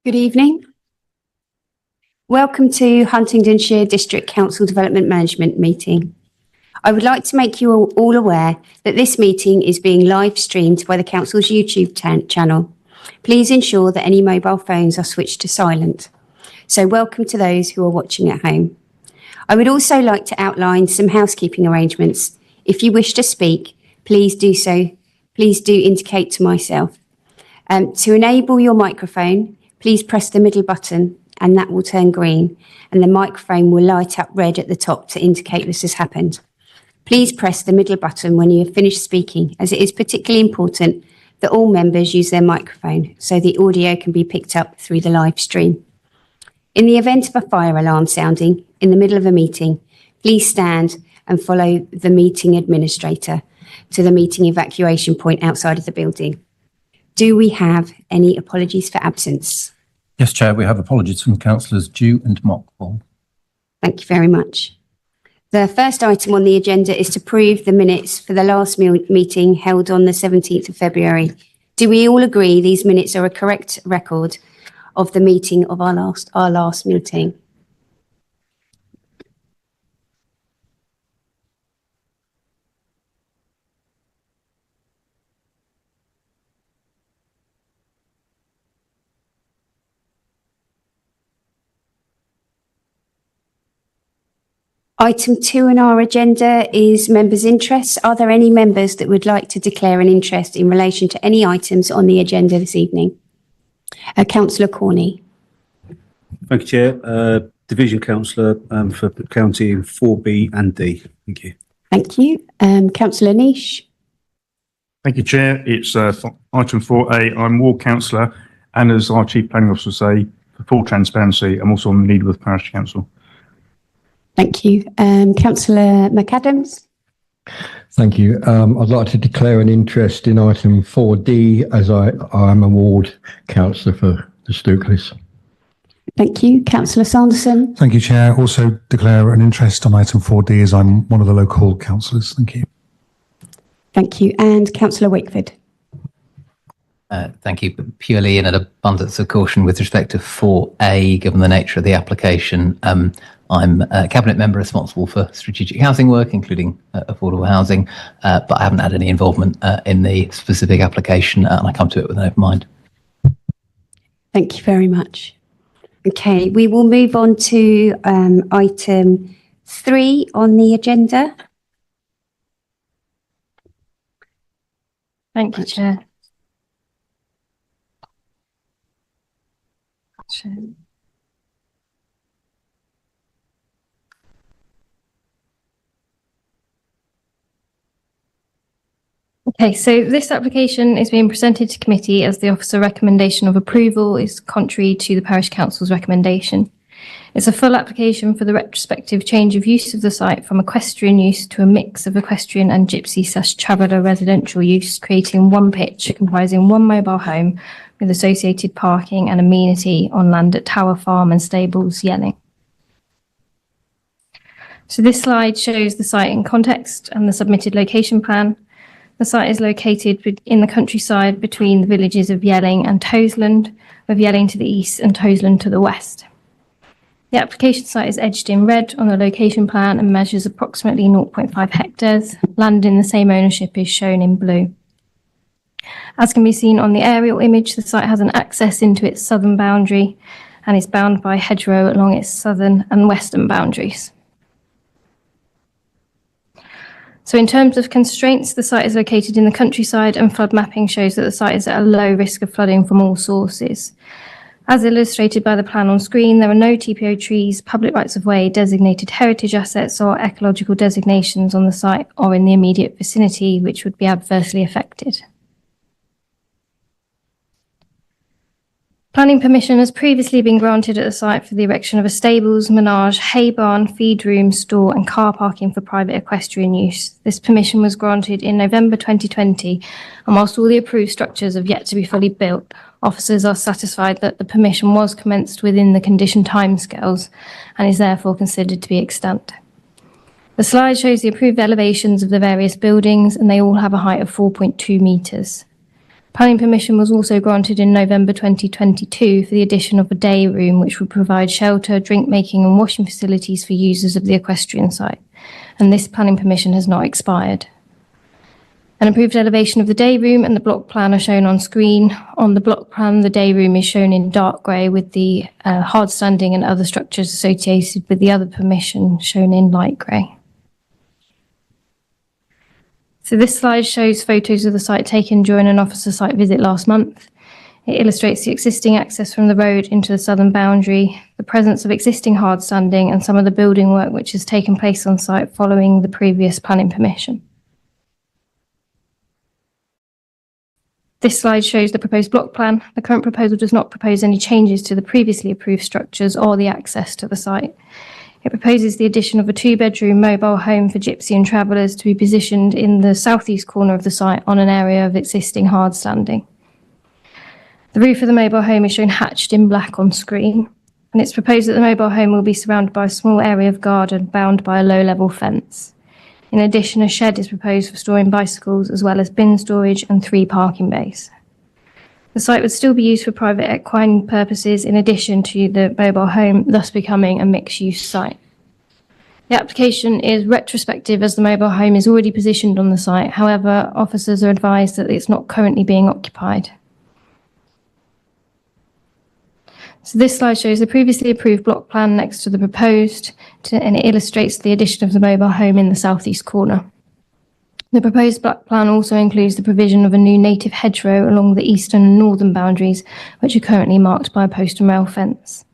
Good evening. Welcome to Huntingdonshire District Council Development Management meeting. I would like to make you all aware that this meeting is being live streamed by the Council's YouTube channel. Please ensure that any mobile phones are switched to silent. So welcome to those who are watching at home. I would also like to outline some housekeeping arrangements. If you wish to speak, please do so. Please do indicate to myself. To enable your microphone, please press the middle button and that will turn green and the microphone will light up red at the top to indicate this has happened. Please press the middle button when you have finished speaking, as it is particularly important that all members use their microphone so the audio can be picked up through the live stream. In the event of a fire alarm sounding in the middle of a meeting, please stand and follow the meeting administrator to the meeting evacuation point outside of the building. Do we have any apologies for absence? Yes, Chair, we have apologies from Councillors Dew and Mockball. Thank you very much. The first item on the agenda is to approve the minutes for the last meeting held on the 17th of February. Do we all agree these minutes are a correct record of the meeting of our last meeting? Item 2 on our agenda is members' interests. Are there any members that would like to declare an interest in relation to any items on the agenda this evening? Councillor Corney. Thank you, Chair. Division Councillor for County 4B and D. Thank you. Thank you. Councillor Niche. Thank you, Chair. It's item 4A. I'm Ward Councillor, and as our Chief Planning Officer say, for full transparency, I'm also on the Needworth Parish Council. Thank you. Councillor McAdams. Thank you. I'd like to declare an interest in item 4D as I am a ward councillor for the Stooklys. Thank you. Councillor Sanderson. Thank you, Chair. Also declare an interest on item 4D as I'm one of the local councillors. Thank you. Thank you. And Councillor Wakeford. Thank you. Purely in an abundance of caution with respect to 4A, given the nature of the application, I'm a Cabinet member responsible for strategic housing work, including affordable housing, but I haven't had any involvement in the specific application, and I come to it with an open mind. Thank you very much. Okay, we will move on to item 3 on the agenda. Thank you, Chair. Okay, so this application is being presented to committee as the officer recommendation of approval is contrary to the Parish Council's recommendation. It's a full application for the retrospective change of use of the site from equestrian use to a mix of equestrian and gypsy/traveller residential use, creating one pitch comprising one mobile home with associated parking and amenity on land at Tower Farm and Stables, Yelling. So this slide shows the site in context and the submitted location plan. The site is located in the countryside between the villages of Yelling and Toseland, with Yelling to the east and Toseland to the west. The application site is edged in red on the location plan and measures approximately 0.5 hectares. Land in the same ownership is shown in blue. As can be seen on the aerial image, the site has an access into its southern boundary and is bound by hedgerow along its southern and western boundaries. So in terms of constraints, the site is located in the countryside and flood mapping shows that the site is at a low risk of flooding from all sources. As illustrated by the plan on screen, there are no TPO trees, public rights of way, designated heritage assets or ecological designations on the site or in the immediate vicinity which would be adversely affected. Planning permission has previously been granted at the site for the erection of a stables, menage, hay barn, feed room, store and car parking for private equestrian use. This permission was granted in November 2020, and whilst all the approved structures have yet to be fully built, officers are satisfied that the permission was commenced within the condition timescales and is therefore considered to be extant. The slide shows the approved elevations of the various buildings and they all have a height of 4.2 metres. Planning permission was also granted in November 2022 for the addition of a day room, which would provide shelter, drink making and washing facilities for users of the equestrian site. And this planning permission has not expired. An approved elevation of the day room and the block plan are shown on screen. On the block plan, the day room is shown in dark grey with the hard standing and other structures associated with the other permission shown in light grey. So this slide shows photos of the site taken during an officer site visit last month. It illustrates the existing access from the road into the southern boundary, the presence of existing hard standing and some of the building work which has taken place on site following the previous planning permission. This slide shows the proposed block plan. The current proposal does not propose any changes to the previously approved structures or the access to the site. It proposes the addition of a 2-bedroom mobile home for gypsy and travellers to be positioned in the southeast corner of the site on an area of existing hard standing. The roof of the mobile home is shown hatched in black on screen, and it's proposed that the mobile home will be surrounded by a small area of garden bound by a low-level fence. In addition, a shed is proposed for storing bicycles as well as bin storage and 3 parking bays. The site would still be used for private equine purposes in addition to the mobile home, thus becoming a mixed-use site. The application is retrospective as the mobile home is already positioned on the site. However, officers are advised that it's not currently being occupied. So this slide shows the previously approved block plan next to the proposed, and it illustrates the addition of the mobile home in the southeast corner. The proposed block plan also includes the provision of a new native hedgerow along the eastern and northern boundaries, which are currently marked by a post and rail fence.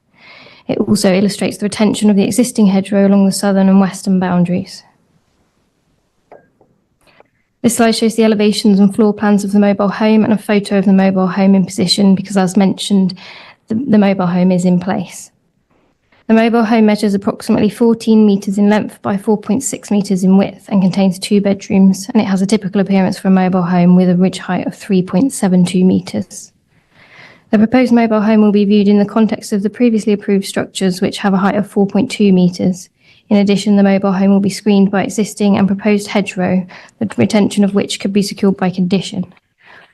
It also illustrates the retention of the existing hedgerow along the southern and western boundaries. This slide shows the elevations and floor plans of the mobile home and a photo of the mobile home in position because, as mentioned, the mobile home is in place. The mobile home measures approximately 14 metres in length by 4.6 metres in width and contains 2 bedrooms, and it has a typical appearance for a mobile home with a ridge height of 3.72 metres. The proposed mobile home will be viewed in the context of the previously approved structures, which have a height of 4.2 metres. In addition, the mobile home will be screened by existing and proposed hedgerow, the retention of which could be secured by condition.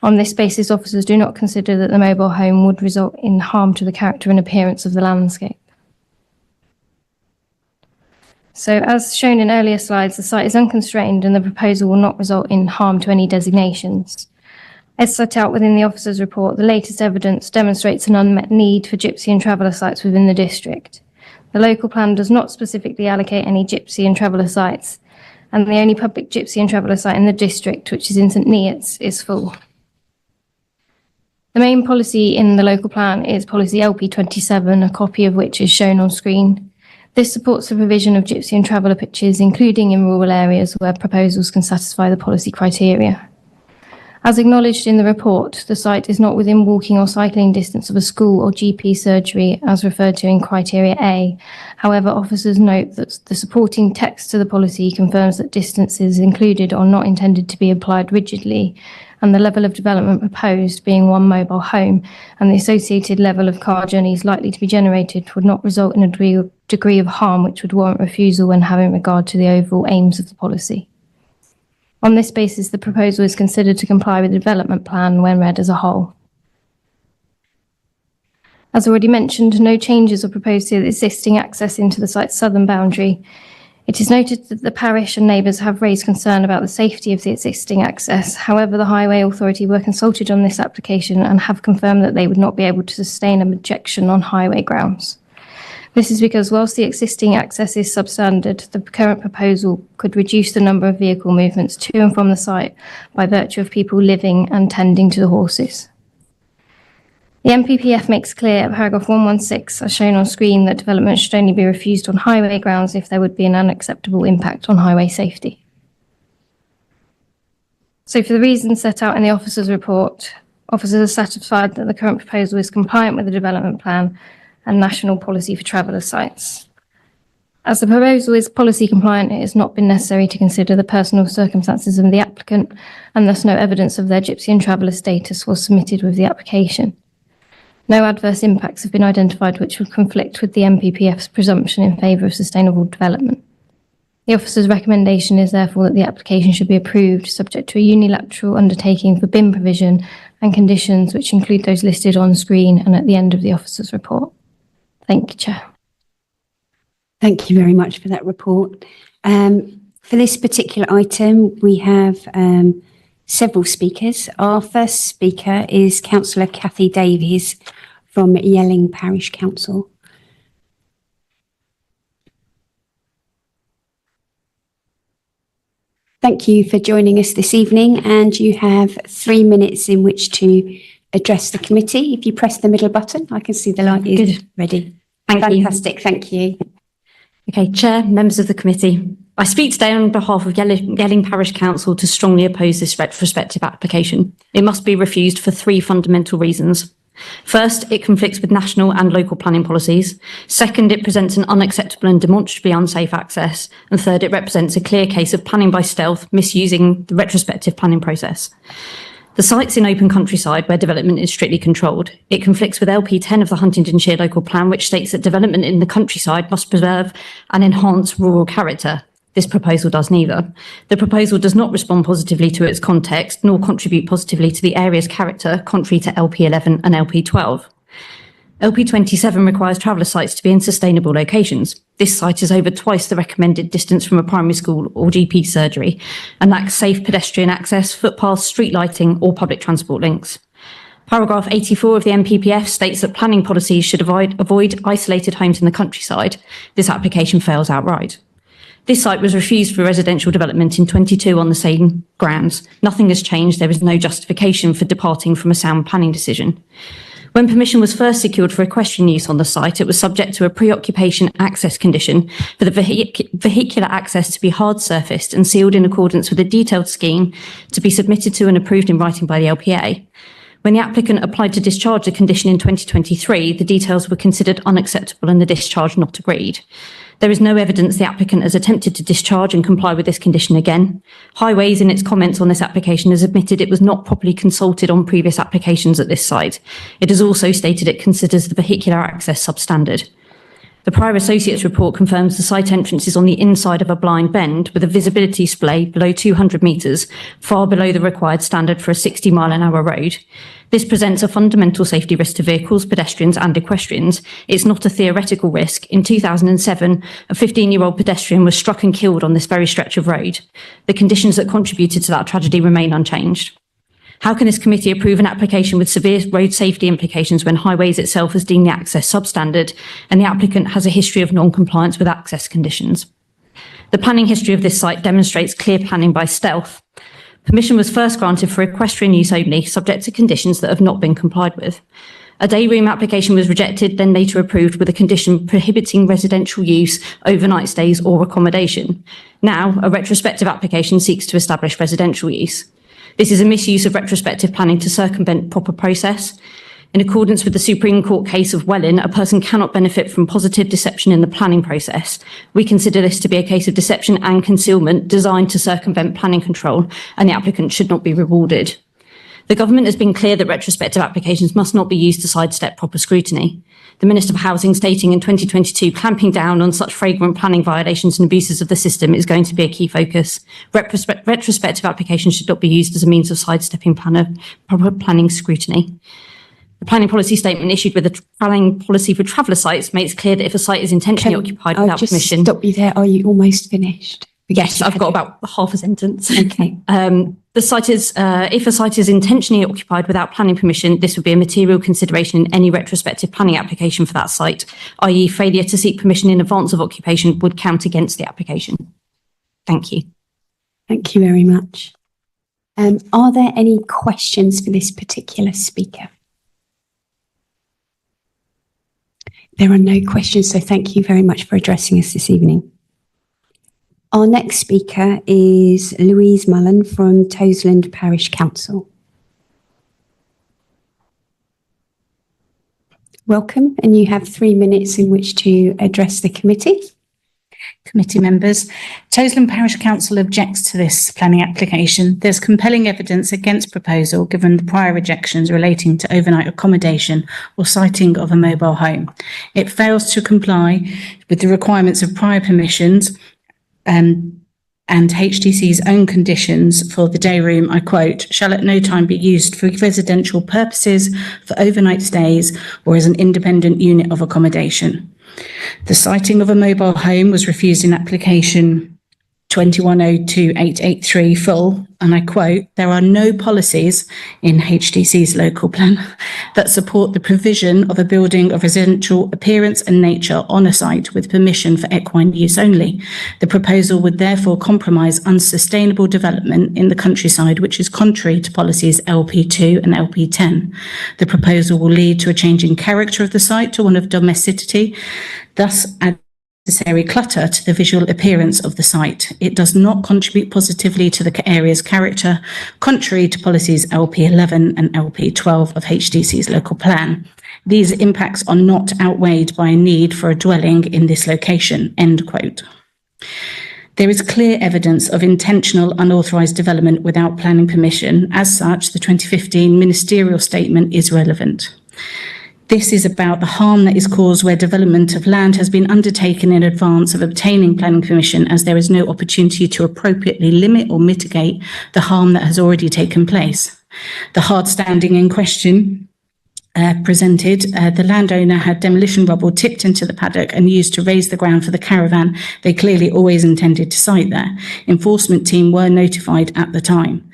On this basis, officers do not consider that the mobile home would result in harm to the character and appearance of the landscape. So, as shown in earlier slides, the site is unconstrained and the proposal will not result in harm to any designations. As set out within the officer's report, the latest evidence demonstrates an unmet need for gypsy and traveller sites within the district. The local plan does not specifically allocate any gypsy and traveller sites, and the only public gypsy and traveller site in the district, which is in St Neots, is full. The main policy in the local plan is policy LP27, a copy of which is shown on screen. This supports the provision of gypsy and traveller pitches, including in rural areas where proposals can satisfy the policy criteria. As acknowledged in the report, the site is not within walking or cycling distance of a school or GP surgery, as referred to in criteria A. However, officers note that the supporting text to the policy confirms that distances included are not intended to be applied rigidly, and the level of development proposed, being 1 mobile home, and the associated level of car journeys likely to be generated would not result in a degree of harm which would warrant refusal when having regard to the overall aims of the policy. On this basis, the proposal is considered to comply with the development plan when read as a whole. As already mentioned, no changes are proposed to the existing access into the site's southern boundary. It is noted that the parish and neighbours have raised concern about the safety of the existing access. However, the Highway Authority were consulted on this application and have confirmed that they would not be able to sustain an objection on highway grounds. This is because whilst the existing access is substandard, the current proposal could reduce the number of vehicle movements to and from the site by virtue of people living and tending to the horses. The NPPF makes clear at paragraph 116, as shown on screen, that development should only be refused on highway grounds if there would be an unacceptable impact on highway safety. So for the reasons set out in the officer's report, officers are satisfied that the current proposal is compliant with the development plan and national policy for traveller sites. As the proposal is policy compliant, it has not been necessary to consider the personal circumstances of the applicant, and thus no evidence of their gypsy and traveller status was submitted with the application. No adverse impacts have been identified which would conflict with the NPPF's presumption in favour of sustainable development. The officer's recommendation is therefore that the application should be approved subject to a unilateral undertaking for bin provision and conditions which include those listed on screen and at the end of the officer's report. Thank you, Chair. Thank you very much for that report. For this particular item, we have several speakers. Our first speaker is Councillor Cathy Davies from Yelling Parish Council. Thank you for joining us this evening, and you have 3 minutes in which to address the committee. If you press the middle button, I can see the light is Good. ready. Thank you. Fantastic, thank you. Okay, Chair, members of the committee. I speak today on behalf of Yelling Parish Council to strongly oppose this retrospective application. It must be refused for 3 fundamental reasons. First, it conflicts with national and local planning policies. Second, it presents an unacceptable and demonstrably unsafe access. And third, it represents a clear case of planning by stealth, misusing the retrospective planning process. The site's in open countryside where development is strictly controlled. It conflicts with LP 10 of the Huntingdonshire Local Plan, which states that development in the countryside must preserve and enhance rural character. This proposal does neither. The proposal does not respond positively to its context, nor contribute positively to the area's character, contrary to LP 11 and LP 12. LP 27 requires traveller sites to be in sustainable locations. This site is over twice the recommended distance from a primary school or GP surgery and lacks safe pedestrian access, footpaths, street lighting or public transport links. Paragraph 84 of the NPPF states that planning policies should avoid isolated homes in the countryside. This application fails outright. This site was refused for residential development in 22 on the same grounds. Nothing has changed. There is no justification for departing from a sound planning decision. When permission was first secured for equestrian use on the site, it was subject to a pre-occupation access condition for the vehicular access to be hard surfaced and sealed in accordance with a detailed scheme to be submitted to and approved in writing by the LPA. When the applicant applied to discharge the condition in 2023, the details were considered unacceptable and the discharge not agreed. There is no evidence the applicant has attempted to discharge and comply with this condition again. Highways, in its comments on this application, has admitted it was not properly consulted on previous applications at this site. It has also stated it considers the vehicular access substandard. The prior associates report confirms the site entrance is on the inside of a blind bend with a visibility splay below 200 metres, far below the required standard for a 60-mile-an-hour road. This presents a fundamental safety risk to vehicles, pedestrians and equestrians. It's not a theoretical risk. In 2007, a 15-year-old pedestrian was struck and killed on this very stretch of road. The conditions that contributed to that tragedy remain unchanged. How can this committee approve an application with severe road safety implications when Highways itself has deemed the access substandard and the applicant has a history of non-compliance with access conditions? The planning history of this site demonstrates clear planning by stealth. Permission was first granted for equestrian use only, subject to conditions that have not been complied with. A day room application was rejected, then later approved with a condition prohibiting residential use, overnight stays or accommodation. Now, a retrospective application seeks to establish residential use. This is a misuse of retrospective planning to circumvent proper process. In accordance with the Supreme Court case of Welling, a person cannot benefit from positive deception in the planning process. We consider this to be a case of deception and concealment designed to circumvent planning control, and the applicant should not be rewarded. The government has been clear that retrospective applications must not be used to sidestep proper scrutiny. The Minister for Housing stating in 2022, clamping down on such flagrant planning violations and abuses of the system is going to be a key focus. Retrospective applications should not be used as a means of sidestepping proper planning scrutiny. The planning policy statement issued with the planning policy for traveller sites makes clear that if a site is intentionally occupied without permission... I'll just stop you there. Are you almost finished? Yes, I've got about half a sentence. Okay. The site is, if a site is intentionally occupied without planning permission, this would be a material consideration in any retrospective planning application for that site, i.e. failure to seek permission in advance of occupation would count against the application. Thank you. Thank you very much. Are there any questions for this particular speaker? There are no questions, so thank you very much for addressing us this evening. Our next speaker is Louise Mullen from Toseland Parish Council. Welcome, and you have 3 minutes in which to address the committee. Committee members, Toseland Parish Council objects to this planning application. There's compelling evidence against proposal given the prior rejections relating to overnight accommodation or siting of a mobile home. It fails to comply with the requirements of prior permissions and HDC's own conditions for the day room, I quote, shall at no time be used for residential purposes, for overnight stays, or as an independent unit of accommodation. The siting of a mobile home was refused in application 2102883 full, and I quote, there are no policies in HDC's local plan that support the provision of a building of residential appearance and nature on a site with permission for equine use only. The proposal would therefore compromise unsustainable development in the countryside, which is contrary to policies LP2 and LP10. The proposal will lead to a change in character of the site to one of domesticity, thus necessary clutter to the visual appearance of the site. It does not contribute positively to the area's character, contrary to policies LP11 and LP12 of HDC's local plan. These impacts are not outweighed by a need for a dwelling in this location, end quote. There is clear evidence of intentional unauthorised development without planning permission. As such, the 2015 ministerial statement is relevant. This is about the harm that is caused where development of land has been undertaken in advance of obtaining planning permission, as there is no opportunity to appropriately limit or mitigate the harm that has already taken place. The hard standing in question presented, the landowner had demolition rubble tipped into the paddock and used to raise the ground for the caravan. They clearly always intended to site there. Enforcement team were notified at the time.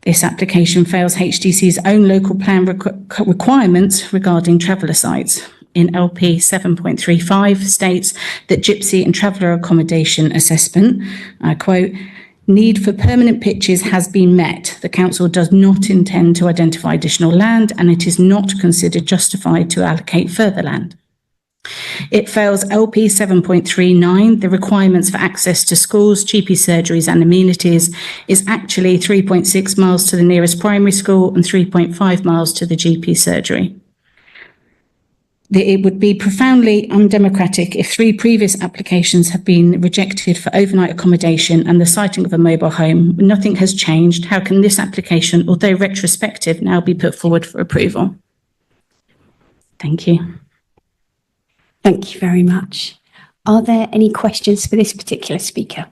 This application fails HDC's own local plan requirements regarding traveller sites. In LP 7.35 states that gypsy and traveller accommodation assessment, I quote, need for permanent pitches has been met. The council does not intend to identify additional land, and it is not considered justified to allocate further land. It fails LP 7.39. The requirements for access to schools, GP surgeries and amenities is actually 3.6 miles to the nearest primary school and 3.5 miles to the GP surgery. It would be profoundly undemocratic if 3 previous applications have been rejected for overnight accommodation and the siting of a mobile home. Nothing has changed. How can this application, although retrospective, now be put forward for approval? Thank you. Thank you very much. Are there any questions for this particular speaker?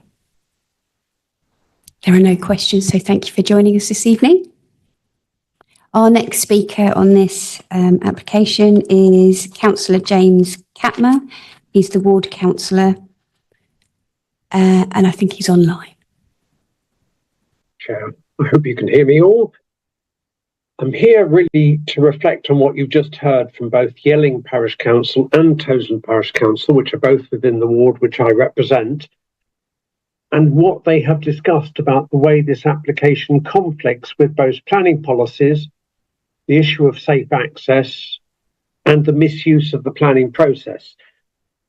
There are no questions, so thank you for joining us this evening. Our next speaker on this application is Councillor James Catmer. He's the ward councillor, and I think he's online. Chair, I hope you can hear me all. I'm here really to reflect on what you've just heard from both Yelling Parish Council and Toseland Parish Council, which are both within the ward which I represent, and what they have discussed about the way this application conflicts with both planning policies, the issue of safe access, and the misuse of the planning process.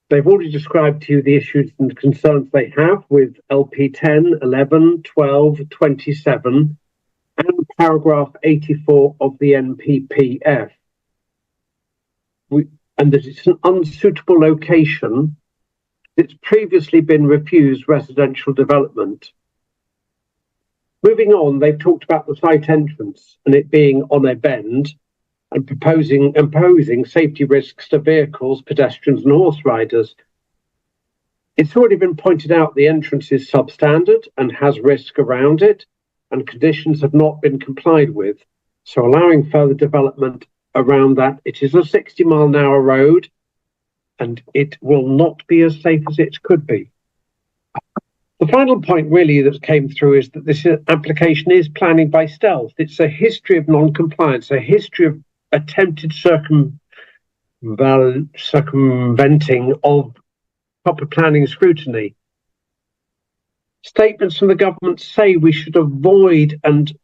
They've already described to you the issues and concerns they have with LP 10, 11, 12, 27, and paragraph 84 of the NPPF. And that it's an unsuitable location. It's previously been refused residential development. Moving on, they've talked about the site entrance and it being on a bend and imposing safety risks to vehicles, pedestrians and horse riders. It's already been pointed out the entrance is substandard and has risk around it, and conditions have not been complied with. So allowing further development around that, it is a 60-mile-an-hour road and it will not be as safe as it could be. The final point really that came through is that this application is planning by stealth. It's a history of non-compliance, a history of attempted circumventing of proper planning scrutiny. Statements from the government say we should avoid and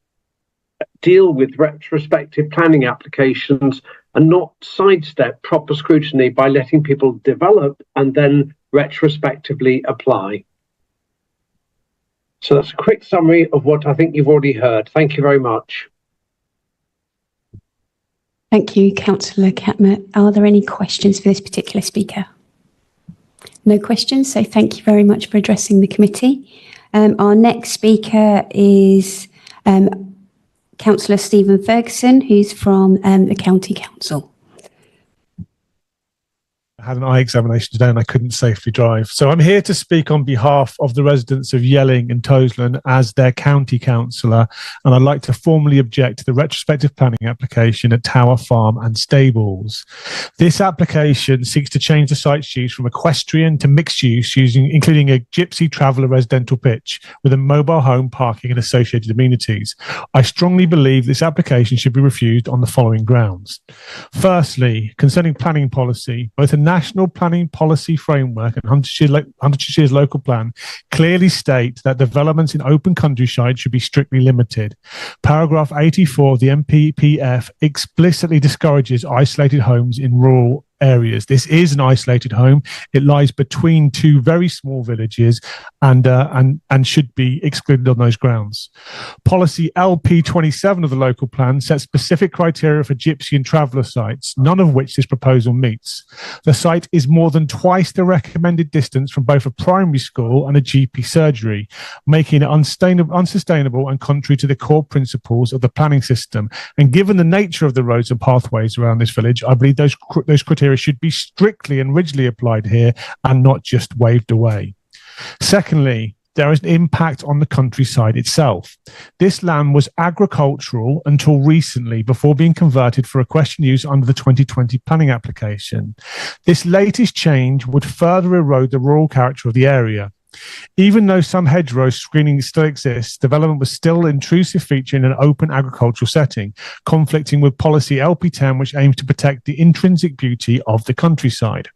deal with retrospective planning applications and not sidestep proper scrutiny by letting people develop and then retrospectively apply. So that's a quick summary of what I think you've already heard. Thank you very much. Thank you, Councillor Catmer. Are there any questions for this particular speaker? No questions, so thank you very much for addressing the committee. Our next speaker is Councillor Stephen Ferguson, who's from the County Council. I had an eye examination today and I couldn't safely drive. So I'm here to speak on behalf of the residents of Yelling and Toseland as their county councillor, and I'd like to formally object to the retrospective planning application at Tower Farm and Stables. This application seeks to change the site's use from equestrian to mixed use, including a gypsy traveller residential pitch with a mobile home parking and associated amenities. I strongly believe this application should be refused on the following grounds. Firstly, concerning planning policy, both a National Planning Policy Framework and Huntershire's local plan clearly state that developments in open countryside should be strictly limited. Paragraph 84 of the NPPF explicitly discourages isolated homes in rural areas. This is an isolated home. It lies between two very small villages and should be excluded on those grounds. Policy LP27 of the local plan sets specific criteria for gypsy and traveller sites, none of which this proposal meets. The site is more than twice the recommended distance from both a primary school and a GP surgery, making it unsustainable and contrary to the core principles of the planning system. And given the nature of the roads and pathways around this village, I believe those criteria should be strictly and rigidly applied here and not just waved away. Secondly, there is an impact on the countryside itself. This land was agricultural until recently, before being converted for equestrian use under the 2020 planning application. This latest change would further erode the rural character of the area. Even though some hedgerow screening still exists, development was still an intrusive feature in an open agricultural setting, conflicting with policy LP10, which aims to protect the intrinsic beauty of the countryside.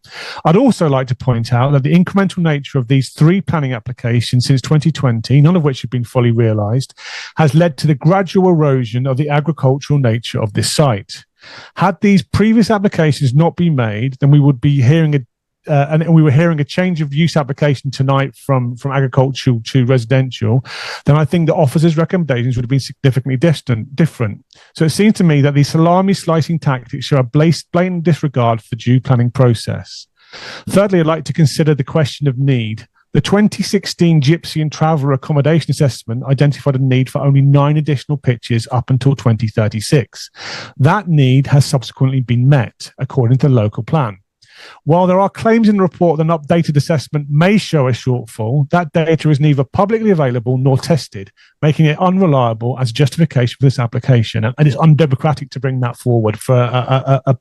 I'd also like to point out that the incremental nature of these three planning applications since 2020, none of which have been fully realised, has led to the gradual erosion of the agricultural nature of this site. Had these previous applications not been made, then we would be hearing and we were hearing a change of use application tonight from agricultural to residential, then I think the officer's recommendations would have been significantly different. So it seems to me that these salami slicing tactics show a blatant disregard for the due planning process. Thirdly, I'd like to consider the question of need. The 2016 Gypsy and Traveller Accommodation Assessment identified a need for only 9 additional pitches up until 2036. That need has subsequently been met, according to the local plan. While there are claims in the report that an updated assessment may show a shortfall, that data is neither publicly available nor tested, making it unreliable as justification for this application. And it's undemocratic to bring that forward for a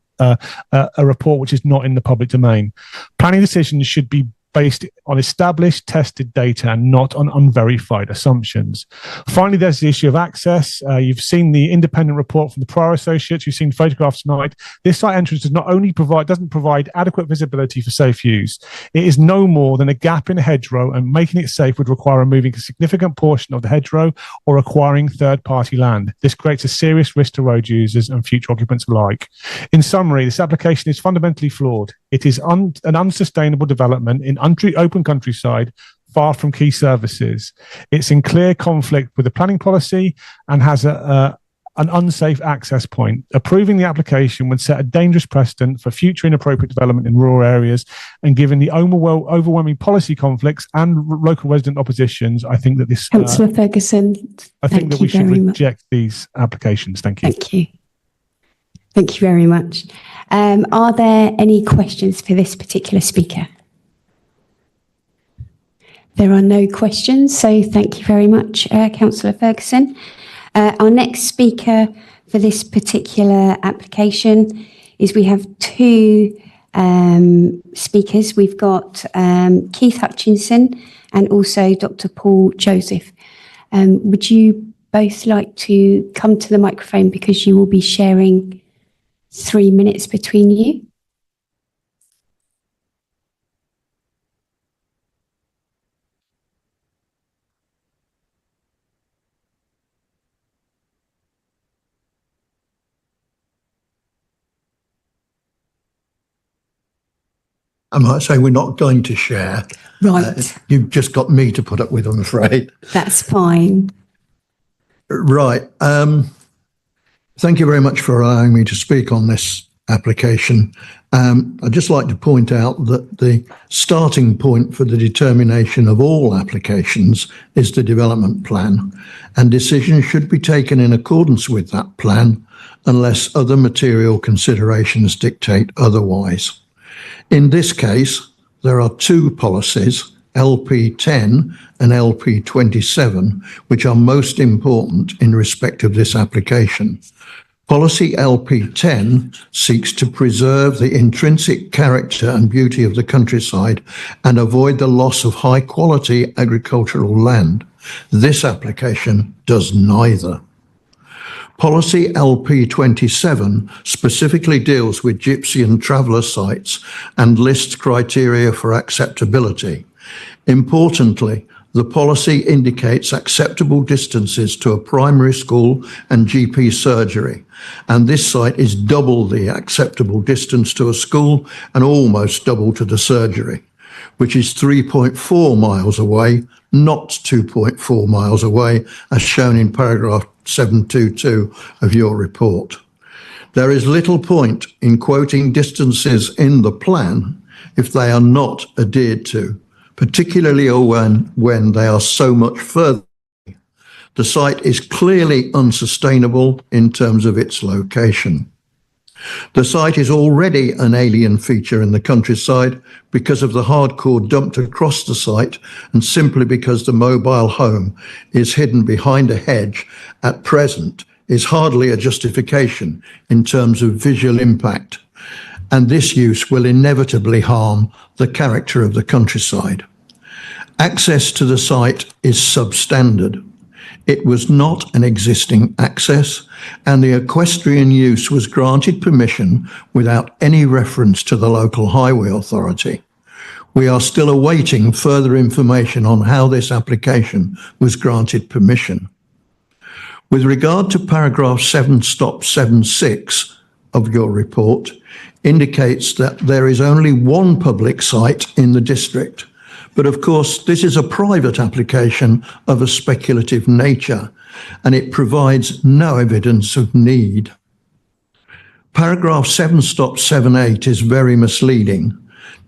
report which is not in the public domain. Planning decisions should be based on established, tested data and not on unverified assumptions. Finally, there's the issue of access. You've seen the independent report from the Prior Associates. You've seen photographs tonight. This site entrance doesn't provide adequate visibility for safe use. It is no more than a gap in a hedgerow, and making it safe would require removing a significant portion of the hedgerow or acquiring third-party land. This creates a serious risk to road users and future occupants alike. In summary, this application is fundamentally flawed. It is an unsustainable development in open countryside, far from key services. It's in clear conflict with the planning policy and has an unsafe access point. Approving the application would set a dangerous precedent for future inappropriate development in rural areas, and given the overwhelming policy conflicts and local resident oppositions, I think that this... Councillor Ferguson, I think that we should reject these applications. Thank you. Thank you. Thank you very much. Are there any questions for this particular speaker? There are no questions, so thank you very much, Councillor Ferguson. Our next speaker for this particular application is, we have 2 speakers. We've got Keith Hutchinson and also Dr. Paul Joseph. Would you both like to come to the microphone, because you will be sharing 3 minutes between you? I might say we're not going to share. Right. You've just got me to put up with, I'm afraid. That's fine. Right. Thank you very much for allowing me to speak on this application. I'd just like to point out that the starting point for the determination of all applications is the development plan, and decisions should be taken in accordance with that plan unless other material considerations dictate otherwise. In this case, there are two policies, LP10 and LP27, which are most important in respect of this application. Policy LP10 seeks to preserve the intrinsic character and beauty of the countryside and avoid the loss of high-quality agricultural land. This application does neither. Policy LP27 specifically deals with gypsy and traveller sites and lists criteria for acceptability. Importantly, the policy indicates acceptable distances to a primary school and GP surgery, and this site is double the acceptable distance to a school and almost double to the surgery, which is 3.4 miles away, not 2.4 miles away, as shown in paragraph 722 of your report. There is little point in quoting distances in the plan if they are not adhered to, particularly when they are so much further. The site is clearly unsustainable in terms of its location. The site is already an alien feature in the countryside because of the hardcore dumped across the site and simply because the mobile home is hidden behind a hedge at present is hardly a justification in terms of visual impact, and this use will inevitably harm the character of the countryside. Access to the site is substandard. It was not an existing access, and the equestrian use was granted permission without any reference to the local highway authority. We are still awaiting further information on how this application was granted permission. With regard to paragraph 7.76 of your report, indicates that there is only one public site in the district. But of course, this is a private application of a speculative nature, and it provides no evidence of need. Paragraph 7.78 is very misleading.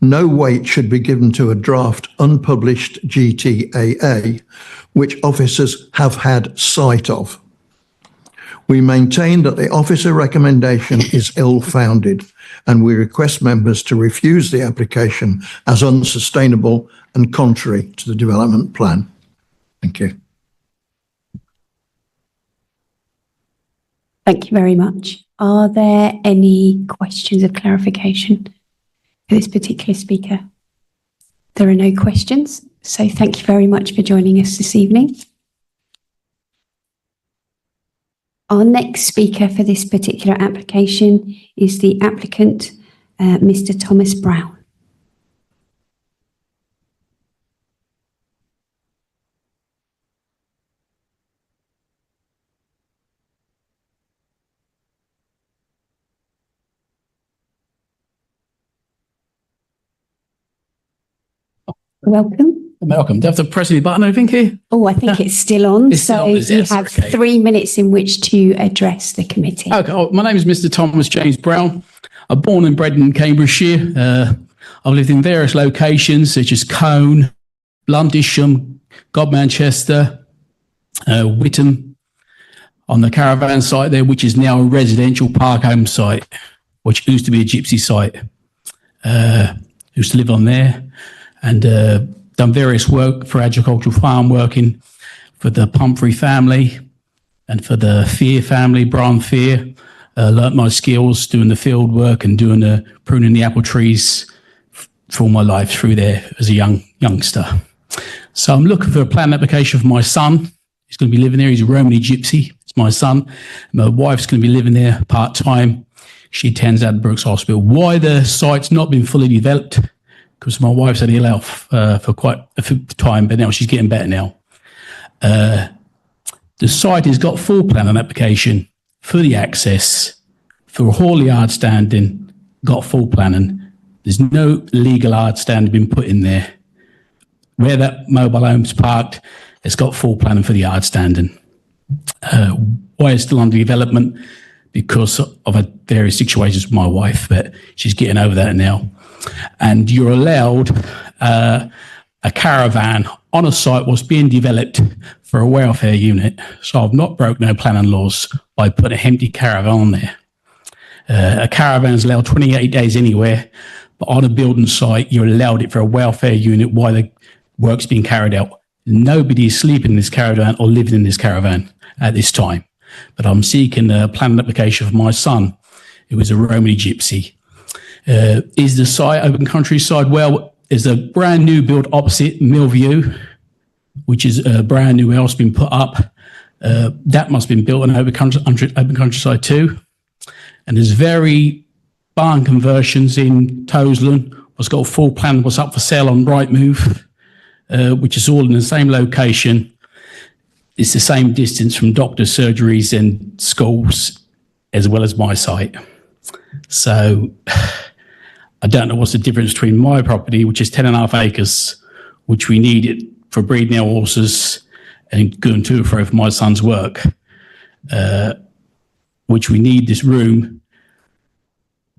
No weight should be given to a draft unpublished GTAA, which officers have had sight of. We maintain that the officer recommendation is ill-founded, and we request members to refuse the application as unsustainable and contrary to the development plan. Thank you. Thank you very much. Are there any questions of clarification for this particular speaker? There are no questions, so thank you very much for joining us this evening. Our next speaker for this particular application is the applicant, Mr. Thomas Brown. Welcome. Welcome. Do I have to press the button, I think, here? Oh, I think it's still on. It's still So on, is you it? have Okay. 3 minutes in which to address the committee. Okay. Oh, my name is Mr. Thomas James Brown. I'm born and bred in Cambridgeshire. I've lived in various locations such as Cone, Lundisham, Godmanchester, Whittam, on the caravan site there, which is now a residential park home site, which used to be a gypsy site. Used to live on there and done various work for agricultural farm working for the Pumphrey family and for the Fear family, Brian Fear. Learnt my skills doing the field work and doing the pruning the apple trees for all my life through there as a youngster. So I'm looking for a plan application for my son. He's going to be living there. He's a Romany gypsy. It's my son. My wife's going to be living there part-time. She attends Addenbrooke's Hospital. Why the site's not been fully developed? Because my wife's had ill health for quite a time, but now she's getting better now. The site has got full plan and application for the access, for a hall yard standing, got full planning. There's no legal yard stand been put in there. Where that mobile home's parked, it's got full planning for the yard standing. Why it's still under development? Because of various situations with my wife, but she's getting over that now. And you're allowed a caravan on a site what's being developed for a welfare unit. So I've not broke no planning laws by putting an empty caravan on there. A caravan's allowed 28 days anywhere, but on a building site, you're allowed it for a welfare unit while the work's being carried out. Nobody is sleeping in this caravan or living in this caravan at this time. But I'm seeking a planning application for my son, who is a Romany gypsy. Is the site open countryside? Well, there's a brand new build opposite Millview, which is a brand new house been put up. That must have been built on open countryside too. And there's very barn conversions in Toseland. What's got a full plan, what's up for sale on Rightmove, which is all in the same location. It's the same distance from doctors' surgeries and schools, as well as my site. So I don't know what's the difference between my property, which is 10.5 acres, which we need it for breeding our horses and going to and fro for my son's work, which we need this room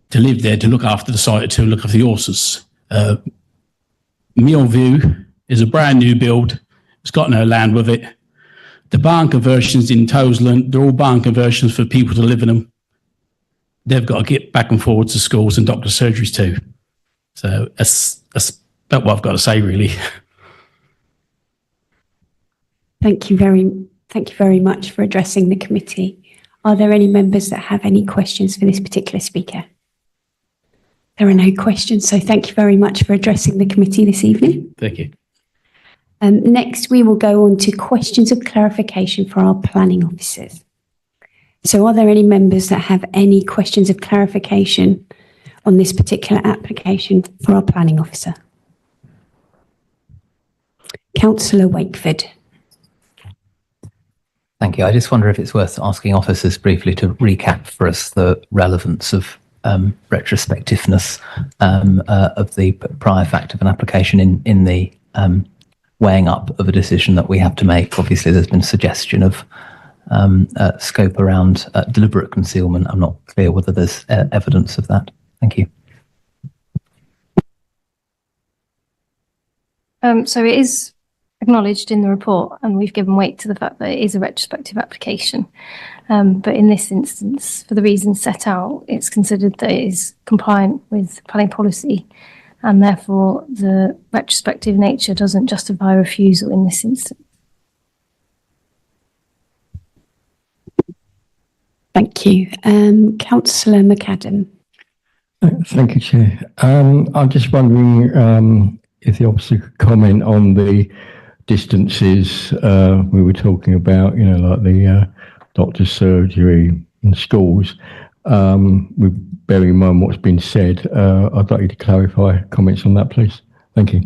to live there, to look after the site, to look after the horses. Millview is a brand new build. It's got no land with it. The barn conversions in Toseland, they're all barn conversions for people to live in them. They've got to get back and forward to schools and doctor surgeries too. So that's about what I've got to say, really. Thank you very much for addressing the committee. Are there any members that have any questions for this particular speaker? There are no questions, so thank you very much for addressing the committee this evening. Thank you. Next, we will go on to questions of clarification for our planning officers. So are there any members that have any questions of clarification on this particular application for our planning officer? Councillor Wakeford. Thank you. I just wonder if it's worth asking officers briefly to recap for us the relevance of retrospectiveness of the prior fact of an application in the weighing up of a decision that we have to make. Obviously, there's been suggestion of scope around deliberate concealment. I'm not clear whether there's evidence of that. Thank you. So it is acknowledged in the report, and we've given weight to the fact that it is a retrospective application. But in this instance, for the reasons set out, it's considered that it is compliant with planning policy, and therefore the retrospective nature doesn't justify refusal in this instance. Thank you. Councillor McAdam. Thank you, Chair. I'm just wondering if the officer could comment on the distances we were talking about, like the doctor's surgery and schools. With bearing in mind what's been said, I'd like you to clarify comments on that, please. Thank you.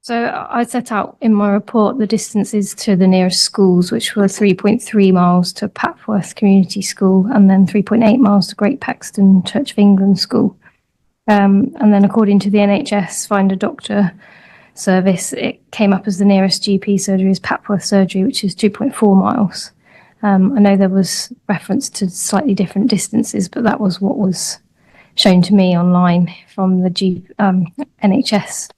So I set out in my report the distances to the nearest schools, which were 3.3 miles to Papworth Community School and then 3.8 miles to Great Paxton Church of England School. And then according to the NHS Find a Doctor service, it came up as the nearest GP surgery is Papworth Surgery, which is 2.4 miles. I know there was reference to slightly different distances, but that was what was shown to me online from the NHS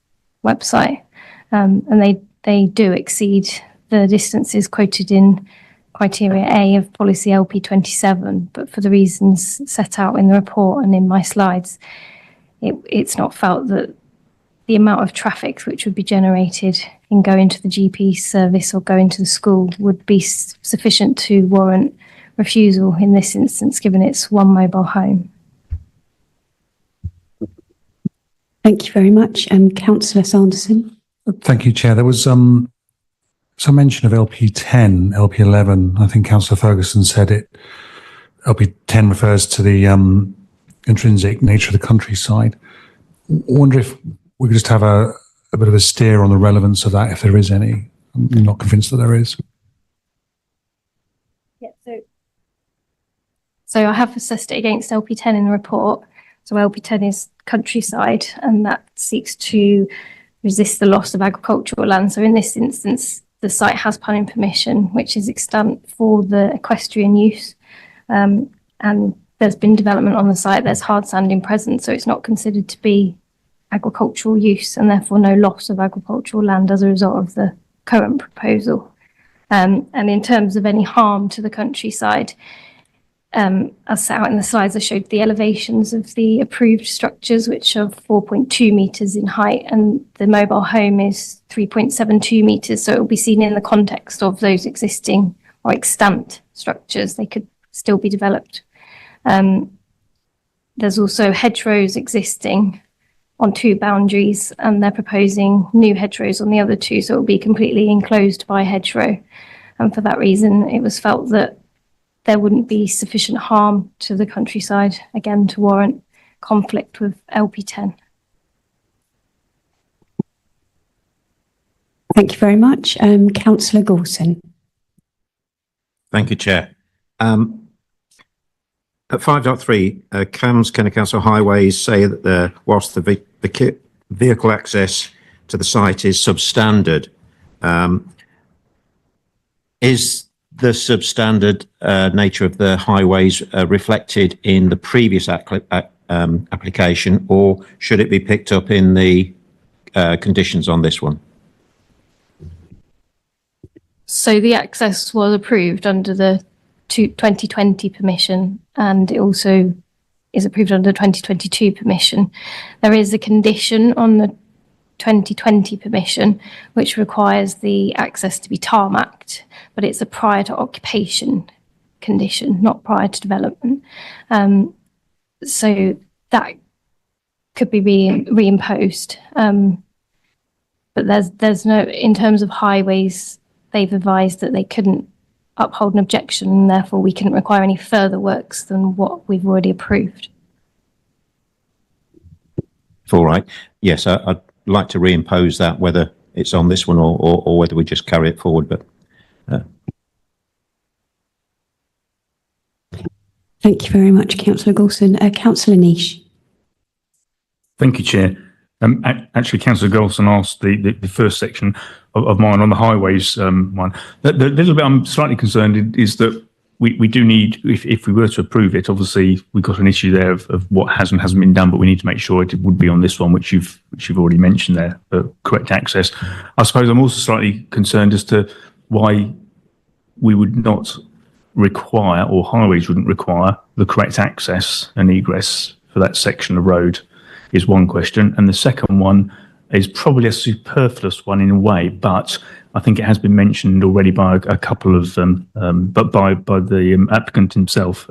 website. And they do exceed the distances quoted in criteria A of policy LP27, but for the reasons set out in the report and in my slides, it's not felt that the amount of traffic which would be generated in going to the GP service or going to the school would be sufficient to warrant refusal in this instance, given it's one mobile home. Thank you very much. Councillor Sanderson. Thank you, Chair. There was some mention of LP10, LP11. I think Councillor Ferguson said it. LP10 refers to the intrinsic nature of the countryside. I wonder if we could just have a bit of a steer on the relevance of that, if there is any. I'm not convinced that there is. Yeah, so I have assessed it against LP10 in the report. So LP10 is countryside, and that seeks to resist the loss of agricultural land. So in this instance, the site has planning permission, which is extant for the equestrian use. And there's been development on the site, there's hard sanding present, so it's not considered to be agricultural use and therefore no loss of agricultural land as a result of the current proposal. And in terms of any harm to the countryside, as set out in the slides, I showed the elevations of the approved structures, which are 4.2 metres in height, and the mobile home is 3.72 metres. So it will be seen in the context of those existing or extant structures. They could still be developed. There's also hedgerows existing on two boundaries, and they're proposing new hedgerows on the other two, so it will be completely enclosed by hedgerow. And for that reason, it was felt that there wouldn't be sufficient harm to the countryside, again, to warrant conflict with LP10. Thank you very much. Councillor Gorson. Thank you, Chair. At 5.3, CAMS, Kennet Council Highways, say that whilst the vehicle access to the site is substandard, is the substandard nature of the highways reflected in the previous application, or should it be picked up in the conditions on this one? So the access was approved under the 2020 permission, and it also is approved under 2022 permission. There is a condition on the 2020 permission which requires the access to be tarmacked, but it's a prior to occupation condition, not prior to development. So that could be reimposed. But there's no, in terms of highways, they've advised that they couldn't uphold an objection, and therefore we couldn't require any further works than what we've already approved. All right. Yes, I'd like to reimpose that, whether it's on this one or whether we just carry it forward. But Thank you very much, Councillor Gorson. Councillor Niche. Thank you, Chair. Actually, Councillor Golson asked the first section of mine on the highways one. The little bit I'm slightly concerned is that we do need, if we were to approve it, obviously we've got an issue there of what has and hasn't been done, but we need to make sure it would be on this one, which you've already mentioned there, correct access. I suppose I'm also slightly concerned as to why we would not require, or highways wouldn't require, the correct access and egress for that section of road is one question. And the second one is probably a superfluous one in a way, but I think it has been mentioned already by a couple of them, but by the applicant himself.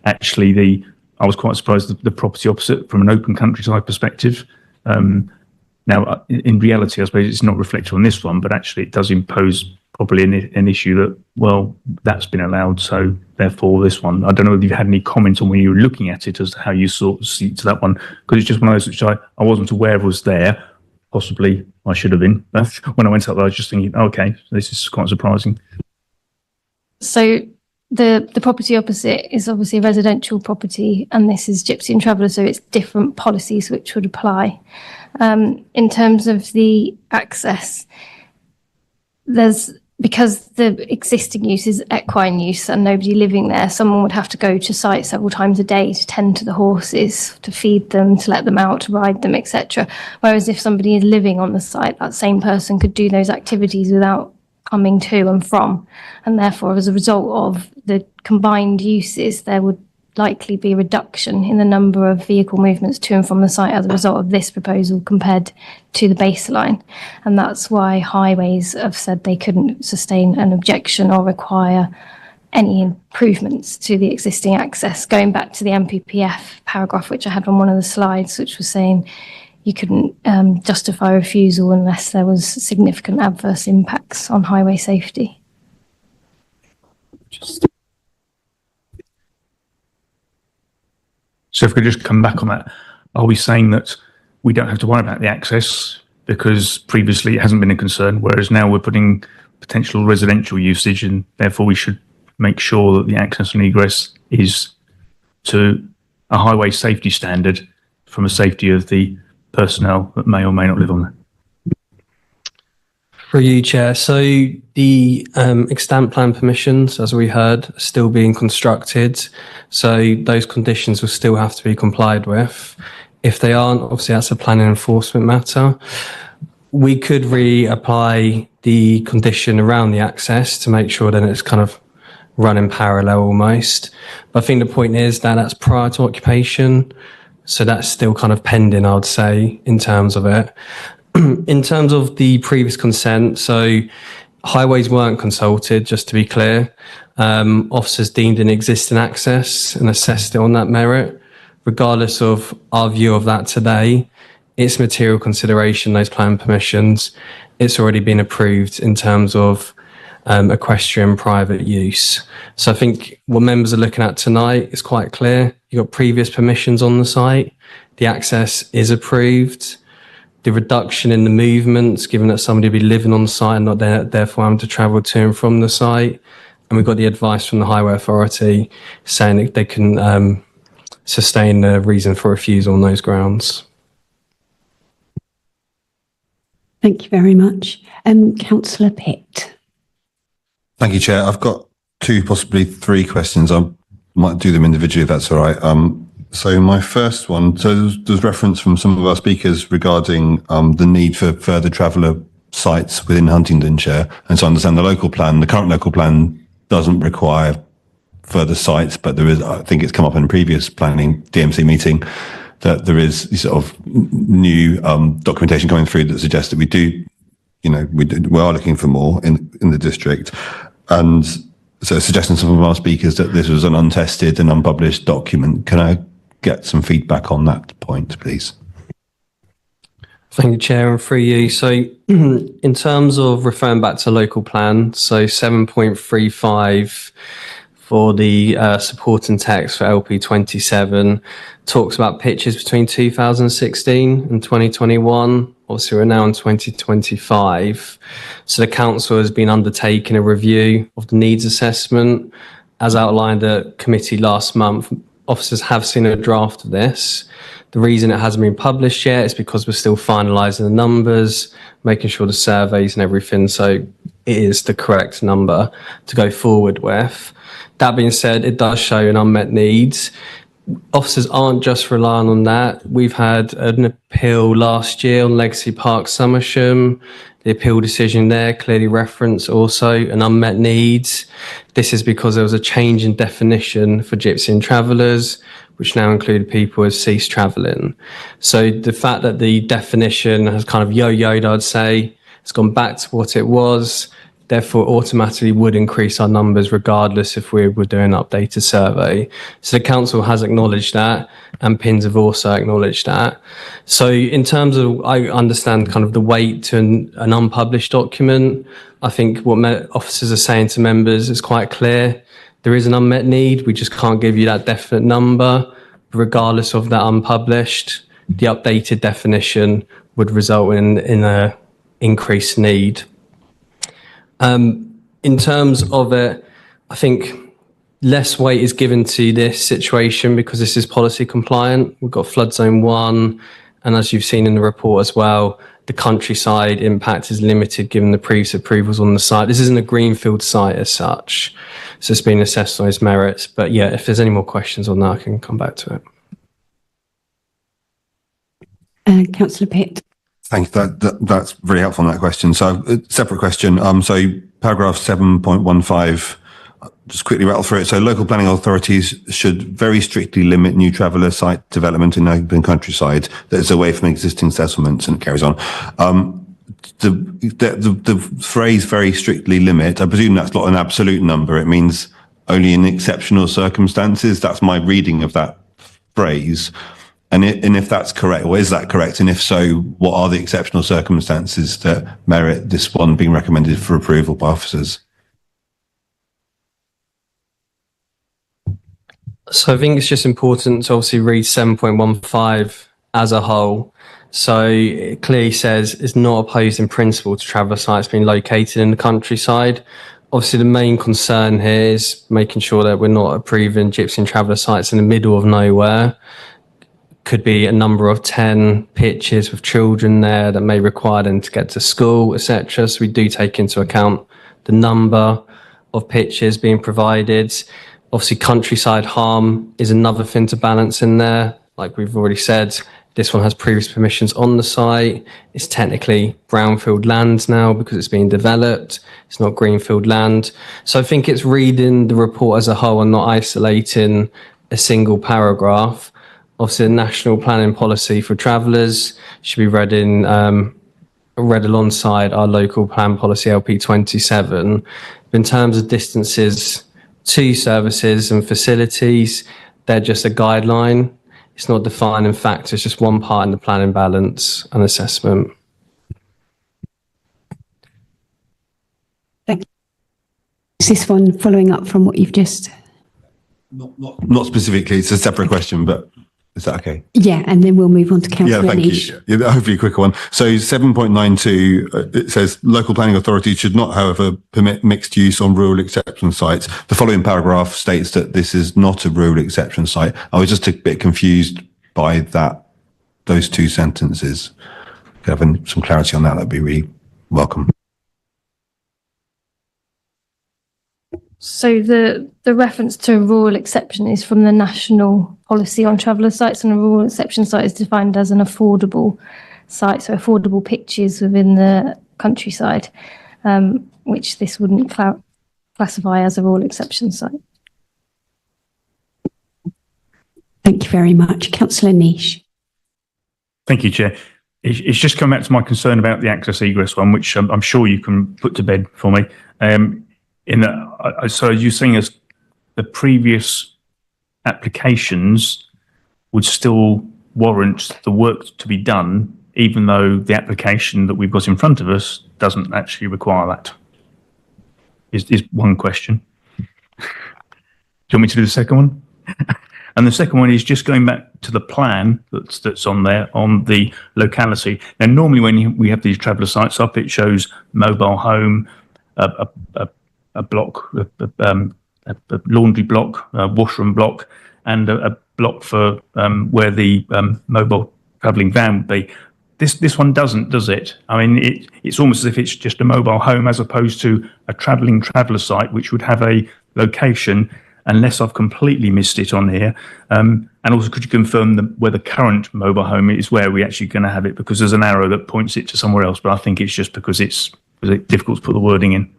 Actually, I was quite surprised the property opposite from an open countryside perspective. Now, in reality, I suppose it's not reflected on this one, but actually it does impose probably an issue that, well, that's been allowed, so therefore this one. I don't know if you've had any comments on when you were looking at it as to how you sort of see to that one, because it's just one of those which I wasn't aware was there. Possibly I should have been. But when I went up there, I was just thinking, okay, this is quite surprising. So the property opposite is obviously a residential property, and this is Gypsy and Traveller, so it's different policies which would apply. In terms of the access, because the existing use is equine use and nobody living there, someone would have to go to site several times a day to tend to the horses, to feed them, to let them out, to ride them, etc. Whereas if somebody is living on the site, that same person could do those activities without coming to and from. And therefore, as a result of the combined uses, there would likely be a reduction in the number of vehicle movements to and from the site as a result of this proposal compared to the baseline. And that's why highways have said they couldn't sustain an objection or require any improvements to the existing access. Going back to the MPPF paragraph, which I had on one of the slides, which was saying you couldn't justify refusal unless there was significant adverse impacts on highway safety. So if we could just come back on that, are we saying that we don't have to worry about the access because previously it hasn't been a concern, whereas now we're putting potential residential usage and therefore we should make sure that the access and egress is to a highway safety standard from a safety of the personnel that may or may not live on there? For you, Chair. So the extant plan permissions, as we heard, are still being constructed. So those conditions will still have to be complied with. If they aren't, obviously that's a planning enforcement matter. We could reapply the condition around the access to make sure that it's kind of run in parallel almost. But I think the point is that that's prior to occupation. So that's still kind of pending, I would say, in terms of it. In terms of the previous consent, so highways weren't consulted, just to be clear. Officers deemed an existing access and assessed it on that merit. Regardless of our view of that today, it's material consideration, those plan permissions. It's already been approved in terms of equestrian private use. So I think what members are looking at tonight is quite clear. You've got previous permissions on the site. The access is approved. The reduction in the movements, given that somebody will be living on the site and not therefore having to travel to and from the site. And we've got the advice from the Highway Authority saying that they can sustain the reason for refusal on those grounds. Thank you very much. Councillor Pitt. Thank you, Chair. I've got two, possibly three questions. I might do them individually if that's all right. So my first one, so there's reference from some of our speakers regarding the need for further traveller sites within Huntingdonshire. And so I understand the current local plan doesn't require further sites, but there is, I think it's come up in a previous planning DMC meeting, that there is sort of new documentation coming through that suggests that we are looking for more in the district. And so suggesting some of our speakers that this was an untested and unpublished document. Can I get some feedback on that point, please? Thank you, Chair, and through you. So in terms of referring back to local plan, so 7.35 for the supporting text for LP27 talks about pitches between 2016 and 2021. Obviously, we're now in 2025. So the council has been undertaking a review of the needs assessment. As outlined at committee last month, officers have seen a draft of this. The reason it hasn't been published yet is because we're still finalising the numbers, making sure the surveys and everything, so it is the correct number to go forward with. That being said, it does show an unmet needs. Officers aren't just relying on that. We've had an appeal last year on Legacy Park, Somersham. The appeal decision there clearly referenced also an unmet needs. This is because there was a change in definition for gypsy and travellers, which now include people who have ceased travelling. So the fact that the definition has kind of yo-yoed, I'd say, it's gone back to what it was, therefore automatically would increase our numbers regardless if we were doing an updated survey. So the council has acknowledged that, and PINS have also acknowledged that. So in terms of, I understand kind of the weight to an unpublished document. I think what officers are saying to members is quite clear. There is an unmet need. We just can't give you that definite number. Regardless of that unpublished, the updated definition would result in a increased need. In terms of it, I think less weight is given to this situation because this is policy compliant. We've got flood zone 1, and as you've seen in the report as well, the countryside impact is limited given the previous approvals on the site. This isn't a greenfield site as such, so it's been assessed on its merits. But yeah, if there's any more questions on that, I can come back to it. Councillor Pitt. Thank you. That's very helpful on that question. So, separate question. So, paragraph 7.15, just quickly rattle through it. So, local planning authorities should very strictly limit new traveller site development in open countryside that is away from existing settlements, and it carries on. The phrase "very strictly limit," I presume that's not an absolute number. It means only in exceptional circumstances. That's my reading of that phrase. And if that's correct, or is that correct? And if so, what are the exceptional circumstances that merit this one being recommended for approval by officers? So I think it's just important to obviously read 7.15 as a whole. So it clearly says it's not opposed in principle to traveller sites being located in the countryside. Obviously, the main concern here is making sure that we're not approving gypsy and traveller sites in the middle of nowhere. could be a number of 10 pitches with children there that may require them to get to school, etc. So we do take into account the number of pitches being provided. Obviously, countryside harm is another thing to balance in there. Like we've already said, this one has previous permissions on the site. It's technically brownfield land now because it's being developed. It's not greenfield land. So I think it's reading the report as a whole and not isolating a single paragraph. Obviously, the national planning policy for travellers should be read alongside our local plan policy LP27. In terms of distances to services and facilities, they're just a guideline. It's not a defining factor. It's just one part in the planning balance and assessment. Thank you. Is this one following up from what you've just... Not specifically, it's a separate question, but is that okay? Yeah, and then we'll move on to Councillor Thank Niche. you. Yeah, hopefully a quicker one. So 7.92, it says local planning authorities should not, however, permit mixed use on rural exception sites. The following paragraph states that this is not a rural exception site. I was just a bit confused by those two sentences. Having some clarity on that, that'd be really welcome. So the reference to a rural exception is from the national policy on traveller sites, and a rural exception site is defined as an affordable site, so affordable pitches within the countryside, which this wouldn't classify as a rural exception site. Thank you very much. Councillor Niche. Thank you, Chair. It's just come back to my concern about the access egress one, which I'm sure you can put to bed for me. So you're saying as the previous applications would still warrant the work to be done, even though the application that we've got in front of us doesn't actually require that? Is one question. Do you want me to do the second one? And the second one is just going back to the plan that's on there on the locality. Now, normally when we have these traveller sites up, it shows mobile home, a block, a laundry block, a washroom block, and a block for where the mobile travelling van would be. This one doesn't, does it? I mean, it's almost as if it's just a mobile home as opposed to a traveller site, which would have a location, unless I've completely missed it on here. And also, could you confirm where the current mobile home is, where we're actually going to have it? Because there's an arrow that points it to somewhere else, but I think it's just because it's difficult to put the wording in.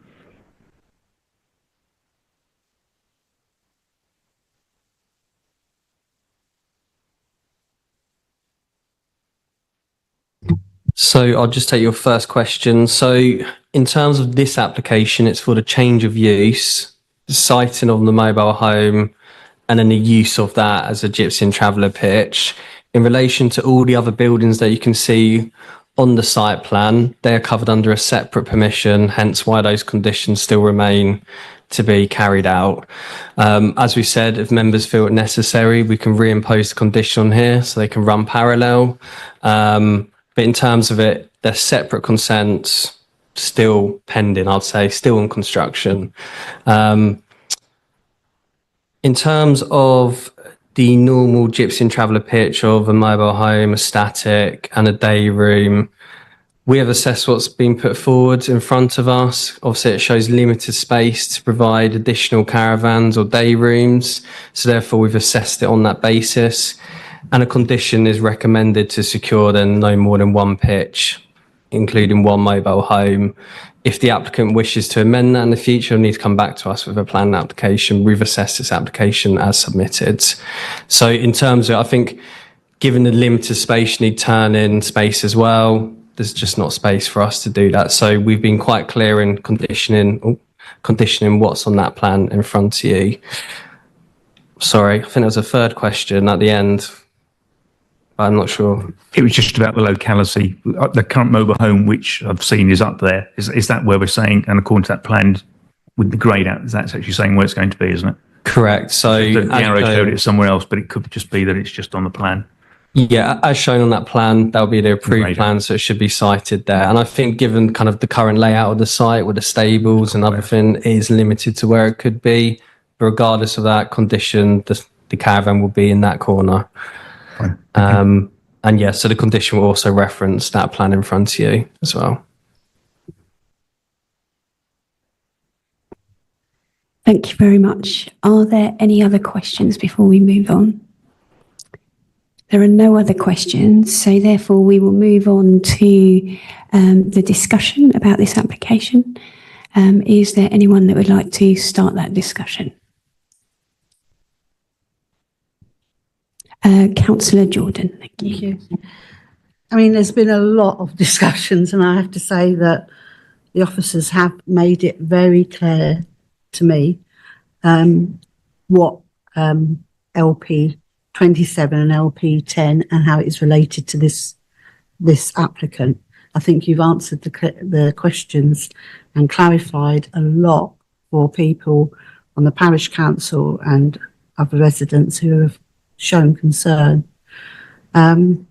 So I'll just take your first question. So in terms of this application, it's for the change of use, the siting of the mobile home, and then the use of that as a gypsy and traveller pitch. In relation to all the other buildings that you can see on the site plan, they are covered under a separate permission, hence why those conditions still remain to be carried out. As we said, if members feel it necessary, we can reimpose the condition on here so they can run parallel. But in terms of it, they're separate consents, still pending, I'd say, still in construction. In terms of the normal gypsy and traveller pitch of a mobile home, a static, and a day room, we have assessed what's been put forward in front of us. Obviously, it shows limited space to provide additional caravans or day rooms. So therefore, we've assessed it on that basis. And a condition is recommended to secure then no more than one pitch, including one mobile home. If the applicant wishes to amend that in the future, they'll need to come back to us with a plan application. We've assessed this application as submitted. So in terms of, I think, given the limited space, you need turn-in space as well. There's just not space for us to do that. So we've been quite clear in conditioning what's on that plan in front of you. Sorry, I think there was a third question at the end. I'm not sure. It was just about the locality. The current mobile home, which I've seen is up there. Is that where we're saying, and according to that plan, with the grade out, that's actually saying where it's going to be, isn't it? Correct. So the arrow showed it somewhere else, but it could just be that it's just on the plan. Yeah, as shown on that plan, that'll be the approved plan, so it should be cited there. And I think given kind of the current layout of the site with the stables and everything, it is limited to where it could be. But regardless of that condition, the caravan will be in that corner. fine. And yeah, so the condition will also reference that plan in front of you as well. Thank you very much. Are there any other questions before we move on? There are no other questions, so therefore we will move on to the discussion about this application. Is there anyone that would like to start that discussion? Councillor Jordan. Thank you. I mean, there's been a lot of discussions, and I have to say that the officers have made it very clear to me what LP 27 and LP 10 and how it is related to this applicant. I think you've answered the questions and clarified a lot for people on the parish council and other residents who have shown concern. And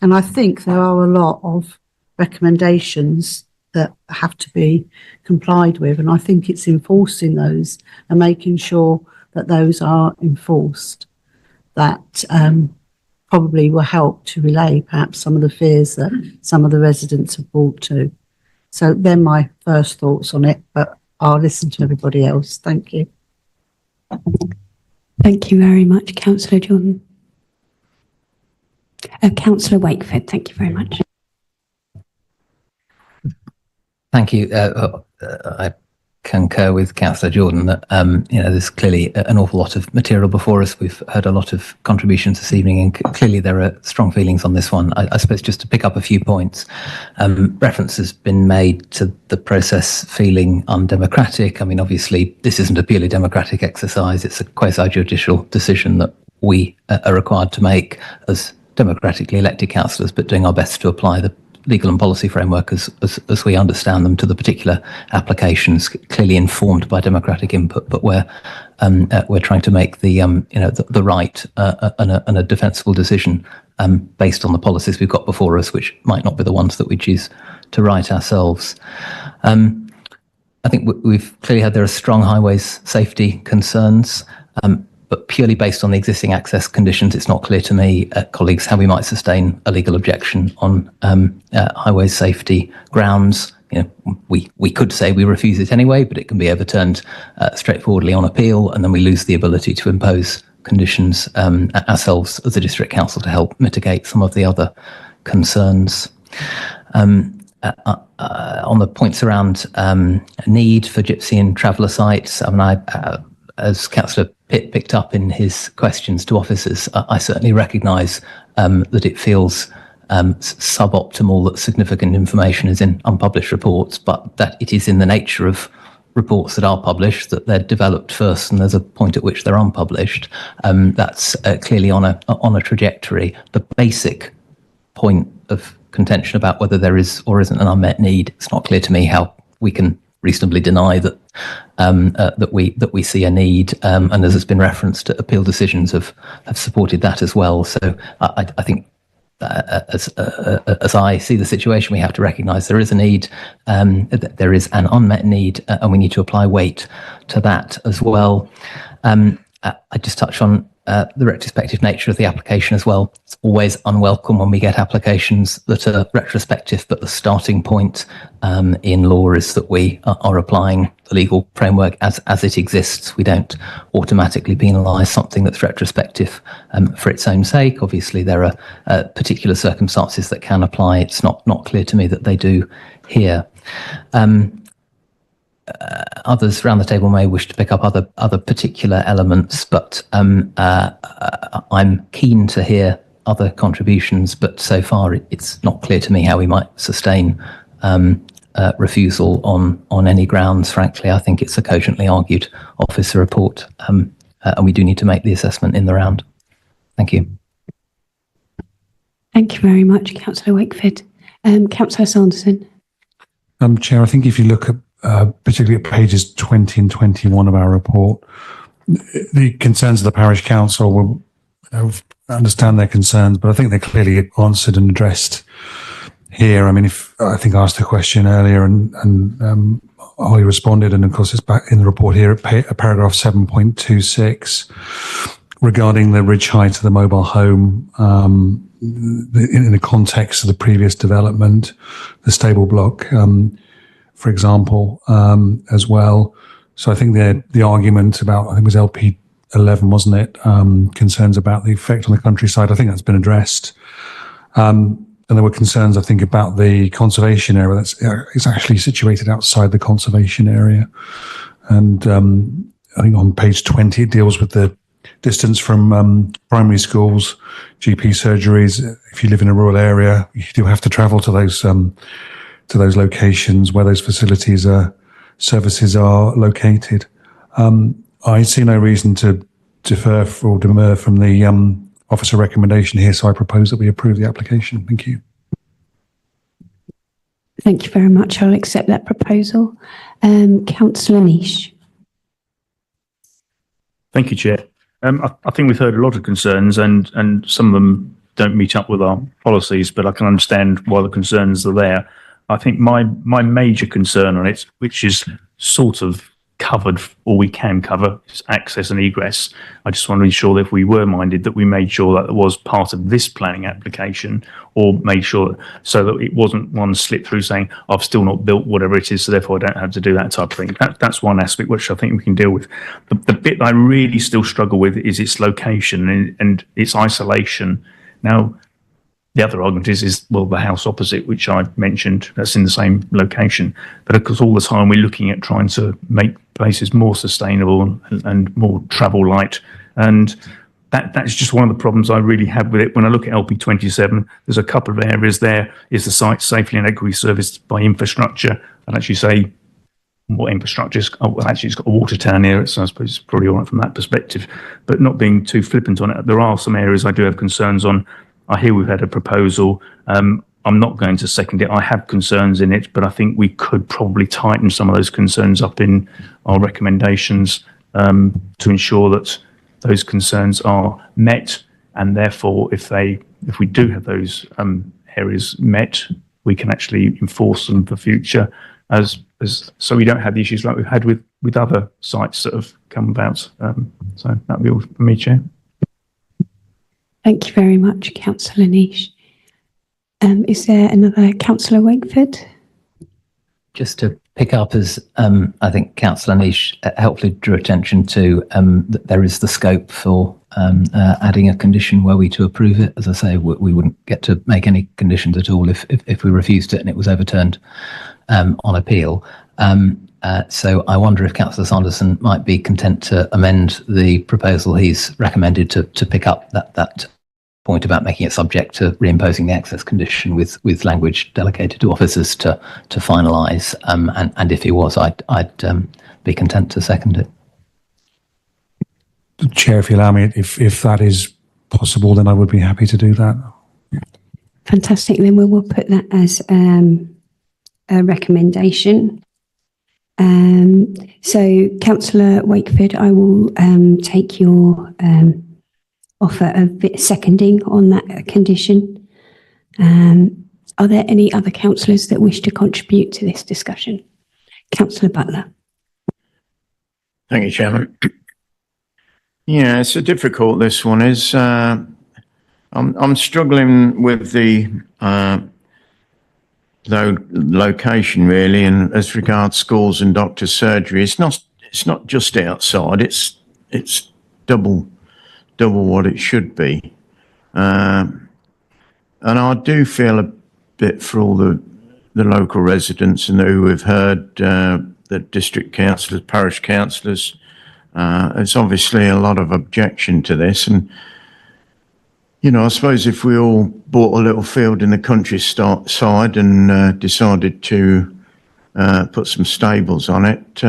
I think there are a lot of recommendations that have to be complied with, and I think it's enforcing those and making sure that those are enforced that probably will help to relay perhaps some of the fears that some of the residents have brought to. So they're my first thoughts on it, but I'll listen to everybody else. Thank you. Thank you very much, Councillor Jordan. Councillor Wakeford, thank you very much. Thank you. I concur with Councillor Jordan that there's clearly an awful lot of material before us. We've heard a lot of contributions this evening, and clearly there are strong feelings on this one. I suppose just to pick up a few points, reference has been made to the process feeling undemocratic. I mean, obviously, this isn't a purely democratic exercise. It's a quasi-judicial decision that we are required to make as democratically elected councillors, but doing our best to apply the legal and policy framework as we understand them to the particular applications, clearly informed by democratic input, but we're trying to make the the right and a defensible decision based on the policies we've got before us, which might not be the ones that we choose to write ourselves. I think we've clearly had there are strong highways safety concerns, but purely based on the existing access conditions, it's not clear to me, colleagues, how we might sustain a legal objection on highway safety grounds. We could say we refuse it anyway, but it can be overturned straightforwardly on appeal, and then we lose the ability to impose conditions ourselves as a district council to help mitigate some of the other concerns. On the points around need for gypsy and traveller sites, I mean, as Councillor Pitt picked up in his questions to officers, I certainly recognise that it feels suboptimal that significant information is in unpublished reports, but that it is in the nature of reports that are published that they're developed first, and there's a point at which they're unpublished. That's clearly on a trajectory. The basic point of contention about whether there is or isn't an unmet need, it's not clear to me how we can reasonably deny that that we see a need, and as has been referenced, appeal decisions have supported that as well. So I think as I see the situation, we have to recognise there is a need, that there is an unmet need, and we need to apply weight to that as well. I just touch on the retrospective nature of the application as well. It's always unwelcome when we get applications that are retrospective, but the starting point in law is that we are applying the legal framework as it exists. We don't automatically penalise something that's retrospective for its own sake. Obviously, there are particular circumstances that can apply. It's not clear to me that they do here. Others around the table may wish to pick up other particular elements, but I'm keen to hear other contributions, but so far it's not clear to me how we might sustain refusal on any grounds. Frankly, I think it's a cogently argued officer report, and we do need to make the assessment in the round. Thank you. Thank you very much, Councillor Wakeford. Councillor Sanderson. Chair, I think if you look at particularly at pages 20 and 21 of our report, the concerns of the parish council will understand their concerns, but I think they're clearly answered and addressed here. I mean, if I think I asked a question earlier and Holly responded, and of course it's back in the report here at paragraph 7.26, regarding the ridge height of the mobile home in the context of the previous development, the stable block, for example, as well. So I think the argument about, I think it was LP 11, wasn't it? Concerns about the effect on the countryside. I think that's been addressed. And there were concerns, I think, about the conservation area. It's actually situated outside the conservation area. And I think on page 20, it deals with the distance from primary schools, GP surgeries. If you live in a rural area, you do have to travel to those locations where those facilities services are located. I see no reason to defer or demur from the officer recommendation here, so I propose that we approve the application. Thank you. Thank you very much. I'll accept that proposal. Councillor Niche. Thank you, Chair. I think we've heard a lot of concerns, and some of them don't meet up with our policies, but I can understand why the concerns are there. I think my major concern on it, which is sort of covered, or we can cover, is access and egress. I just want to ensure that if we were minded, that we made sure that it was part of this planning application, or made sure so that it wasn't one slip through saying, I've still not built whatever it is, so therefore I don't have to do that type of thing. That's one aspect which I think we can deal with. The bit I really still struggle with is its location and its isolation. Now, the other argument is, well, the house opposite, which I mentioned, that's in the same location. But of course, all the time we're looking at trying to make places more sustainable and more travel light. And that's just one of the problems I really have with it. When I look at LP 27, there's a couple of areas there. Is the site safely and adequately serviced by infrastructure? I'd actually say, what infrastructure is, actually it's got a water tower near it, so I suppose it's probably all right from that perspective. But not being too flippant on it, there are some areas I do have concerns on. I hear we've had a proposal. I'm not going to second it. I have concerns in it, but I think we could probably tighten some of those concerns up in our recommendations to ensure that those concerns are met. And therefore, if we do have those areas met, we can actually enforce them for future, so we don't have the issues like we've had with other sites that have come about. So that'll be all for me, Chair. Thank you very much, Councillor Niche. Is there another Councillor Wakeford? Just to pick up, as I think Councillor Niche helpfully drew attention to, that there is the scope for adding a condition were we to approve it. As I say, we wouldn't get to make any conditions at all if we refused it and it was overturned on appeal. So I wonder if Councillor Sanderson might be content to amend the proposal he's recommended to pick up that point about making it subject to reimposing the access condition with language delegated to officers to finalise. And if he was, I'd be content to second it. Chair, if you allow me, if that is possible, then I would be happy to do that. Fantastic. Then we will put that as a recommendation. So, Councillor Wakeford, I will take your offer of seconding on that condition. Are there any other councillors that wish to contribute to this discussion? Councillor Butler. Thank you, Chairman. Yeah, it's a difficult, this one is. I'm struggling with the location really, and as regards schools and doctors' surgery. It's not just outside, it's double what it should be. And I do feel a bit for all the local residents and who we've heard, the district councillors, parish councillors. There's obviously a lot of objection to this, and I suppose if we all bought a little field in the countryside and decided to put some stables on it,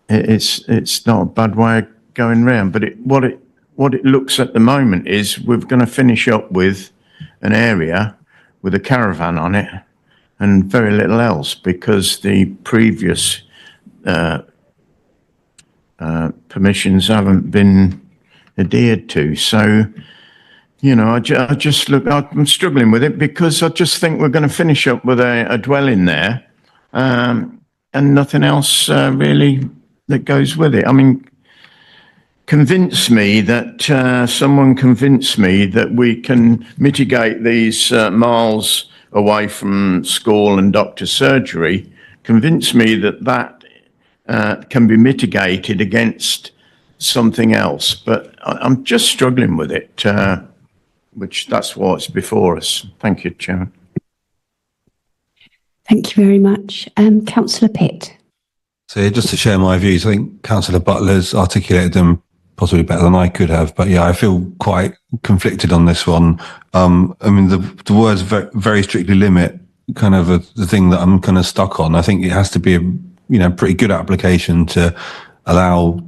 it's not a bad way of going round. But what it looks at the moment is we're going to finish up with an area with a caravan on it and very little else, because the previous permissions haven't been adhered to. So, I'm struggling with it, because I just think we're going to finish up with a dwelling there, and nothing else really that goes with it. I mean, convince me that someone convince me that we can mitigate these miles away from school and doctor's surgery. Convince me that can be mitigated against something else. But I'm just struggling with it, which that's what's before us. Thank you, Chairman. Thank you very much. Councillor Pitt. So yeah, just to share my views, I think Councillor Butler's articulated them possibly better than I could have. But yeah, I feel quite conflicted on this one. I mean, the words very strictly limit kind of the thing that I'm kind of stuck on. I think it has to be a pretty good application to allow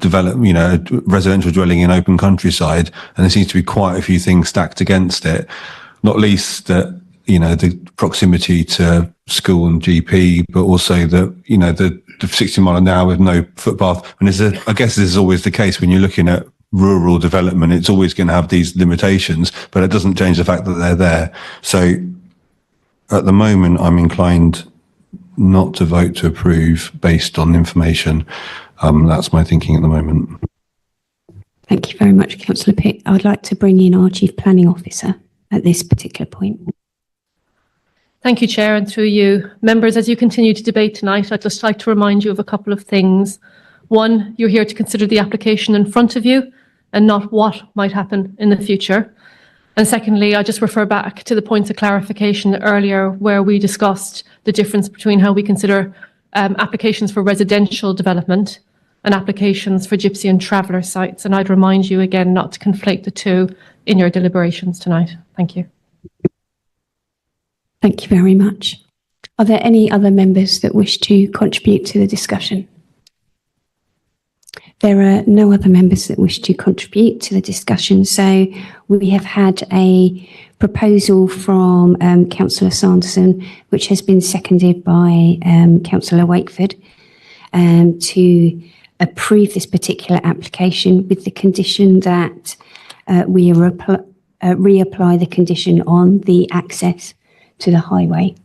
residential dwelling in open countryside, and there seems to be quite a few things stacked against it, not least that the proximity to school and GP, but also the 60 mile an hour with no footpath. And I guess this is always the case when you're looking at rural development, it's always going to have these limitations, but it doesn't change the fact that they're there. So at the moment, I'm inclined not to vote to approve based on information. That's my thinking at the moment. Thank you very much, Councillor Pitt. I would like to bring in our Chief Planning Officer at this particular point. Thank you, Chair, and through you. Members, as you continue to debate tonight, I'd just like to remind you of a couple of things. One, you're here to consider the application in front of you and not what might happen in the future. And secondly, I just refer back to the points of clarification earlier where we discussed the difference between how we consider applications for residential development and applications for gypsy and traveller sites. And I'd remind you again not to conflate the two in your deliberations tonight. Thank you. Thank you very much. Are there any other members that wish to contribute to the discussion? There are no other members that wish to contribute to the discussion. So we have had a proposal from Councillor Sanderson, which has been seconded by Councillor Wakeford, to approve this particular application with the condition that we reapply the condition on the access to the highway.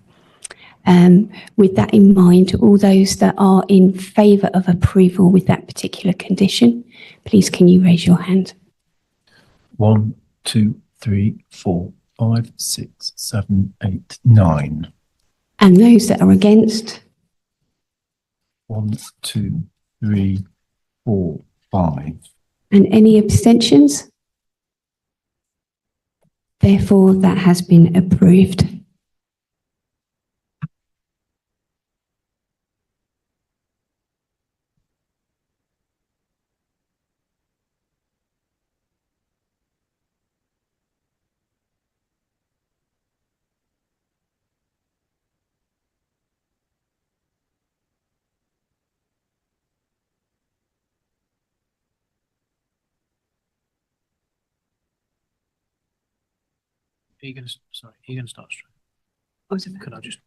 With that in mind, all those that are in favour of approval with that particular condition, please can you raise your hand? 1, 2, 3, 4, 5, 6, 7, 8, 9. And those that are against? 1, 2, 3, 4, 5. And any abstentions? Therefore, that has been approved. Are you going to start straight? Could I just?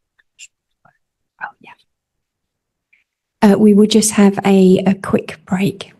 Oh, yeah. We will just have a quick break.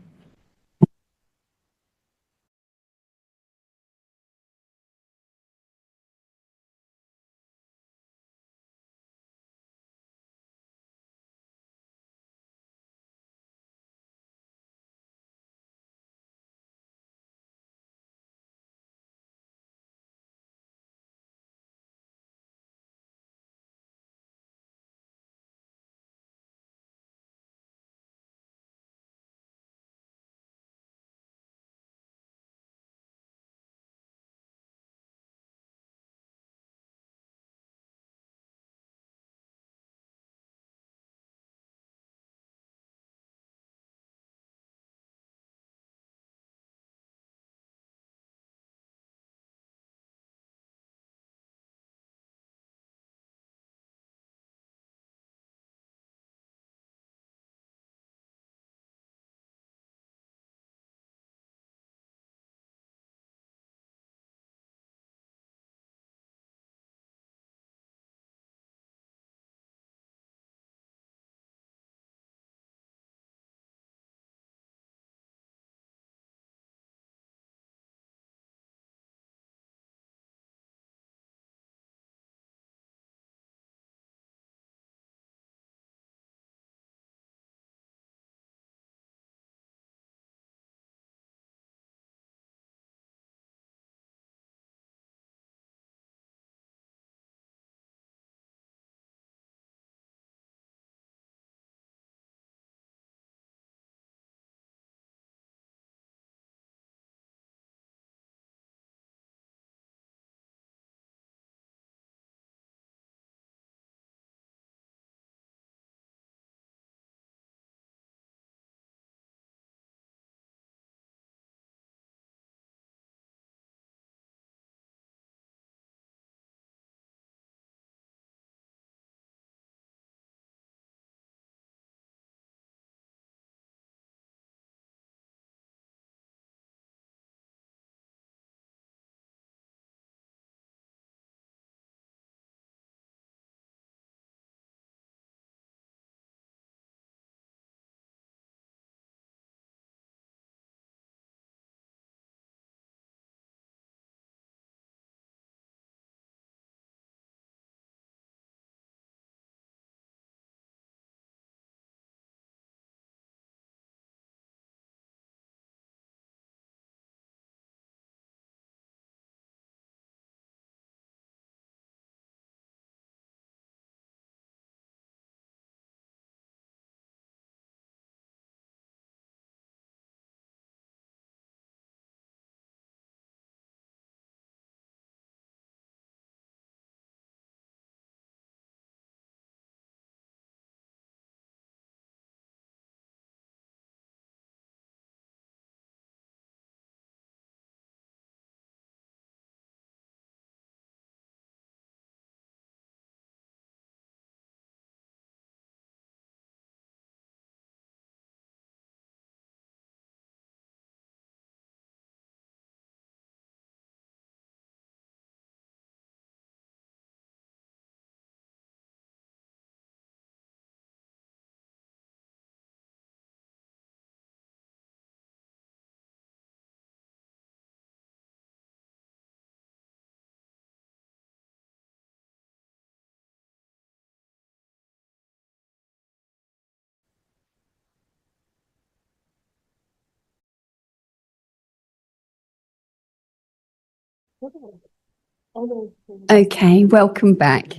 Okay, welcome back.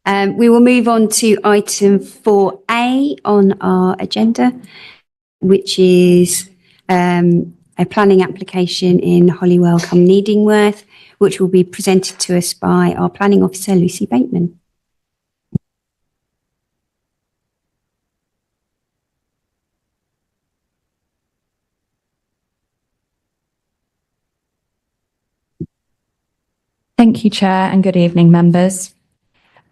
We will move on to item 4A on our agenda, which is a planning application in Holywell cum Needingworth, which will be presented to us by our planning officer, Lucy Bateman. Thank you, Chair, and good evening, members.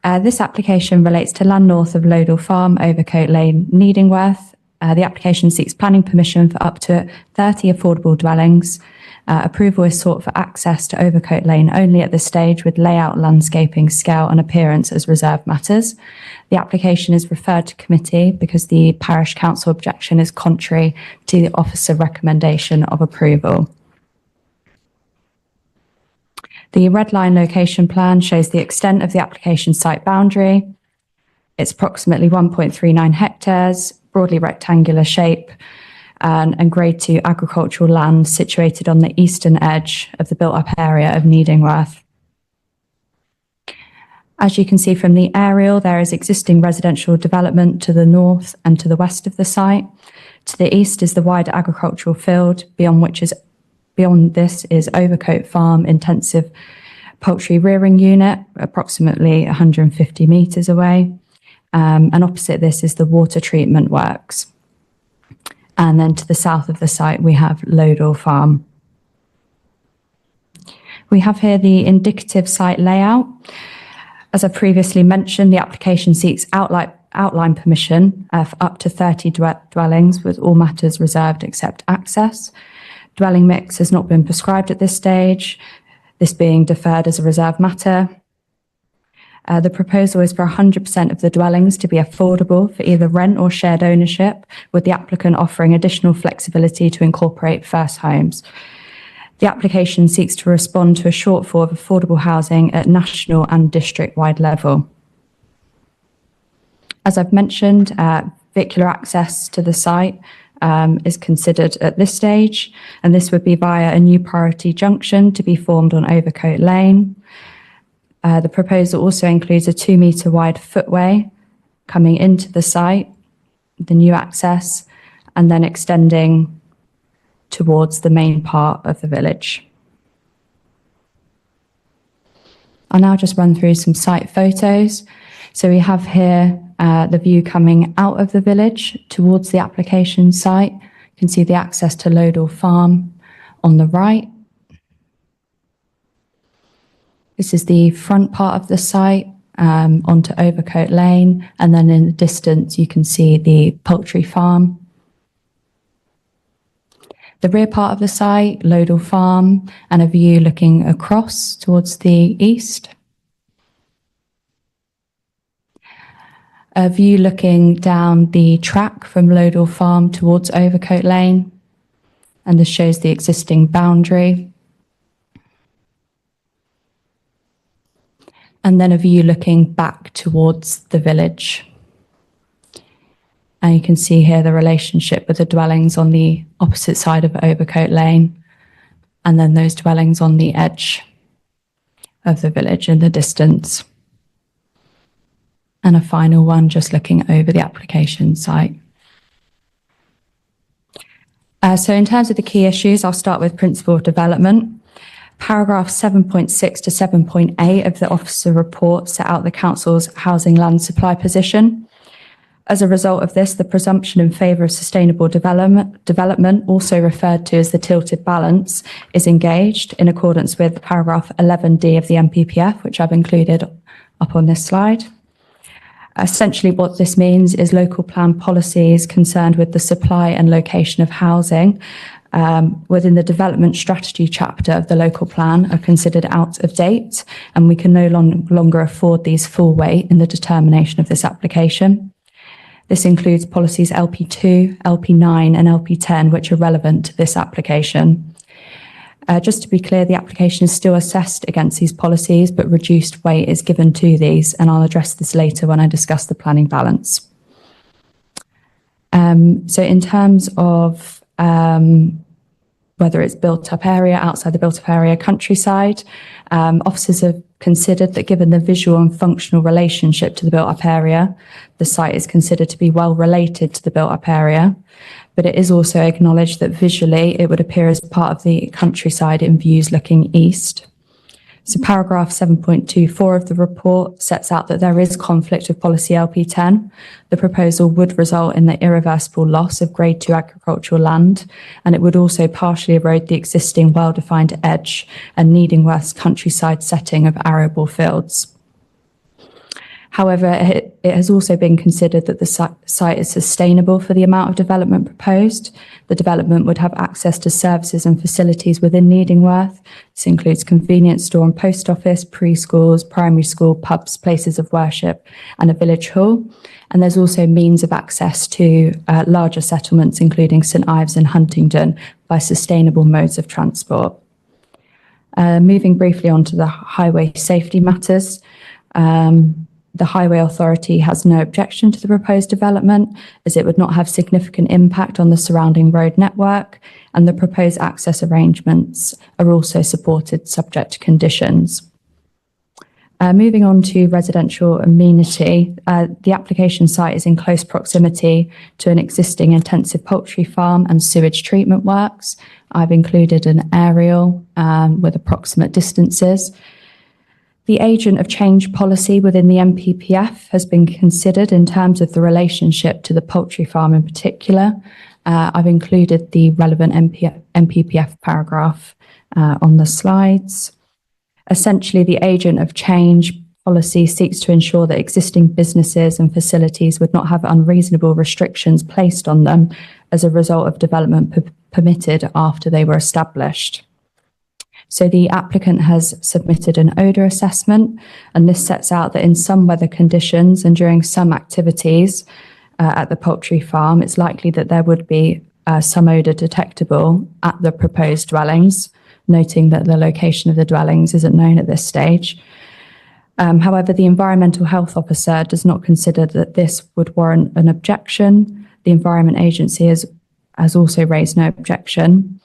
This application relates to land north of Lodall Farm, Overcoat Lane, Needingworth. The application seeks planning permission for up to 30 affordable dwellings. Approval is sought for access to Overcoat Lane only at this stage, with layout, landscaping, scale and appearance as reserved matters. The application is referred to committee because the parish council objection is contrary to the officer recommendation of approval. The red line location plan shows the extent of the application site boundary. It's approximately 1.39 hectares, broadly rectangular shape, and grade 2 agricultural land situated on the eastern edge of the built-up area of Needingworth. As you can see from the aerial, there is existing residential development to the north and to the west of the site. To the east is the wider agricultural field, beyond this is Overcoat Farm Intensive Poultry Rearing Unit, approximately 150 metres away. And opposite this is the water treatment works. And then to the south of the site, we have Lodall Farm. We have here the indicative site layout. As I previously mentioned, the application seeks outline permission for up to 30 dwellings, with all matters reserved except access. Dwelling mix has not been prescribed at this stage, this being deferred as a reserved matter. The proposal is for 100% of the dwellings to be affordable for either rent or shared ownership, with the applicant offering additional flexibility to incorporate first homes. The application seeks to respond to a shortfall of affordable housing at national and district-wide level. As I've mentioned, vehicular access to the site is considered at this stage, and this would be via a new priority junction to be formed on Overcoat Lane. The proposal also includes a 2-metre wide footway coming into the site, the new access, and then extending towards the main part of the village. I'll now just run through some site photos. So we have here the view coming out of the village towards the application site. You can see the access to Lodall Farm on the right. This is the front part of the site onto Overcoat Lane, and then in the distance you can see the poultry farm. The rear part of the site, Lodall Farm, and a view looking across towards the east. A view looking down the track from Lodall Farm towards Overcoat Lane, and this shows the existing boundary. And then a view looking back towards the village. And you can see here the relationship with the dwellings on the opposite side of Overcoat Lane, and then those dwellings on the edge of the village in the distance. And a final one just looking over the application site. So in terms of the key issues, I'll start with principle of development. Paragraph 7.6 to 7.8 of the officer report set out the council's housing land supply position. As a result of this, the presumption in favour of sustainable development, also referred to as the tilted balance, is engaged in accordance with paragraph 11D of the NPPF, which I've included up on this slide. Essentially, what this means is local plan policies concerned with the supply and location of housing within the development strategy chapter of the local plan are considered out of date, and we can no longer afford these full weight in the determination of this application. This includes policies LP2, LP9 and LP10, which are relevant to this application. Just to be clear, the application is still assessed against these policies, but reduced weight is given to these, and I'll address this later when I discuss the planning balance. So in terms of whether it's built up area, outside the built up area, countryside. Officers have considered that given the visual and functional relationship to the built up area, the site is considered to be well related to the built up area. But it is also acknowledged that visually it would appear as part of the countryside in views looking east. So paragraph 7.24 of the report sets out that there is conflict with policy LP10. The proposal would result in the irreversible loss of grade 2 agricultural land, and it would also partially erode the existing well-defined edge and Needingworth's countryside setting of arable fields. However, it has also been considered that the site is sustainable for the amount of development proposed. The development would have access to services and facilities within Needingworth. This includes convenience store and post office, preschools, primary school, pubs, places of worship, and a village hall. And there's also means of access to larger settlements, including St Ives and Huntingdon, by sustainable modes of transport. Moving briefly on to the highway safety matters. The Highway Authority has no objection to the proposed development, as it would not have significant impact on the surrounding road network, and the proposed access arrangements are also supported subject to conditions. Moving on to residential amenity, the application site is in close proximity to an existing intensive poultry farm and sewage treatment works. I've included an aerial with approximate distances. The agent of change policy within the NPPF has been considered in terms of the relationship to the poultry farm in particular. I've included the relevant NPPF paragraph on the slides. Essentially, the agent of change policy seeks to ensure that existing businesses and facilities would not have unreasonable restrictions placed on them as a result of development permitted after they were established. So the applicant has submitted an odour assessment, and this sets out that in some weather conditions and during some activities at the poultry farm, it's likely that there would be some odour detectable at the proposed dwellings, noting that the location of the dwellings isn't known at this stage. However, the environmental health officer does not consider that this would warrant an objection. The Environment Agency has also raised no objection.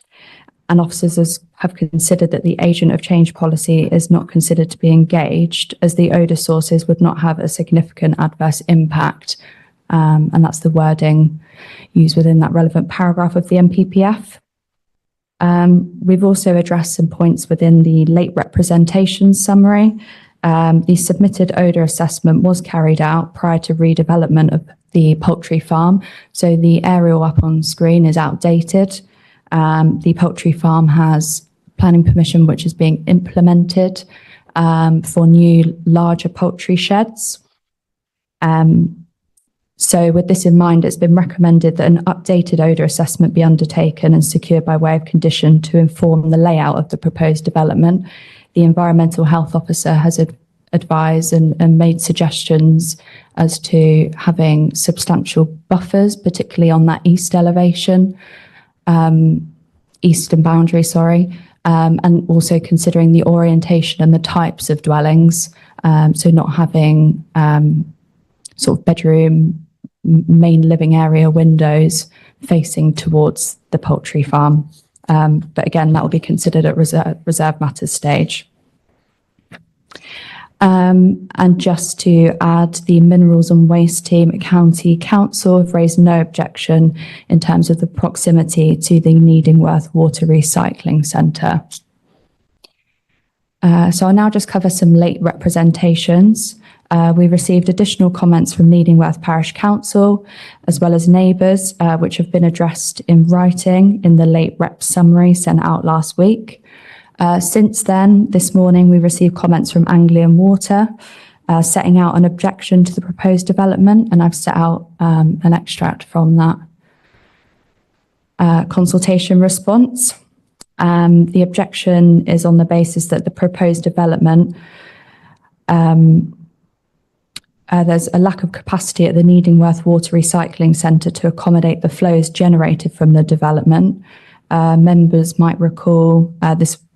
And officers have considered that the agent of change policy is not considered to be engaged, as the odour sources would not have a significant adverse impact. And that's the wording used within that relevant paragraph of the NPPF. We've also addressed some points within the late representation summary. The submitted odour assessment was carried out prior to redevelopment of the poultry farm. So the aerial up on screen is outdated. The poultry farm has planning permission which is being implemented for new larger poultry sheds. So with this in mind, it's been recommended that an updated odour assessment be undertaken and secured by way of condition to inform the layout of the proposed development. The Environmental Health Officer has advised and made suggestions as to having substantial buffers, particularly on that east elevation. Eastern boundary, and also considering the orientation and the types of dwellings, so not having sort of bedroom, main living area windows facing towards the poultry farm. But again, that will be considered at reserve matters stage. And just to add, the Minerals and Waste team at County Council have raised no objection in terms of the proximity to the Needingworth Water Recycling Centre. So I'll now just cover some late representations. We received additional comments from Needingworth Parish Council, as well as neighbours, which have been addressed in writing in the late rep summary sent out last week. Since then, this morning, we received comments from Anglian Water, setting out an objection to the proposed development, and I've set out an extract from that consultation response. The objection is on the basis that the proposed development, there's a lack of capacity at the Needingworth Water Recycling Centre to accommodate the flows generated from the development. Members might recall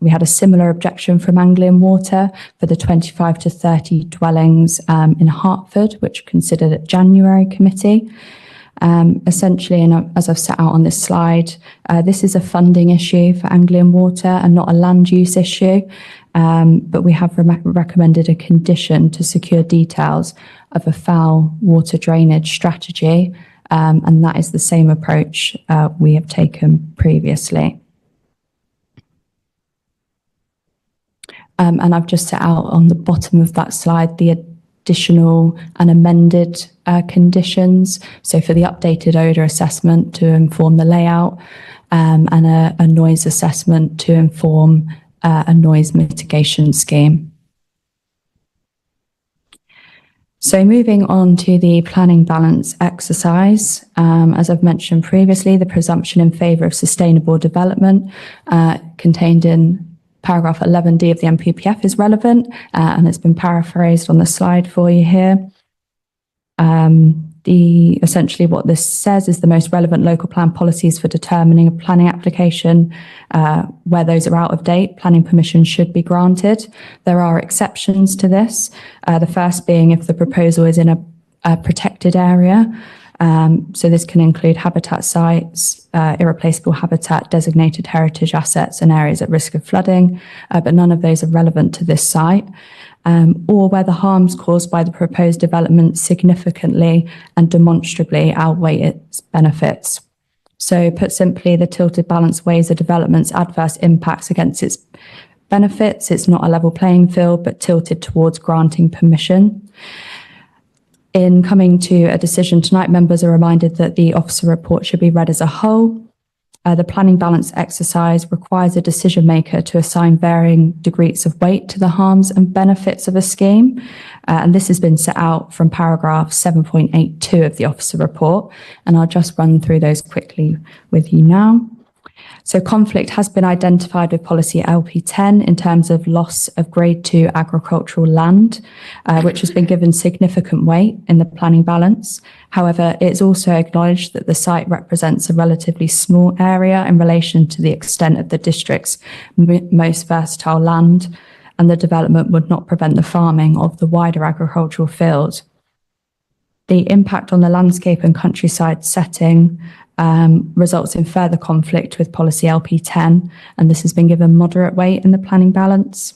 we had a similar objection from Anglian Water for the 25 to 30 dwellings in Hertford, which were considered at January committee. Essentially, and as I've set out on this slide, this is a funding issue for Anglian Water and not a land use issue. But we have recommended a condition to secure details of a foul water drainage strategy. And that is the same approach we have taken previously. And I've just set out on the bottom of that slide the additional and amended conditions. So for the updated odour assessment to inform the layout, and a noise assessment to inform a noise mitigation scheme. So moving on to the planning balance exercise, as I've mentioned previously, the presumption in favour of sustainable development contained in paragraph 11D of the NPPF is relevant, and it's been paraphrased on the slide for you here. Essentially what this says is the most relevant local plan policies for determining a planning application, where those are out of date, planning permission should be granted. There are exceptions to this, the first being if the proposal is in a protected area. So this can include habitat sites, irreplaceable habitat, designated heritage assets and areas at risk of flooding, but none of those are relevant to this site. Or where the harms caused by the proposed development significantly and demonstrably outweigh its benefits. So put simply, the tilted balance weighs a development's adverse impacts against its benefits. It's not a level playing field, but tilted towards granting permission. In coming to a decision tonight, members are reminded that the officer report should be read as a whole. The planning balance exercise requires a decision maker to assign varying degrees of weight to the harms and benefits of a scheme. And this has been set out from paragraph 7.82 of the officer report. And I'll just run through those quickly with you now. So conflict has been identified with policy LP10 in terms of loss of grade 2 agricultural land, which has been given significant weight in the planning balance. However, it's also acknowledged that the site represents a relatively small area in relation to the extent of the district's most versatile land, and the development would not prevent the farming of the wider agricultural field. The impact on the landscape and countryside setting results in further conflict with policy LP10, and this has been given moderate weight in the planning balance.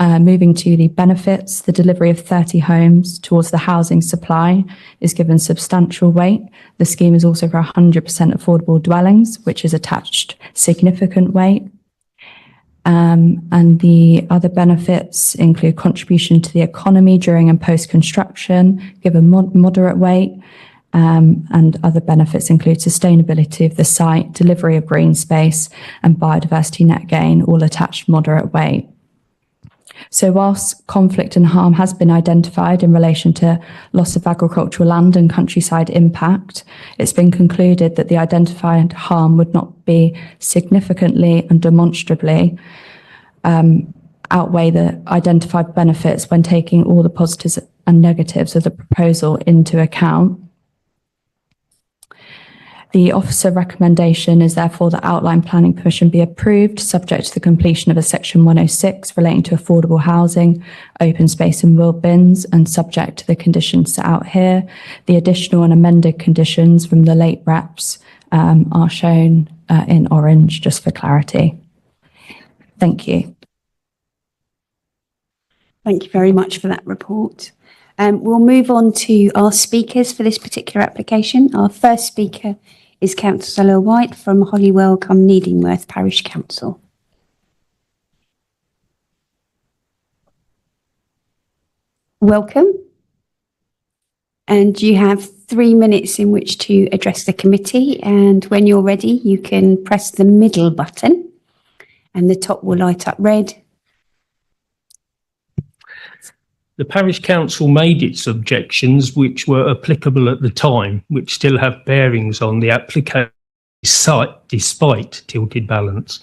Moving to the benefits, the delivery of 30 homes towards the housing supply is given substantial weight. The scheme is also for 100% affordable dwellings, which is attached significant weight. And the other benefits include contribution to the economy during and post-construction, given moderate weight. And other benefits include sustainability of the site, delivery of green space, and biodiversity net gain, all attached moderate weight. So whilst conflict and harm has been identified in relation to loss of agricultural land and countryside impact, it's been concluded that the identified harm would not be significantly and demonstrably outweigh the identified benefits when taking all the positives and negatives of the proposal into account. The officer recommendation is therefore that outline planning permission be approved, subject to the completion of a section 106 relating to affordable housing, open space and wheel bins, and subject to the conditions set out here. The additional and amended conditions from the late reps are shown in orange, just for clarity. Thank you. Thank you very much for that report. We'll move on to our speakers for this particular application. Our first speaker is Councillor White from Holywell-cum-Needingworth Parish Council. Welcome. And you have 3 minutes in which to address the committee. And when you're ready, you can press the middle button and the top will light up red. The Parish Council made its objections, which were applicable at the time, which still have bearings on the application site despite tilted balance.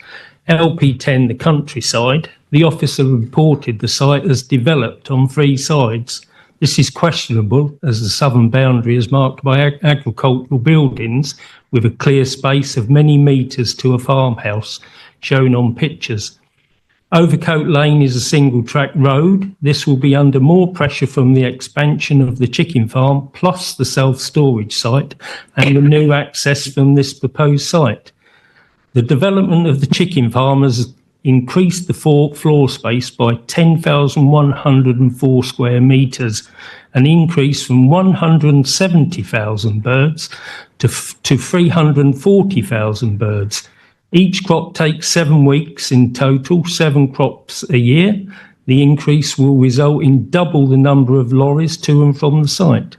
LP10, the countryside, the officer reported the site as developed on 3 sides. This is questionable as the southern boundary is marked by agricultural buildings with a clear space of many metres to a farmhouse shown on pictures. Overcoat Lane is a single track road. This will be under more pressure from the expansion of the chicken farm, plus the self-storage site and the new access from this proposed site. The development of the chicken farm has increased the floor space by 10,104 square metres, an increase from 170,000 birds to 340,000 birds. Each crop takes 7 weeks in total, 7 crops a year. The increase will result in double the number of lorries to and from the site.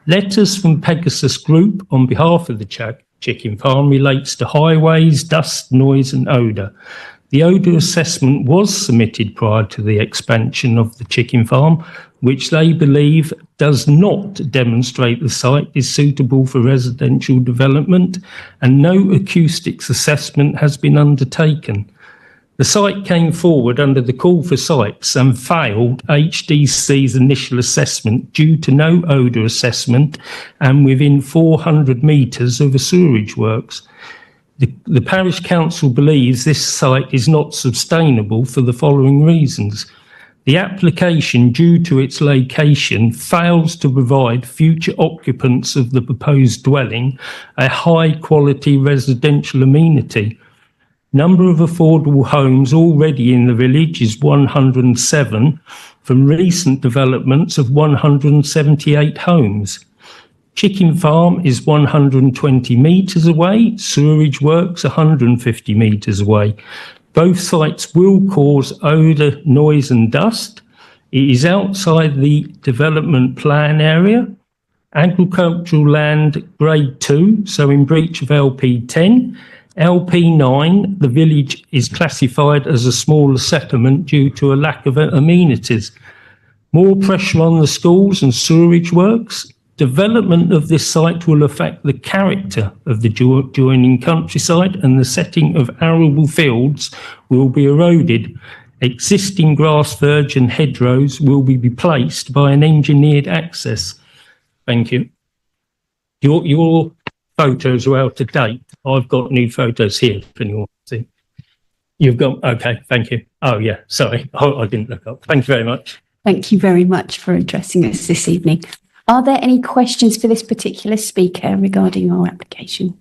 Letters from Pegasus Group on behalf of the chicken farm relates to highways, dust, noise and odour. The odour assessment was submitted prior to the expansion of the chicken farm, which they believe does not demonstrate the site is suitable for residential development, and no acoustics assessment has been undertaken. The site came forward under the call for sites and failed HDC's initial assessment due to no odour assessment and within 400 metres of a sewerage works. The parish council believes this site is not sustainable for the following reasons. The application, due to its location, fails to provide future occupants of the proposed dwelling a high-quality residential amenity. Number of affordable homes already in the village is 107 from recent developments of 178 homes. Chicken Farm is 120 metres away, sewerage works 150 metres away. Both sites will cause odour, noise and dust. It is outside the development plan area. Agricultural land grade 2, so in breach of LP 10. LP 9, the village is classified as a smaller settlement due to a lack of amenities. More pressure on the schools and sewerage works. Development of this site will affect the character of the adjoining countryside, and the setting of arable fields will be eroded. Existing grass verge and hedgerows will be replaced by an engineered access. Thank you. Your photos are out of date. I've got new photos here if anyone wants to see. You've got, okay, thank you. Oh yeah, sorry, I didn't look up. Thank you very much. Thank you very much for addressing us this evening. Are there any questions for this particular speaker regarding our application?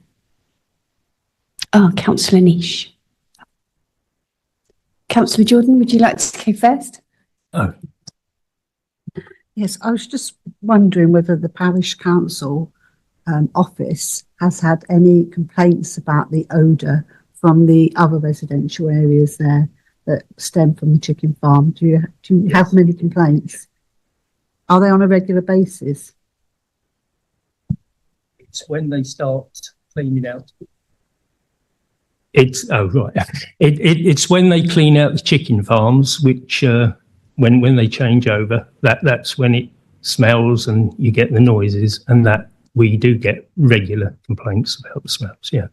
Oh, Councillor Niche. Councillor Jordan, would you like to go first? Oh. Yes, I was just wondering whether the parish council office has had any complaints about the odour from the other residential areas there that stem from the chicken farm. Do you have many complaints? Are they on a regular basis? It's when they start cleaning out. It's It's when they clean out the chicken farms, which when they change over, that's when it smells and you get the noises, and that we do get regular complaints about the smells. Yeah.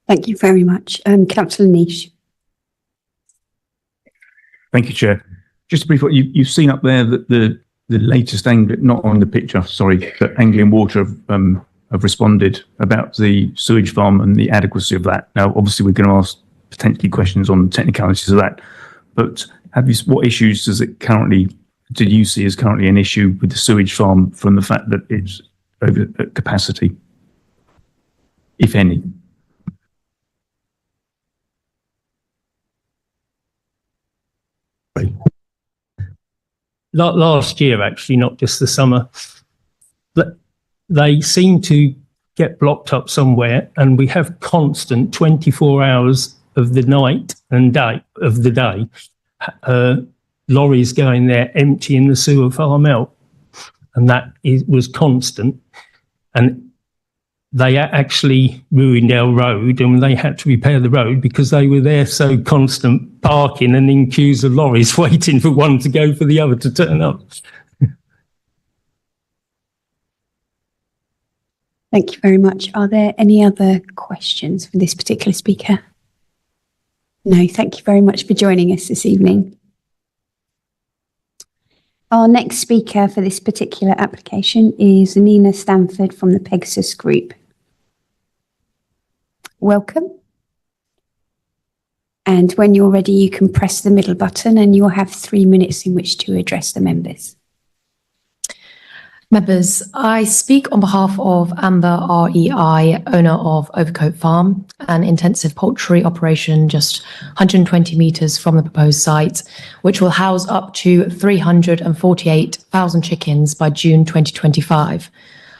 Thank you very much. Councillor Niche. Thank you, Chair. Just a brief, you've seen up there that the latest Anglian, not on the picture, sorry, that Anglian Water have responded about the sewage farm and the adequacy of that. Now, obviously, we're going to ask potentially questions on technicalities of that, but what issues did you see as currently an issue with the sewage farm from the fact that it's over capacity, if any? Last year, actually, not just the summer, they seem to get blocked up somewhere, and we have constant 24 hours of the night and day of the day, lorries going there emptying the sewer farm out, and was constant. And they actually ruined our road, and they had to repair the road because they were there so constant, parking and in queues of lorries waiting for one to go for the other to turn up. Thank you very much. Are there any other questions for this particular speaker? No, thank you very much for joining us this evening. Our next speaker for this particular application is Nina Stanford from the Pegasus Group. Welcome. And when you're ready, you can press the middle button and you'll have 3 minutes in which to address the members. Members, I speak on behalf of Amber REI, owner of Overcoat Farm, an intensive poultry operation just 120 metres from the proposed site, which will house up to 348,000 chickens by June 2025.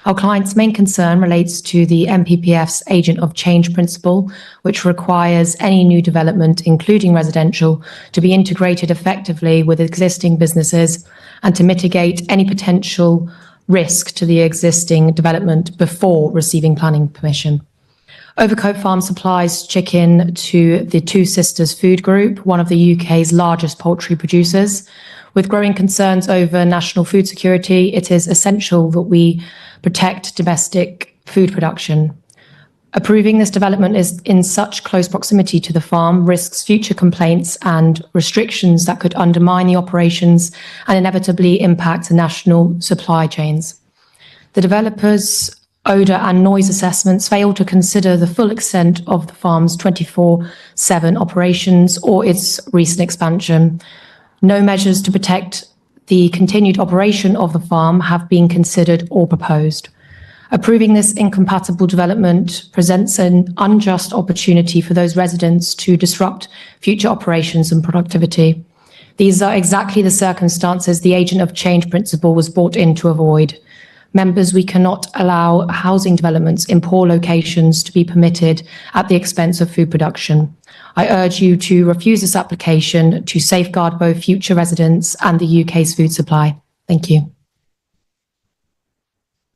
Our client's main concern relates to the NPPF's agent of change principle, which requires any new development, including residential, to be integrated effectively with existing businesses and to mitigate any potential risk to the existing development before receiving planning permission. Overcoat Farm supplies chicken to the Two Sisters Food Group, one of the UK's largest poultry producers. With growing concerns over national food security, it is essential that we protect domestic food production. Approving this development is in such close proximity to the farm risks future complaints and restrictions that could undermine the operations and inevitably impact the national supply chains. The developers' odour and noise assessments fail to consider the full extent of the farm's 24/7 operations or its recent expansion. No measures to protect the continued operation of the farm have been considered or proposed. Approving this incompatible development presents an unjust opportunity for those residents to disrupt future operations and productivity. These are exactly the circumstances the agent of change principle was brought in to avoid. Members, we cannot allow housing developments in poor locations to be permitted at the expense of food production. I urge you to refuse this application to safeguard both future residents and the UK's food supply. Thank you.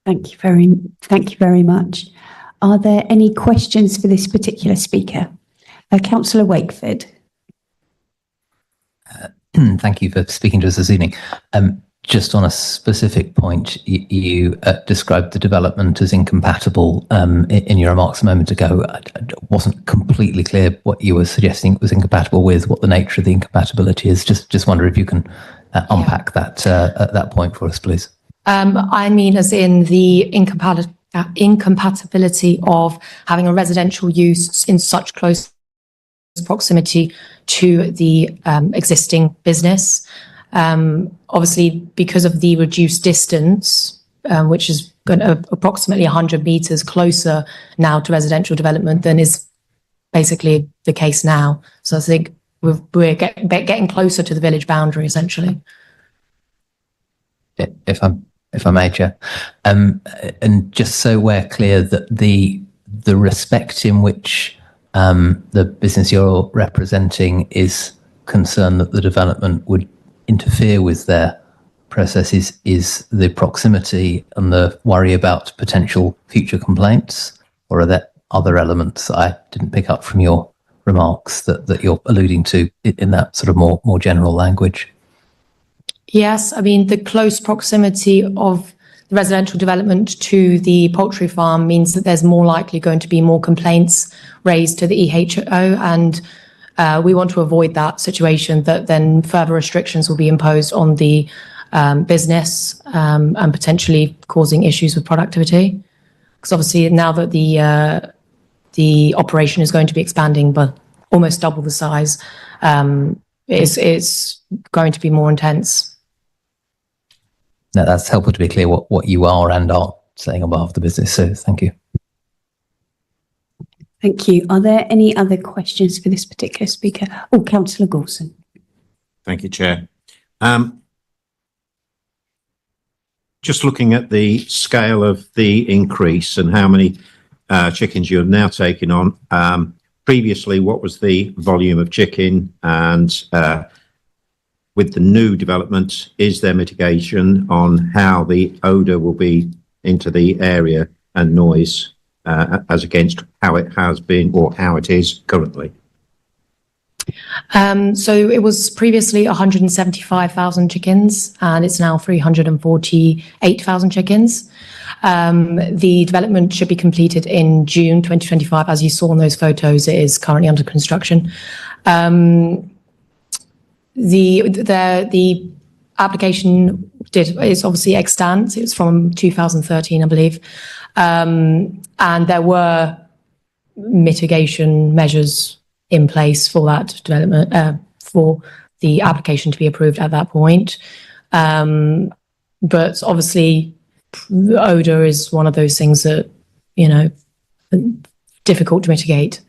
Thank you very much. Are there any questions for this particular speaker? Councillor Wakeford. Thank you for speaking to us this evening. Just on a specific point, you described the development as incompatible in your remarks a moment ago. I wasn't completely clear what you were suggesting it was incompatible with, what the nature of the incompatibility is. Just wonder if you can unpack that point for us, please. I mean, as in the incompatibility of having a residential use in such close proximity to the existing business. Obviously, because of the reduced distance, which is approximately 100 metres closer now to residential development than is basically the case now. So I think we're getting closer to the village boundary, essentially. If I may, Chair, and just so we're clear that the respect in which the business you're representing is concerned that the development would interfere with their processes is the proximity and the worry about potential future complaints, or are there other elements that I didn't pick up from your remarks that you're alluding to in that sort of more general language? Yes, I mean, the close proximity of the residential development to the poultry farm means that there's more likely going to be more complaints raised to the EHO, and we want to avoid that situation, that then further restrictions will be imposed on the business and potentially causing issues with productivity. Because obviously now that the operation is going to be expanding by almost double the size, it's going to be more intense. No, that's helpful to be clear what you are and aren't saying on behalf of the business. So thank you. Thank you. Are there any other questions for this particular speaker? Oh, Councillor Gawson. Thank you, Chair. Just looking at the scale of the increase and how many chickens you're now taking on. Previously, what was the volume of chicken, and with the new development, is there mitigation on how the odour will be into the area and noise as against how it has been or how it is currently? So it was previously 175,000 chickens and it's now 348,000 chickens. The development should be completed in June 2025. As you saw in those photos, it is currently under construction. The application is obviously extant. It was from 2013, I believe. And there were mitigation measures in place for that development, for the application to be approved at that point. But obviously, odour is one of those things that, difficult to mitigate,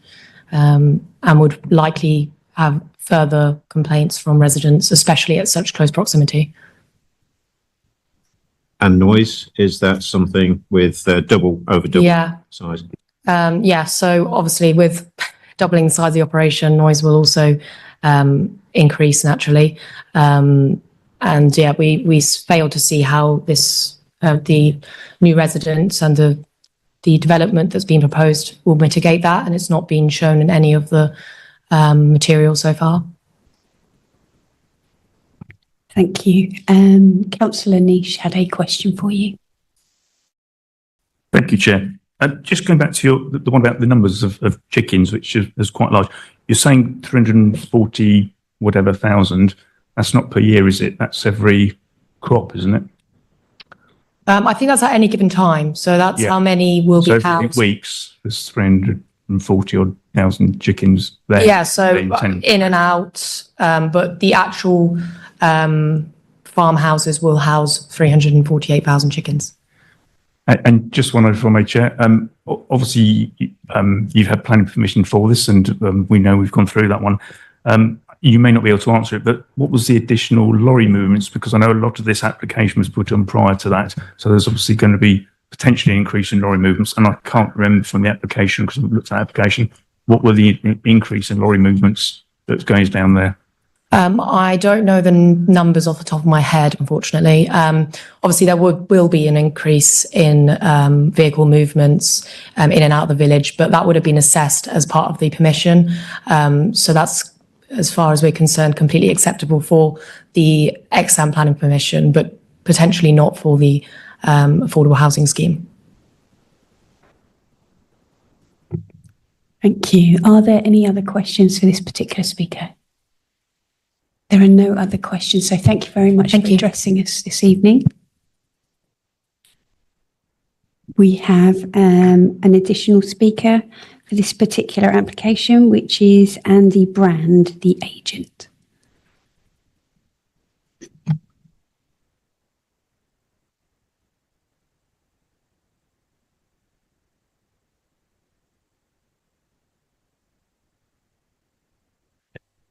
and would likely have further complaints from residents, especially at such close proximity. And noise, is that something with double size? So obviously with doubling the size of the operation, noise will also increase naturally. We failed to see how this, the new residents and the development that's been proposed will mitigate that, and it's not been shown in any of the material so far. Thank you. Councillor Niche had a question for you. Thank you, Chair. Just going back to the one about the numbers of chickens, which is quite large. You're saying 340 whatever thousand. That's not per year, is it? That's every crop, isn't it? I think that's at any given time. So that's how many will be housed. housed. Every weeks, there's 340 odd thousand chickens there. Yeah, so in and out. But the actual farmhouses will house 348,000 chickens. And just one over my Chair. Obviously, you've had planning permission for this, and we know we've gone through that one. You may not be able to answer it, but what was the additional lorry movements? Because I know a lot of this application was put on prior to that. So there's obviously going to be potentially an increase in lorry movements. And I can't remember from the application, because I've looked at the application, what were the increase in lorry movements that goes down there? I don't know the numbers off the top of my head, unfortunately. Obviously, there will be an increase in vehicle movements in and out of the village, but that would have been assessed as part of the permission. So that's, as far as we're concerned, completely acceptable for the exam planning permission, but potentially not for the affordable housing scheme. Thank you. Are there any other questions for this particular speaker? There are no other questions, so thank you very much for addressing us this evening. We have an additional speaker for this particular application, which is Andy Brand, the agent.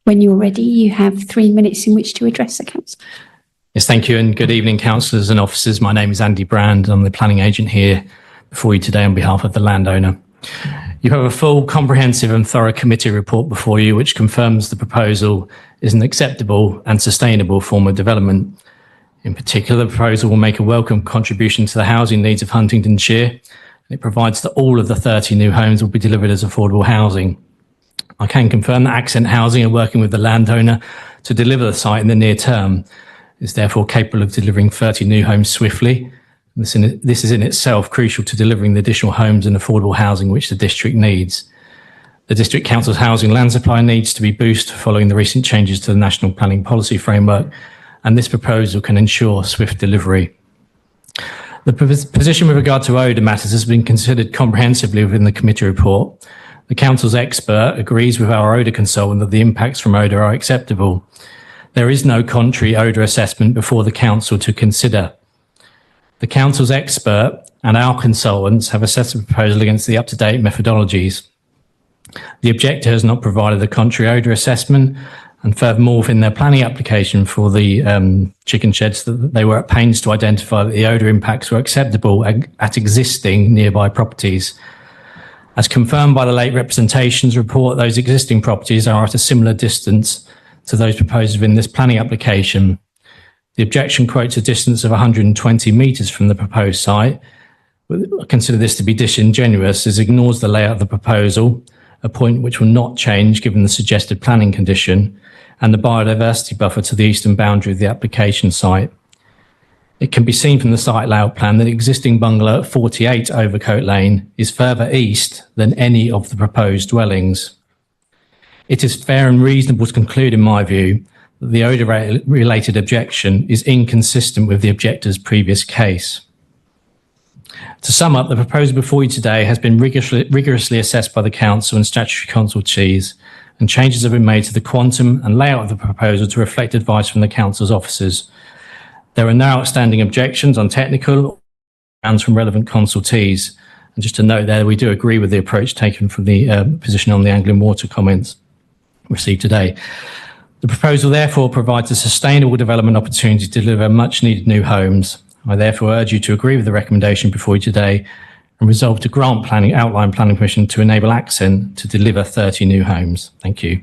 When you're ready, you have 3 minutes in which to address the council. Yes, thank you, and good evening, councillors and officers. My name is Andy Brand. I'm the planning agent here before you today on behalf of the landowner. You have a full, comprehensive and thorough committee report before you, which confirms the proposal is an acceptable and sustainable form of development. In particular, the proposal will make a welcome contribution to the housing needs of Huntingdonshire, and it provides that all of the 30 new homes will be delivered as affordable housing. I can confirm that Accent Housing are working with the landowner to deliver the site in the near term. It's therefore capable of delivering 30 new homes swiftly. This is in itself crucial to delivering the additional homes and affordable housing which the district needs. The District Council's housing land supply needs to be boosted following the recent changes to the National Planning Policy Framework, and this proposal can ensure swift delivery. The position with regard to odour matters has been considered comprehensively within the committee report. The Council's expert agrees with our odour consultant that the impacts from odour are acceptable. There is no contrary odour assessment before the Council to consider. The Council's expert and our consultants have assessed the proposal against the up-to-date methodologies. The objector has not provided a contrary odour assessment, and furthermore, within their planning application for the chicken sheds, they were at pains to identify that the odour impacts were acceptable at existing nearby properties. As confirmed by the late representations report, those existing properties are at a similar distance to those proposed within this planning application. The objection quotes a distance of 120 metres from the proposed site. I consider this to be disingenuous, as it ignores the layout of the proposal, a point which will not change given the suggested planning condition, and the biodiversity buffer to the eastern boundary of the application site. It can be seen from the site layout plan that the existing bungalow at 48 Overcoat Lane is further east than any of the proposed dwellings. It is fair and reasonable to conclude, in my view, that the odour-related objection is inconsistent with the objector's previous case. To sum up, the proposal before you today has been rigorously assessed by the Council and statutory consultees and changes have been made to the quantum and layout of the proposal to reflect advice from the council's officers. There are no outstanding objections on technical grounds from relevant consultees. And just to note there, we do agree with the approach taken from the position on the Anglian Water comments received today. The proposal therefore provides a sustainable development opportunity to deliver much needed new homes. I therefore urge you to agree with the recommendation before you today and resolve to grant outline planning permission to enable Accent to deliver 30 new homes. Thank you.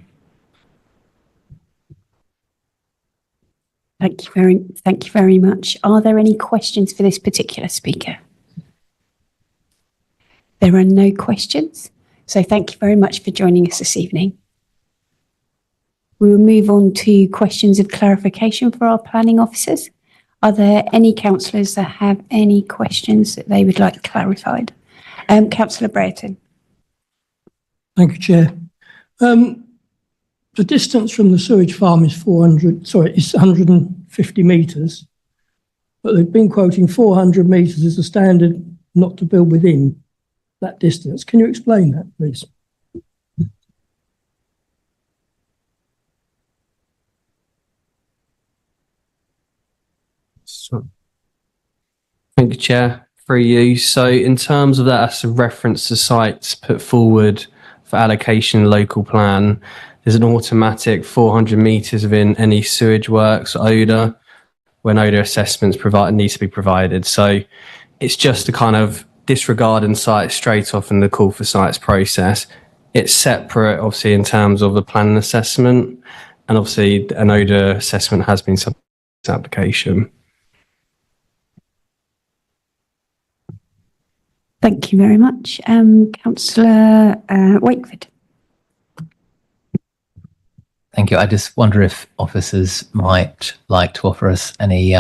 Thank you very much. Are there any questions for this particular speaker? There are no questions. So thank you very much for joining us this evening. We will move on to questions of clarification for our planning officers. Are there any councillors that have any questions that they would like clarified? Councillor Brereton. Thank you, Chair. The distance from the sewage farm is 150 metres, but they've been quoting 400 metres as a standard not to build within that distance. Can you explain that, please? Thank you, Chair. Through you. So in terms of that, that's a reference to sites put forward for allocation local plan. There's an automatic 400 metres within any sewage works or odour when odour assessments needs to be provided. So it's just a kind of disregarding sites straight off in the call for sites process. It's separate, obviously, in terms of the planning assessment, and obviously an odour assessment has been submitted to application. Thank you very much. Councillor Wakeford. Thank you. I just wonder if officers might like to offer us any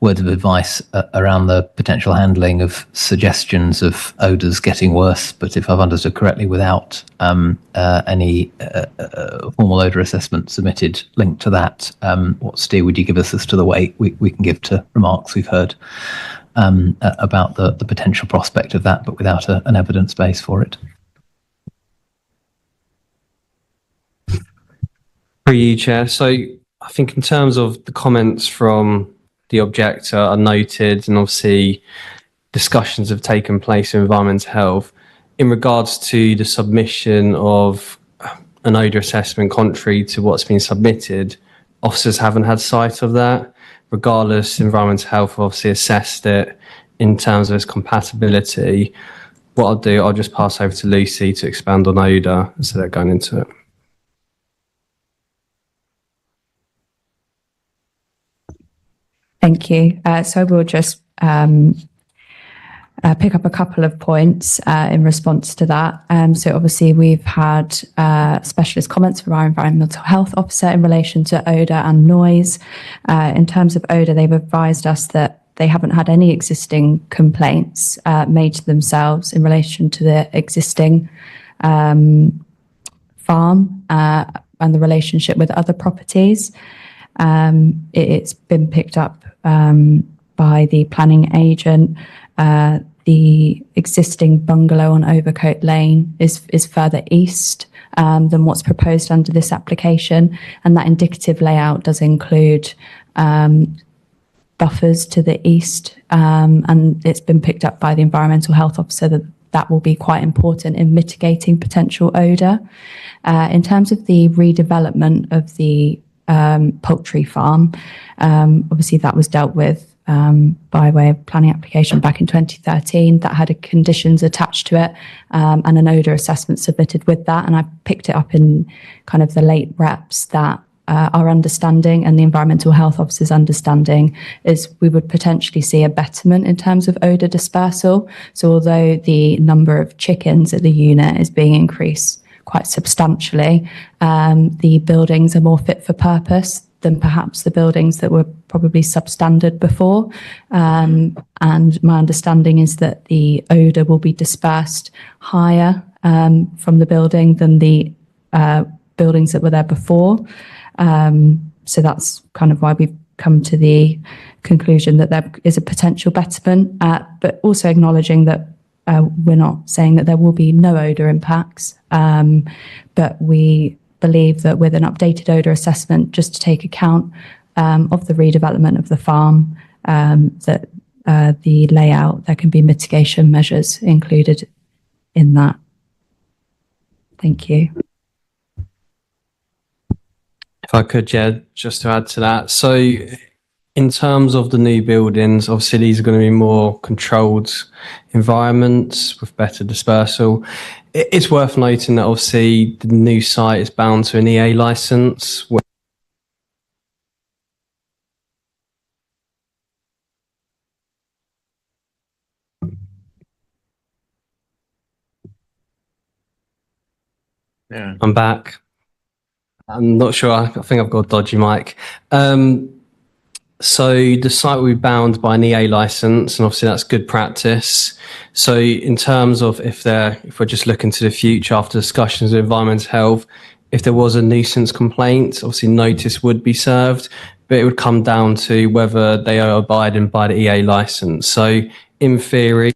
words of advice around the potential handling of suggestions of odours getting worse, but if I've understood correctly, without any formal odour assessment submitted linked to that. What steer would you give us as to the way we can give to remarks we've heard about the potential prospect of that, but without an evidence base for it? For you, Chair. So I think in terms of the comments from the objector are noted, and obviously discussions have taken place in environmental health. In regards to the submission of an odour assessment contrary to what's been submitted, officers haven't had sight of that. Regardless, environmental health obviously assessed it in terms of its compatibility. What I'll do, I'll just pass over to Lucy to expand on odour instead of going into it. Thank you. So we'll just pick up a couple of points in response to that. So obviously we've had specialist comments from our environmental health officer in relation to odour and noise. In terms of odour, they've advised us that they haven't had any existing complaints made to themselves in relation to the existing farm and the relationship with other properties. It's been picked up by the planning agent. The existing bungalow on Overcoat Lane is further east than what's proposed under this application, and that indicative layout does include buffers to the east, and it's been picked up by the environmental health officer that will be quite important in mitigating potential odour. In terms of the redevelopment of the poultry farm, obviously that was dealt with by way of planning application back in 2013 that had conditions attached to it, and an odour assessment submitted with that. And I picked it up in kind of the late reps that our understanding and the environmental health officer's understanding is we would potentially see a betterment in terms of odour dispersal. So although the number of chickens at the unit is being increased quite substantially, the buildings are more fit for purpose than perhaps the buildings that were probably substandard before. And my understanding is that the odour will be dispersed higher from the building than the buildings that were there before. So that's kind of why we've come to the conclusion that there is a potential betterment, but also acknowledging that we're not saying that there will be no odour impacts, but we believe that with an updated odour assessment, just to take account of the redevelopment of the farm, that the layout, there can be mitigation measures included in that. Thank you. If I could, yeah, just to add to that. So in terms of the new buildings, obviously these are going to be more controlled environments with better dispersal. It's worth noting that obviously the new site is bound to an EA license. Yeah. I'm back. I'm not sure. I think I've got a dodgy mic. So the site will be bound by an EA license, and obviously that's good practice. So in terms of if we're just looking to the future after discussions with environmental health, if there was a nuisance complaint, obviously notice would be served, but it would come down to whether they are abiding by the EA license. So in theory,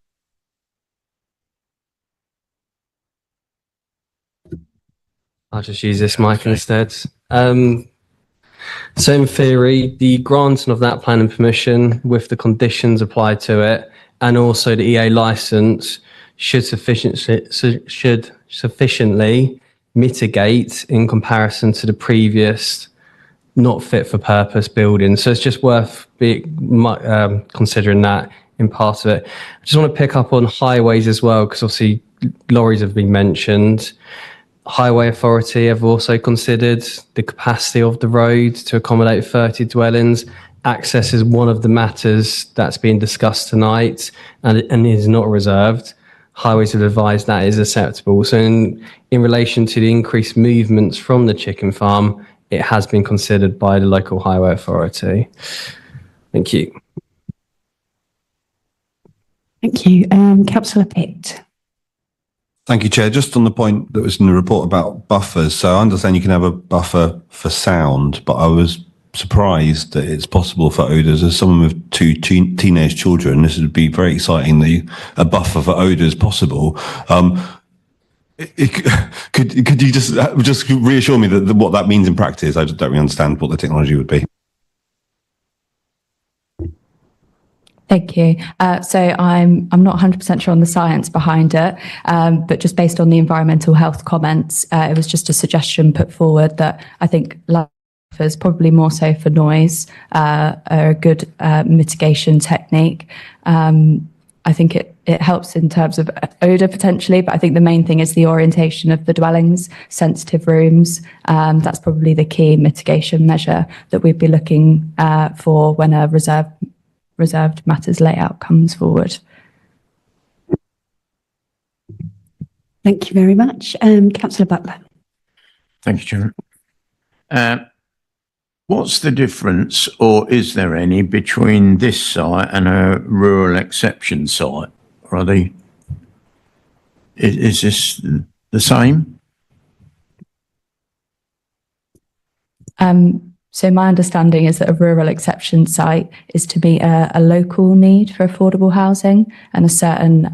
I'll just use this mic instead. So in theory, the granting of that planning permission with the conditions applied to it and also the EA license should sufficiently mitigate in comparison to the previous not fit for purpose building. So it's just worth considering that in part of it. I just want to pick up on highways as well, because obviously lorries have been mentioned. Highway Authority have also considered the capacity of the road to accommodate 30 dwellings. Access is one of the matters that's being discussed tonight and is not reserved. Highways have advised that is acceptable. So in relation to the increased movements from the chicken farm, it has been considered by the local highway authority. Thank you. Thank you. Councillor Pitt. Thank you, Chair. Just on the point that was in the report about buffers. So I understand you can have a buffer for sound, but I was surprised that it's possible for odours. As someone with two teenage children, this would be very exciting that a buffer for odours is possible. Could you just reassure me that what that means in practice? I just don't really understand what the technology would be. Thank you. So I'm not 100% sure on the science behind it, but just based on the environmental health comments, it was just a suggestion put forward that I think buffers, probably more so for noise, are a good mitigation technique. I think it helps in terms of odour potentially, but I think the main thing is the orientation of the dwellings, sensitive rooms. That's probably the key mitigation measure that we'd be looking for when a reserved matters layout comes forward. Thank you very much. Councillor Butler. Thank you, Chair. What's the difference, or is there any, between this site and a rural exception site? Are they? Is this the same? So my understanding is that a rural exception site is to meet a local need for affordable housing, and a certain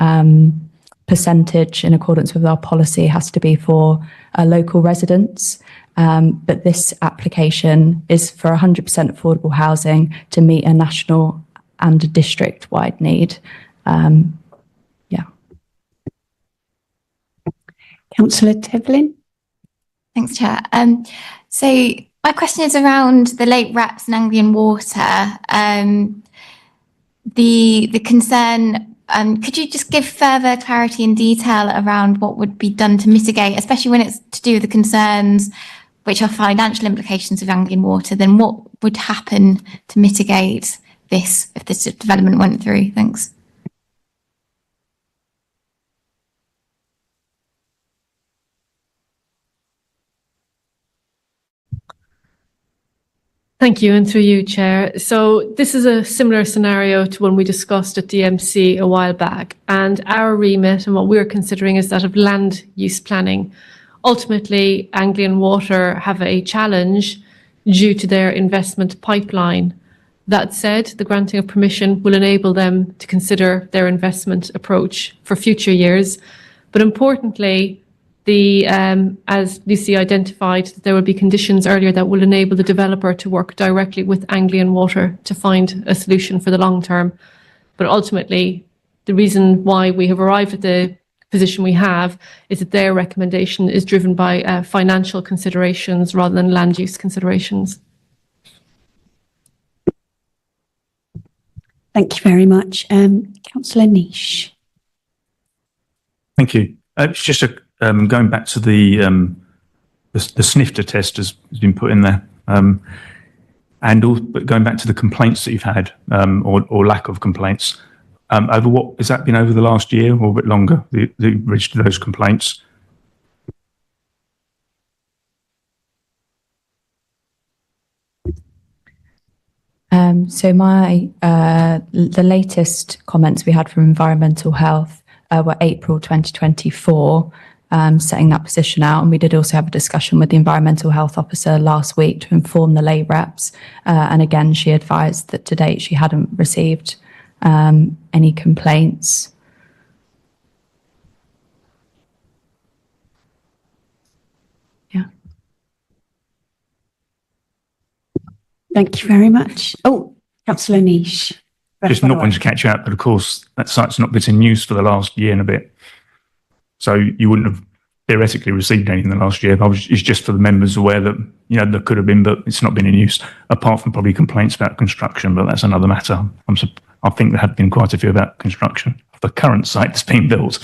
percentage in accordance with our policy has to be for local residents. But this application is for 100% affordable housing to meet a national and a district-wide need. Yeah. Councillor Devlin. Thanks, Chair. So my question is around the Lake Reps and Anglian Water. The concern, could you just give further clarity and detail around what would be done to mitigate, especially when it's to do with the concerns which are financial implications of Anglian Water? Then what would happen to mitigate this if this development went through? Thanks. Thank you, and through you, Chair. So this is a similar scenario to one we discussed at DMC a while back, and our remit and what we're considering is that of land use planning. Ultimately, Anglian Water have a challenge due to their investment pipeline. That said, the granting of permission will enable them to consider their investment approach for future years. But importantly, as Lucy identified, there will be conditions earlier that will enable the developer to work directly with Anglian Water to find a solution for the long term. But ultimately, the reason why we have arrived at the position we have is that their recommendation is driven by financial considerations rather than land use considerations. Thank you very much. Councillor Niche. Thank you. It's just going back to the snifter test has been put in there, and also, but going back to the complaints that you've had, or lack of complaints, over what has that been over the last year or a bit longer? The registered those complaints. So the latest comments we had from Environmental Health were April 2024, setting that position out. And we did also have a discussion with the Environmental Health Officer last week to inform the lay reps. And again, she advised that to date she hadn't received any complaints. Yeah. Thank you very much. Oh, Councillor Niche. Just not wanting to catch you out, but of course that site's not been in use for the last year and a bit. So you wouldn't have theoretically received anything in the last year. It's just for the members aware that, you know, there could have been, but it's not been in use, apart from probably complaints about construction, but that's another matter. I think there have been quite a few about construction of the current site that's being built.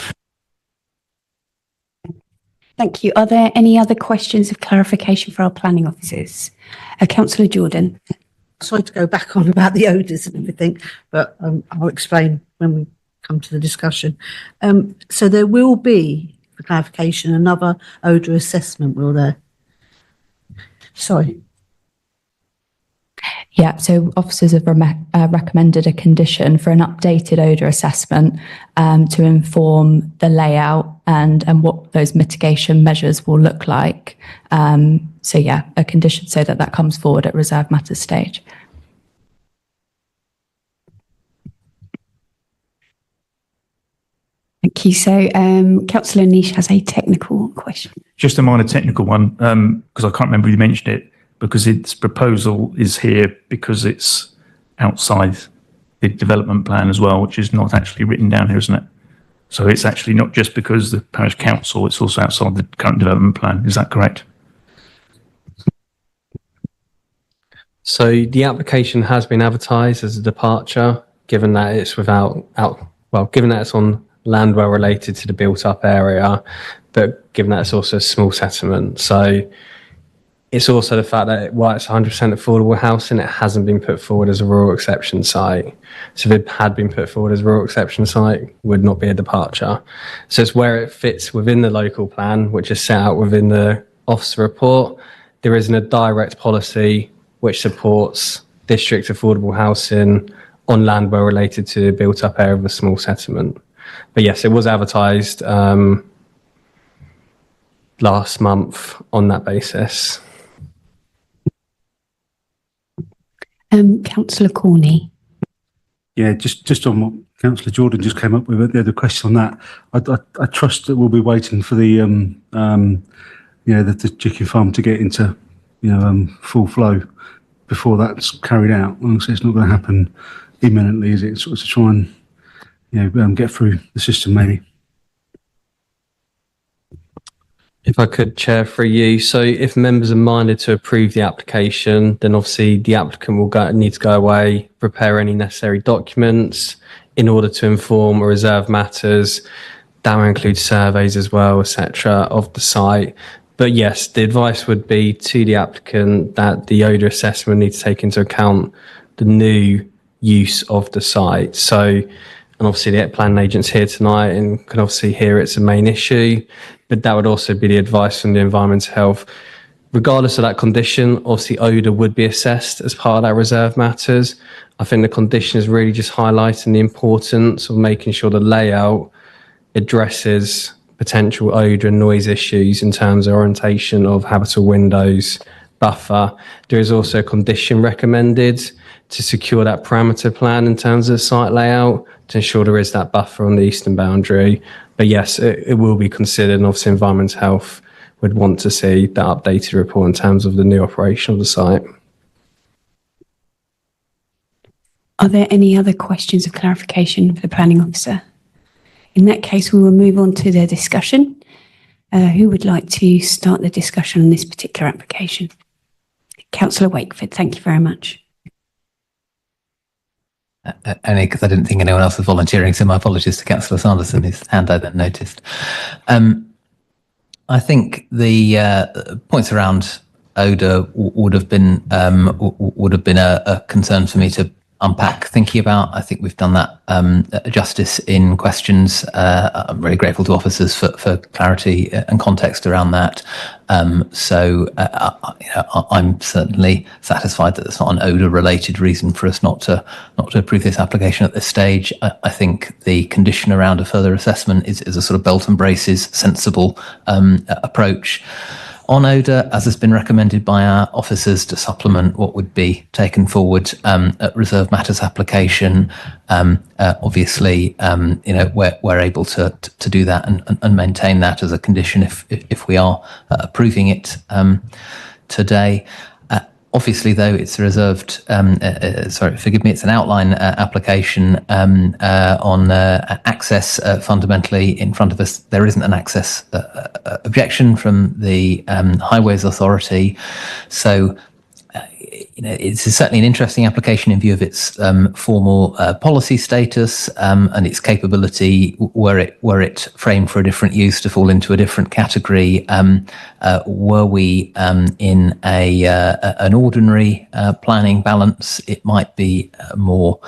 Thank you. Are there any other questions of clarification for our planning officers? Councillor Jordan. Sorry to go back on about the odours and everything, but I'll explain when we come to the discussion. So there will be, for clarification, another odour assessment, will there? Sorry. Yeah, so officers have recommended a condition for an updated odour assessment to inform the layout and what those mitigation measures will look like. So yeah, a condition so that comes forward at reserve matters stage. Thank you. So Councillor Niche has a technical question. Just a minor technical one, because I can't remember who mentioned it, because its proposal is here because it's outside the development plan as well, which is not actually written down here, isn't it? So it's actually not just because the parish council, it's also outside the current development plan. Is that correct? So the application has been advertised as a departure, given that it's given that it's on land well related to the built up area, but given that it's also a small settlement. So it's also the fact that while it's 100% affordable housing, it hasn't been put forward as a rural exception site. So if it had been put forward as a rural exception site, it would not be a departure. So it's where it fits within the local plan, which is set out within the officer report. There isn't a direct policy which supports district affordable housing on land well related to the built up area of a small settlement. But yes, it was advertised last month on that basis. Councillor Corney. Yeah, just on what Councillor Jordan just came up with, the other question on that. I trust that we'll be waiting for the the chicken farm to get into full flow before that's carried out. So it's not going to happen imminently, is it? Sort of to try and get through the system, maybe. If I could, Chair, for you. So if members are minded to approve the application, then obviously the applicant will need to go away, prepare any necessary documents in order to inform or reserve matters. That will include surveys as well, etc., of the site. But yes, the advice would be to the applicant that the odour assessment needs to take into account the new use of the site. So, and obviously the planning agent's here tonight and can obviously hear it's a main issue, but that would also be the advice from the Environmental Health. Regardless of that condition, obviously odour would be assessed as part of that reserve matters. I think the condition is really just highlighting the importance of making sure the layout addresses potential odour and noise issues in terms of orientation of habitable windows buffer, there is also a condition recommended to secure that parameter plan in terms of site layout to ensure there is that buffer on the eastern boundary. But yes, it will be considered, and obviously Environment Health would want to see that updated report in terms of the new operation of the site. Are there any other questions of clarification for the planning officer? In that case, we will move on to the discussion. Who would like to start the discussion on this particular application? Councillor Wakeford, thank you very much. Only because I didn't think anyone else was volunteering, so my apologies to Councillor Sanderson, whose hand I then noticed. I think the points around odour would have been a concern for me to unpack thinking about. I think we've done that justice in questions. I'm very grateful to officers for clarity and context around that. So I'm certainly satisfied that it's not an odour related reason for us not to approve this application at this stage. I think the condition around a further assessment is a sort of belt and braces sensible approach. On odour, as has been recommended by our officers to supplement what would be taken forward at reserve matters application, obviously, we're able to do that and maintain that as a condition if we are approving it today. Obviously, though, it's a reserved, it's an outline application on access. Fundamentally, in front of us, there isn't an access objection from the Highways Authority. So, it's certainly an interesting application in view of its formal policy status and its capability, were it framed for a different use to fall into a different category. Were we in an ordinary planning balance, it might be more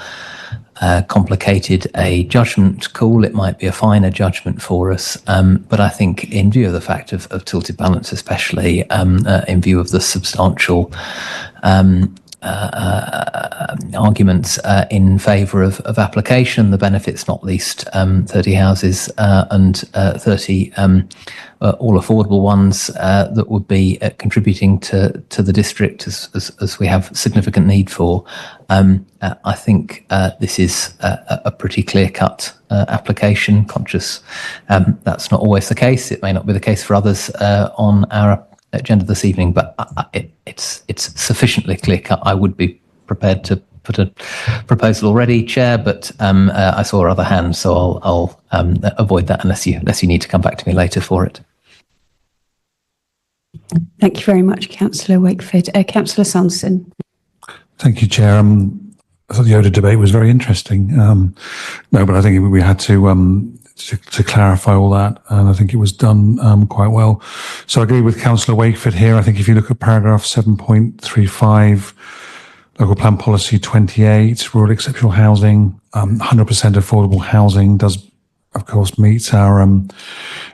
complicated a judgment call. It might be a finer judgment for us. But I think in view of the fact of tilted balance, especially in view of the substantial arguments in favour of application, the benefits not least 30 houses and 30 all affordable ones that would be contributing to the district as we have significant need for. I think this is a pretty clear-cut application, conscious that's not always the case. It may not be the case for others on our agenda this evening, but it's sufficiently clear-cut. I would be prepared to put a proposal already, Chair, but I saw other hands, so I'll avoid that unless you need to come back to me later for it. Thank you very much, Councillor Wakeford. Councillor Sanderson. Thank you, Chair. I thought the odour debate was very interesting. But I think we had to clarify all that, and I think it was done quite well. So I agree with Councillor Wakeford here. I think if you look at paragraph 7.35, local plan policy 28, rural exceptional housing, 100% affordable housing does, of course, meet our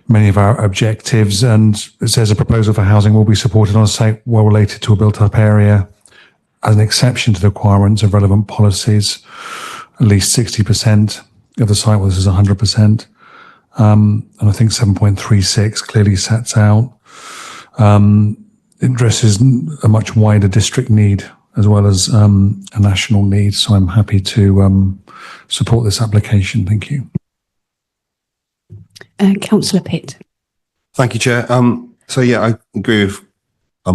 many of our objectives, and it says a proposal for housing will be supported on a site well related to a built-up area as an exception to the requirements of relevant policies. At least 60% of the site, well, this is 100%. And I think 7.36 clearly sets out, it addresses a much wider district need as well as a national need. So I'm happy to support this application. Thank you. Councillor Pitt. Thank you, Chair. So yeah, I agree with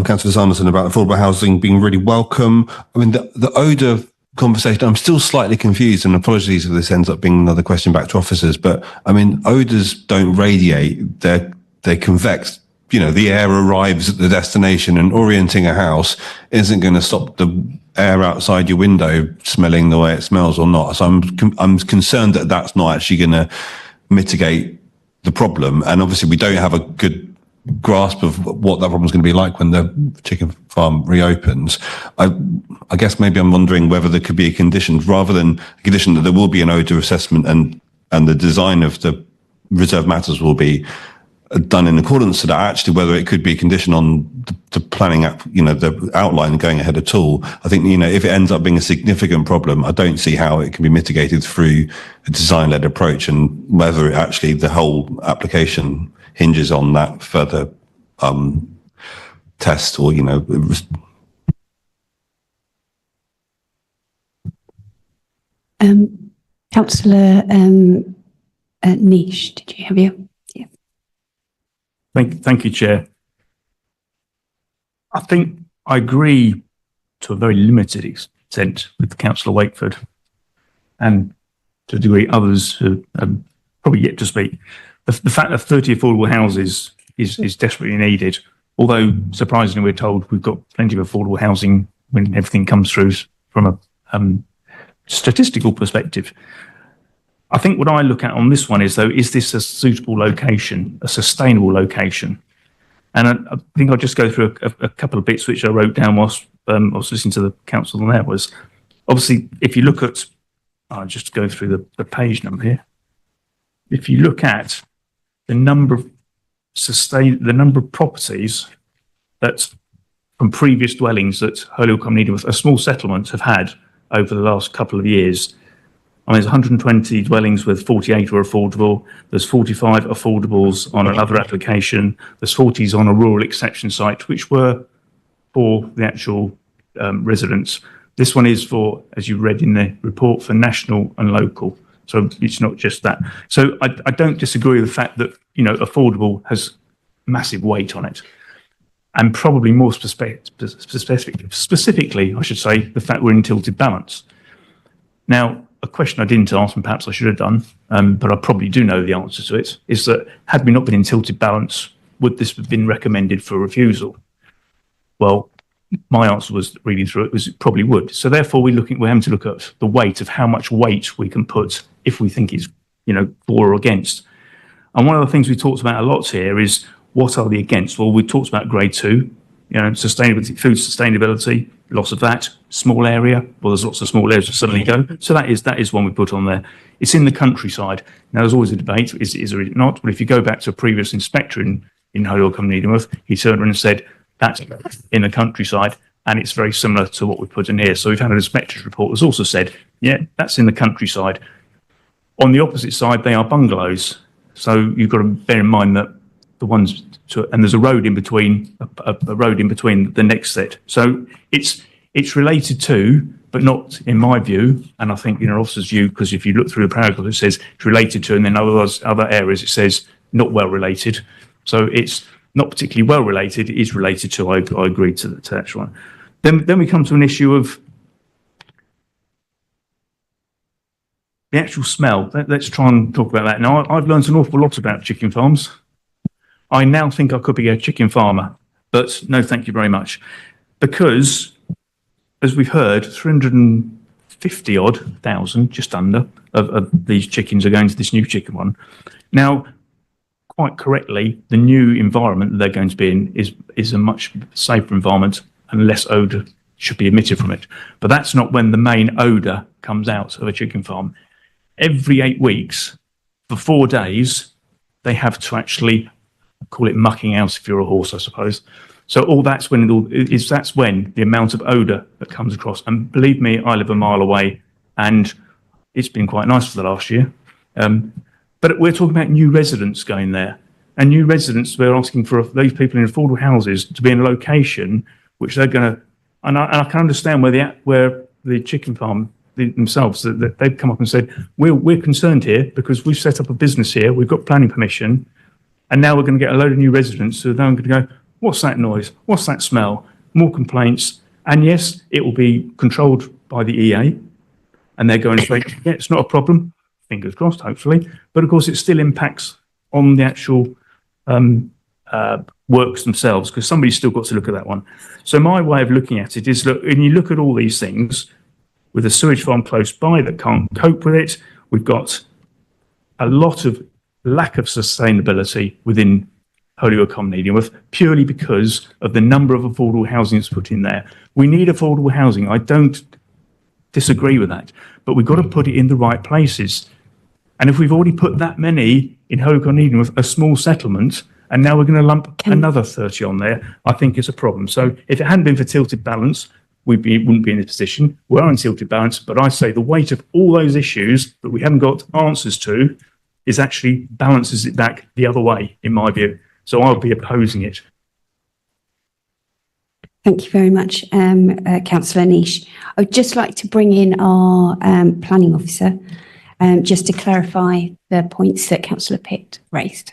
Councillor Sanderson about affordable housing being really welcome. I mean, the odour conversation, I'm still slightly confused, and apologies if this ends up being another question back to officers, but I mean, odours don't radiate, they convex. The air arrives at the destination, and orienting a house isn't going to stop the air outside your window smelling the way it smells or not. So I'm concerned that that's not actually going to mitigate the problem. And obviously we don't have a good grasp of what that problem is going to be like when the chicken farm reopens. I guess maybe I'm wondering whether there could be a condition, rather than a condition, that there will be an odour assessment and the design of the reserve matters will be done in accordance to that. Actually, whether it could be a condition on the planning app, the outline going ahead at all. I think, if it ends up being a significant problem, I don't see how it can be mitigated through a design-led approach, and whether actually the whole application hinges on that further test or, Councillor Niche, did you have your? Yeah. Thank you, Chair. I think I agree to a very limited extent with Councillor Wakeford, and to a degree others who probably yet to speak. The fact that 30 affordable houses is desperately needed, although surprisingly we're told we've got plenty of affordable housing when everything comes through from a statistical perspective. I think what I look at on this one is, though, is this a suitable location, a sustainable location? And I think I'll just go through a couple of bits which I wrote down whilst I was listening to the council on there. Was obviously, if you look at, I'll just go through the page number here. If you look at the number of properties that from previous dwellings that Holywell Common Needham, a small settlement, have had over the last couple of years. I mean, there's 120 dwellings with 48 are affordable. There's 45 affordables on another application. There's 40s on a rural exception site, which were for the actual residents. This one is for, as you read in the report, for national and local. So it's not just that. So I don't disagree with the fact that, affordable has massive weight on it. And probably more specifically, I should say, the fact we're in tilted balance. Now, a question I didn't ask, and perhaps I should have done, but I probably do know the answer to it, is that had we not been in tilted balance, would this have been recommended for refusal? Well, my answer was, reading through it, was it probably would. So therefore, we're having to look at the weight of how much weight we can put if we think it's, for or against. And one of the things we talked about a lot here is, what are the against? Well, we talked about grade 2, sustainability, food sustainability, loss of that, small area. Well, there's lots of small areas that suddenly go. So that is one we put on there. It's in the countryside. Now, there's always a debate, is it not? But if you go back to a previous inspector in Holywell Common Needham, he turned around and said, that's in the countryside, and it's very similar to what we put in here. So we've had an inspector's report that's also said, yeah, that's in the countryside. On the opposite side, they are bungalows. So you've got to bear in mind that the ones and there's a road in between, a road in between the next set. So it's related to, but not in my view, and I think in our officer's view, because if you look through the paragraph, it says it's related to, and then other areas it says not well related. So it's not particularly well related, it is related to, I agree to that one. Then we come to an issue of the actual smell. Let's try and talk about that. Now, I've learned an awful lot about chicken farms. I now think I could be a chicken farmer, but no, thank you very much. Because, as we've heard, 350,000, just under, of these chickens are going to this new chicken one. Now, quite correctly, the new environment that they're going to be in is a much safer environment and less odour should be emitted from it. But that's not when the main odour comes out of a chicken farm. Every 8 weeks, for 4 days, they have to actually call it mucking out if you're a horse, I suppose. So that's when the amount of odour that comes across. And believe me, I live a mile away, and it's been quite nice for the last year. But we're talking about new residents going there, and new residents. We're asking for those people in affordable houses to be in a location which they're going to. And I can understand where the chicken farm themselves that they've come up and said we're concerned here because we've set up a business here, we've got planning permission. And now we're going to get a load of new residents who are then going to go, what's that noise? What's that smell? More complaints. And yes, it will be controlled by the EA. And they're going to say, yeah, it's not a problem. Fingers crossed, hopefully. But of course, it still impacts on the actual works themselves, because somebody's still got to look at that one. So my way of looking at it is, look, when you look at all these things, with a sewage farm close by that can't cope with it, we've got a lot of lack of sustainability within Holywell Common Needham purely because of the number of affordable housing that's put in there. We need affordable housing. I don't disagree with that, but we've got to put it in the right places. And if we've already put that many in Holywell Common Needham with a small settlement, and now we're going to lump another 30 on there, I think it's a problem. So if it hadn't been for tilted balance, wouldn't be in this position. We are in tilted balance, but I say the weight of all those issues that we haven't got answers to is actually balances it back the other way, in my view. So I'll be opposing it. Thank you very much, Councillor Niche. I would just like to bring in our planning officer just to clarify the points that Councillor Pitt raised.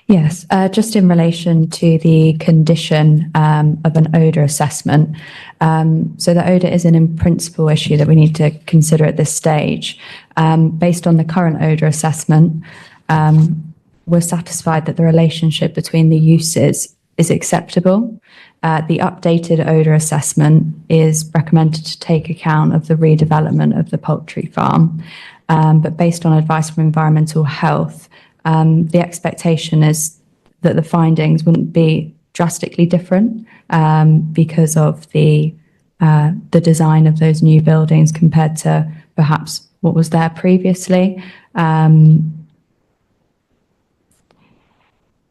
Yes, just in relation to the condition of an odour assessment. So the odour is an in-principle issue that we need to consider at this stage. Based on the current odour assessment, we're satisfied that the relationship between the uses is acceptable. The updated odour assessment is recommended to take account of the redevelopment of the poultry farm. But based on advice from environmental health, the expectation is that the findings wouldn't be drastically different because of the design of those new buildings compared to perhaps what was there previously.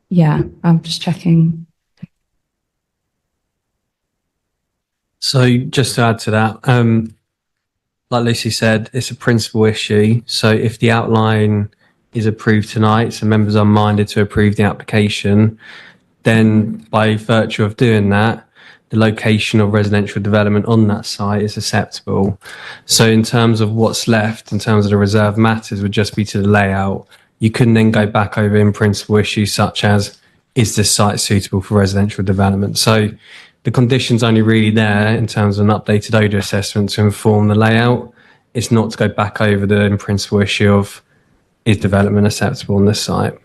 Yeah, I'm just checking. So just to add to that, like Lucy said, it's a principal issue. So if the outline is approved tonight, so members are minded to approve the application, then by virtue of doing that, the location of residential development on that site is acceptable. So in terms of what's left, in terms of the reserved matters, would just be to the layout. You can then go back over in principle issues such as, is this site suitable for residential development? So the condition's only really there in terms of an updated odour assessment to inform the layout. It's not to go back over the in principle issue of, is development acceptable on this site?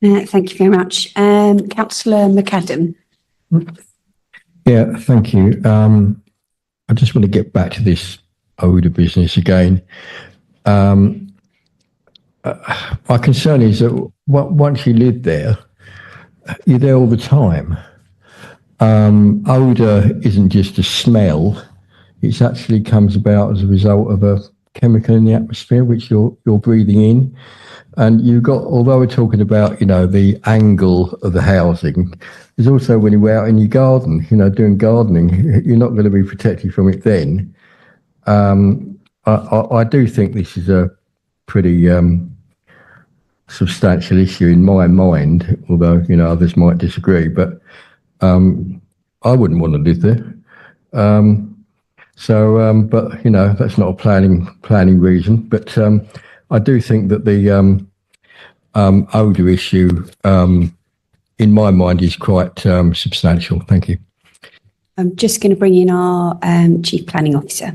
Thank you very much. Councillor McAdam. Yeah, thank you. I just want to get back to this odour business again. My concern is that once you live there, you're there all the time. Odour isn't just a smell. It actually comes about as a result of a chemical in the atmosphere which you're breathing in. And you've got, although we're talking about, you know, the angle of the housing, there's also when you're out in your garden, you know, doing gardening, you're not going to be protected from it then. I do think this is a pretty substantial issue in my mind, although, you know, others might disagree, but I wouldn't want to live there. But, you know, that's not a planning reason. But I do think that the odour issue, in my mind, is quite substantial. Thank you. I'm just going to bring in our Chief Planning Officer.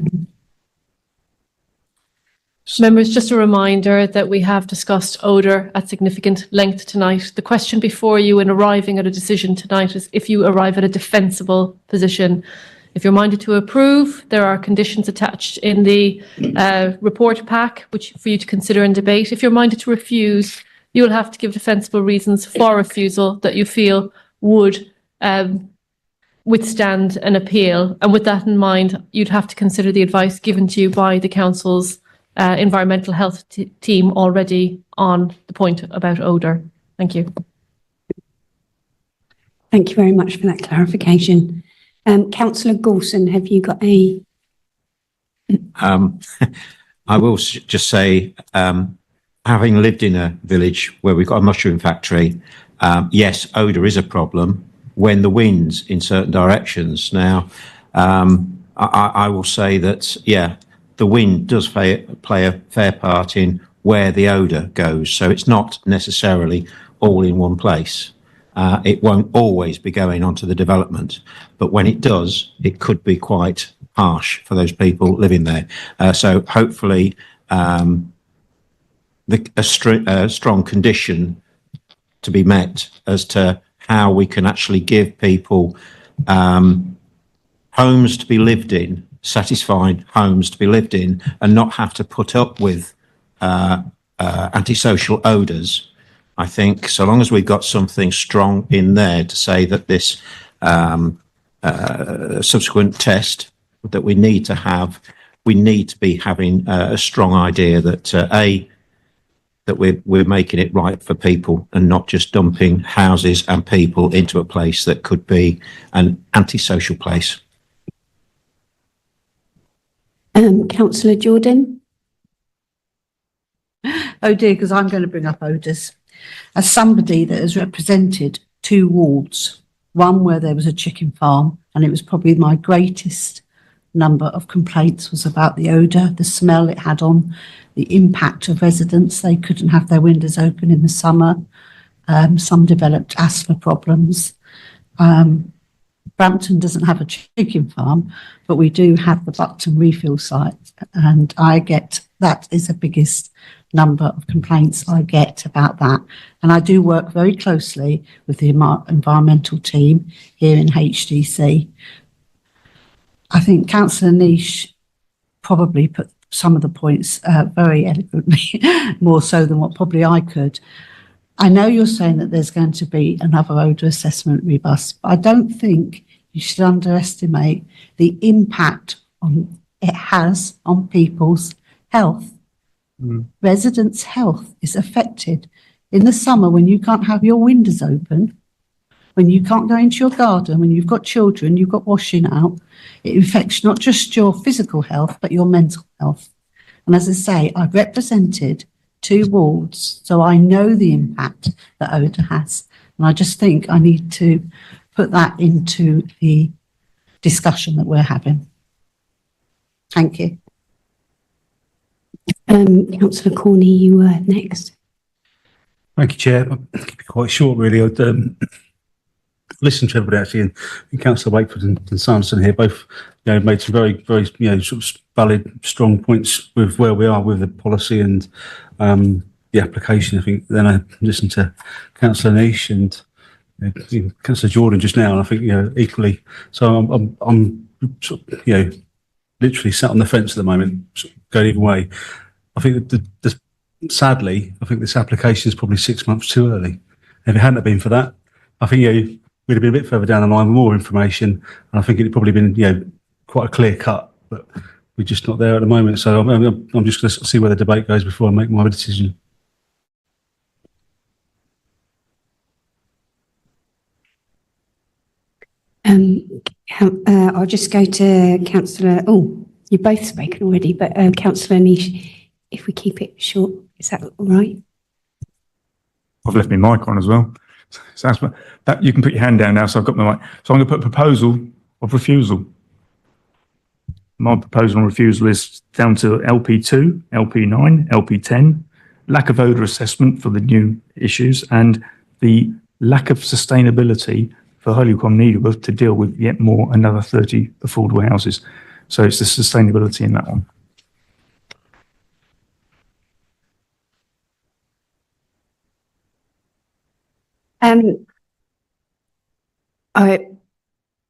Members, just a reminder that we have discussed odour at significant length tonight. The question before you in arriving at a decision tonight is if you arrive at a defensible position. If you're minded to approve, there are conditions attached in the report pack which for you to consider and debate. If you're minded to refuse, you will have to give defensible reasons for refusal that you feel would withstand an appeal. And with that in mind, you'd have to consider the advice given to you by the Council's environmental health team already on the point about odour. Thank you. Thank you very much for that clarification. Councillor Goulson, have you got a... I will just say, having lived in a village where we've got a mushroom factory, yes, odour is a problem when the wind's in certain directions. Now, I will say that, yeah, the wind does play a fair part in where the odour goes. So it's not necessarily all in one place. It won't always be going onto the development, but when it does, it could be quite harsh for those people living there. So hopefully a strong condition to be met as to how we can actually give people homes to be lived in, satisfied homes to be lived in, and not have to put up with antisocial odours. I think so long as we've got something strong in there to say that this subsequent test that we need to have, we need to be having a strong idea that that we're making it right for people and not just dumping houses and people into a place that could be an antisocial place. Councillor Jordan. Oh dear, because I'm going to bring up odours. As somebody that has represented 2 wards, one where there was a chicken farm, and it was probably my greatest number of complaints was about the odour, the smell it had on the impact of residents. They couldn't have their windows open in the summer. Some developed asthma problems. Brampton doesn't have a chicken farm, but we do have the Buckton refill site, and I get that is the biggest number of complaints I get about that. And I do work very closely with the environmental team here in HDC. I think Councillor Niche probably put some of the points very eloquently, more so than what probably I could. I know you're saying that there's going to be another odour assessment robust, but I don't think you should underestimate the impact it has on people's health. Residents' health is affected. In the summer, when you can't have your windows open, when you can't go into your garden, when you've got children, you've got washing out, it affects not just your physical health, but your mental health. And as I say, I've represented 2 wards, so I know the impact that odour has. And I just think I need to put that into the discussion that we're having. Thank you. Councillor Corney, you were next. Thank you, Chair. I'll keep it quite short, really. I'd listened to everybody actually, and Councillor Wakeford and Sanderson here both, made some very, very, sort of valid, strong points with where we are with the policy and the application. I think then I listened to Councillor Niche and Councillor Jordan just now, and I think equally. So I'm sort of, literally sat on the fence at the moment, sort of going either way. I think that sadly, I think this application is probably 6 months too early. If it hadn't have been for that, I think we'd have been a bit further down the line with more information, and I think it'd probably been quite a clear cut. But we're just not there at the moment. So I'm just going to see where the debate goes before I make my decision. I'll just go to Councillor. Oh, you've both spoken already, but Councillor Niche, if we keep it short, is that all right? I've left my mic on as well. So that you can put your hand down now. So I've got my mic. So I'm going to put proposal of refusal. My proposal on refusal is down to LP2, LP9, LP10, lack of odour assessment for the new issues, and the lack of sustainability for Holywcombe Needleworth to deal with yet more, another 30 affordable houses. So it's the sustainability in that one.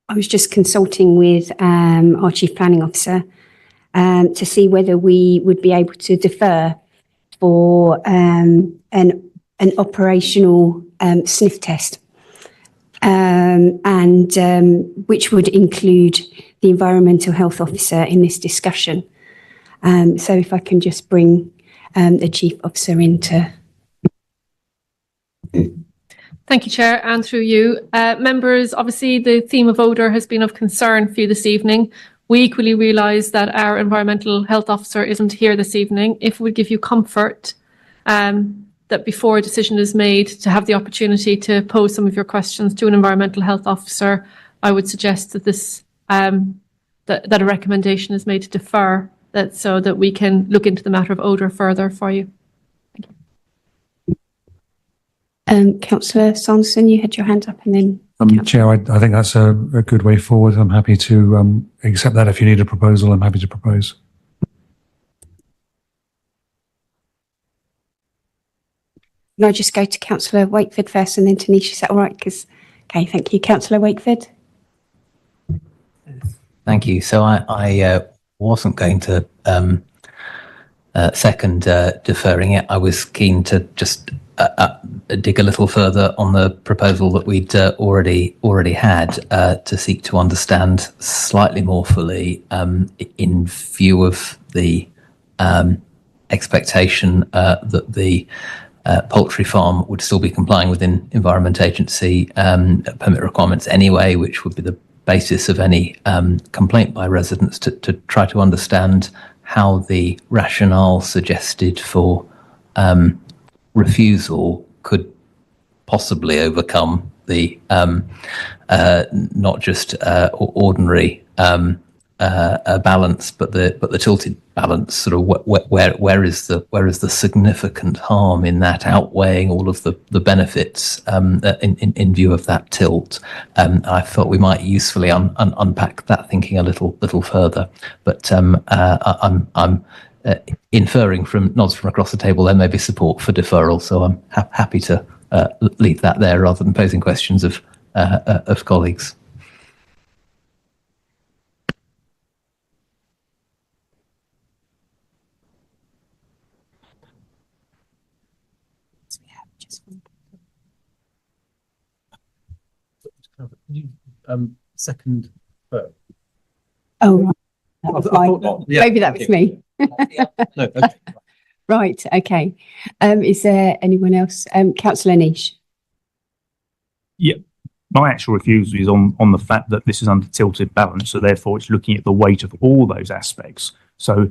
I was just consulting with our Chief Planning Officer to see whether we would be able to defer for an operational sniff test, and which would include the Environmental Health Officer in this discussion. So if I can just bring the Chief Officer into. Thank you, Chair, and through you. Members, obviously the theme of odour has been of concern for you this evening. We equally realise that our Environmental Health Officer isn't here this evening. If it would give you comfort that before a decision is made to have the opportunity to pose some of your questions to an Environmental Health Officer, I would suggest that this that a recommendation is made to defer, that so that we can look into the matter of odour further for you. Councillor Sanderson, you had your hand up, and then Chair, I think that's a good way forward. I'm happy to accept that. If you need a proposal, I'm happy to propose. Can I just go to Councillor Wakeford first and then to Niche? Is that all right? Okay, thank you. Councillor Wakeford. Thank you. So I wasn't going to second deferring it. I was keen to just dig a little further on the proposal that we'd already had to seek to understand slightly more fully in view of the expectation that the poultry farm would still be complying within Environment Agency permit requirements anyway, which would be the basis of any complaint by residents, to try to understand how the rationale suggested for refusal could possibly overcome the not just ordinary balance, but the tilted balance. Sort of where is the significant harm in that outweighing all of the benefits in view of that tilt? I thought we might usefully unpack that thinking a little further. But I'm inferring from nods from across the table there may be support for deferral, so I'm happy to leave that there rather than posing questions of colleagues. Second vote. Oh, right. That was maybe that was me. No, okay. Right, okay. Is there anyone else? Councillor Niche. Yeah, my actual refusal is on the fact that this is under tilted balance, so therefore it's looking at the weight of all those aspects. So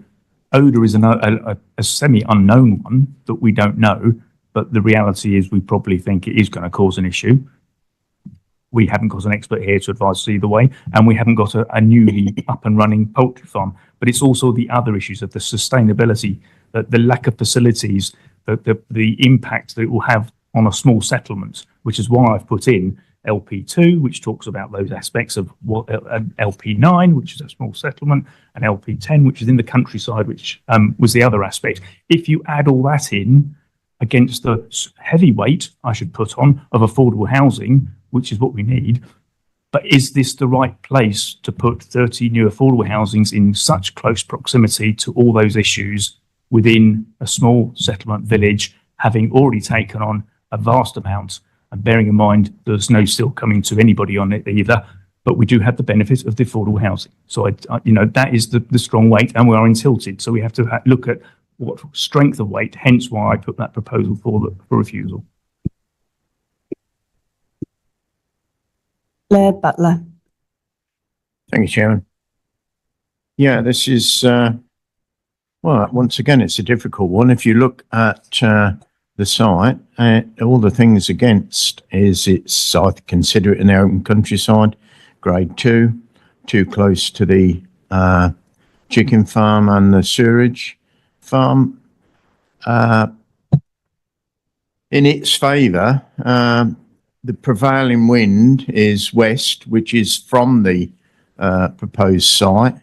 odour is a semi-unknown one that we don't know, but the reality is we probably think it is going to cause an issue. We haven't got an expert here to advise us either way, and we haven't got a newly up and running poultry farm. But it's also the other issues of the sustainability, the lack of facilities, the impact that it will have on a small settlement, which is why I've put in LP2, which talks about those aspects of what LP9, which is a small settlement, and LP10, which is in the countryside, which was the other aspect. If you add all that in against the heavy weight I should put on of affordable housing, which is what we need, but is this the right place to put 30 new affordable housings in such close proximity to all those issues within a small settlement village, having already taken on a vast amount, and bearing in mind there's no still coming to anybody on it either, but we do have the benefit of the affordable housing. So, that is the strong weight, and we are in tilted. So we have to look at what strength of weight, hence why I put that proposal for refusal. Blair Butler. Thank you, Chairman. Yeah, this is, well, once again, it's a difficult one. If you look at the site, all the things against is I consider it an open countryside, grade 2, too close to the chicken farm and the sewerage farm. In its favour, the prevailing wind is west, which is from the proposed site.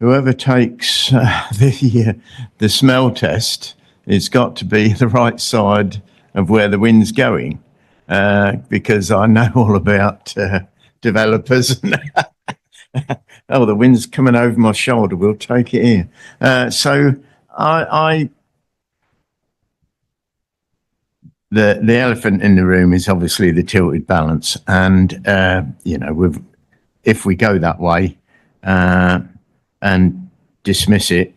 Whoever takes the smell test, it's got to be the right side of where the wind's going, because I know all about developers. Oh, the wind's coming over my shoulder. We'll take it here. So the elephant in the room is obviously the tilted balance, and if we go that way and dismiss it,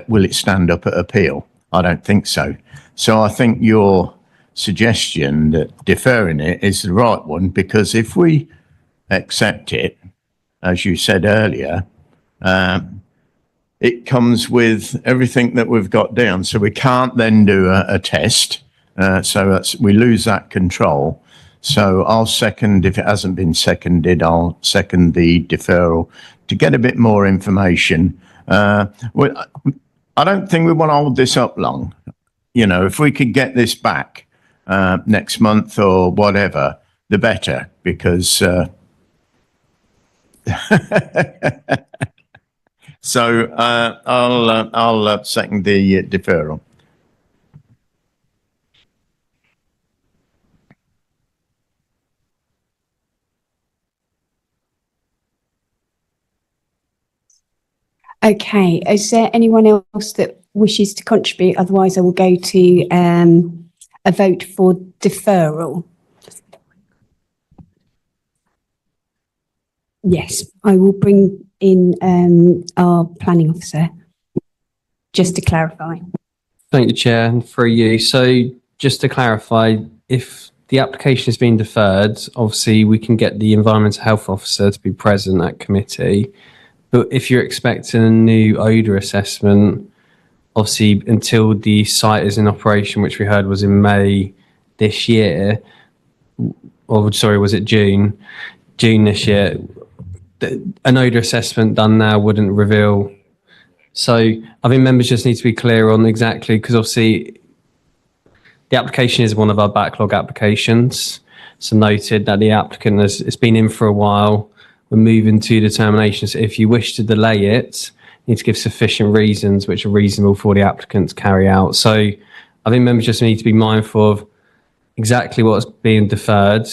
will it stand up at appeal? I don't think so. So I think your suggestion that deferring it is the right one, because if we accept it, as you said earlier, it comes with everything that we've got down. So we can't then do a test. So we lose that control. So I'll second, if it hasn't been seconded, I'll second the deferral to get a bit more information. I don't think we want to hold this up long. If we could get this back next month or whatever, the better, because so I'll second the deferral. Okay, is there anyone else that wishes to contribute? Otherwise, I will go to a vote for deferral. Yes, I will bring in our planning officer just to clarify. Thank you, Chair, and through you. So just to clarify, if the application has been deferred, obviously we can get the Environmental Health Officer to be present at committee. But if you're expecting a new odour assessment, obviously until the site is in operation, which we heard was in May this year, or sorry, was it June this year, an odour assessment done now wouldn't reveal. So I think members just need to be clear on exactly, because obviously the application is one of our backlog applications. So noted that the applicant it's been in for a while. We're moving to determinations. If you wish to delay it, you need to give sufficient reasons which are reasonable for the applicant to carry out. So I think members just need to be mindful of exactly what's being deferred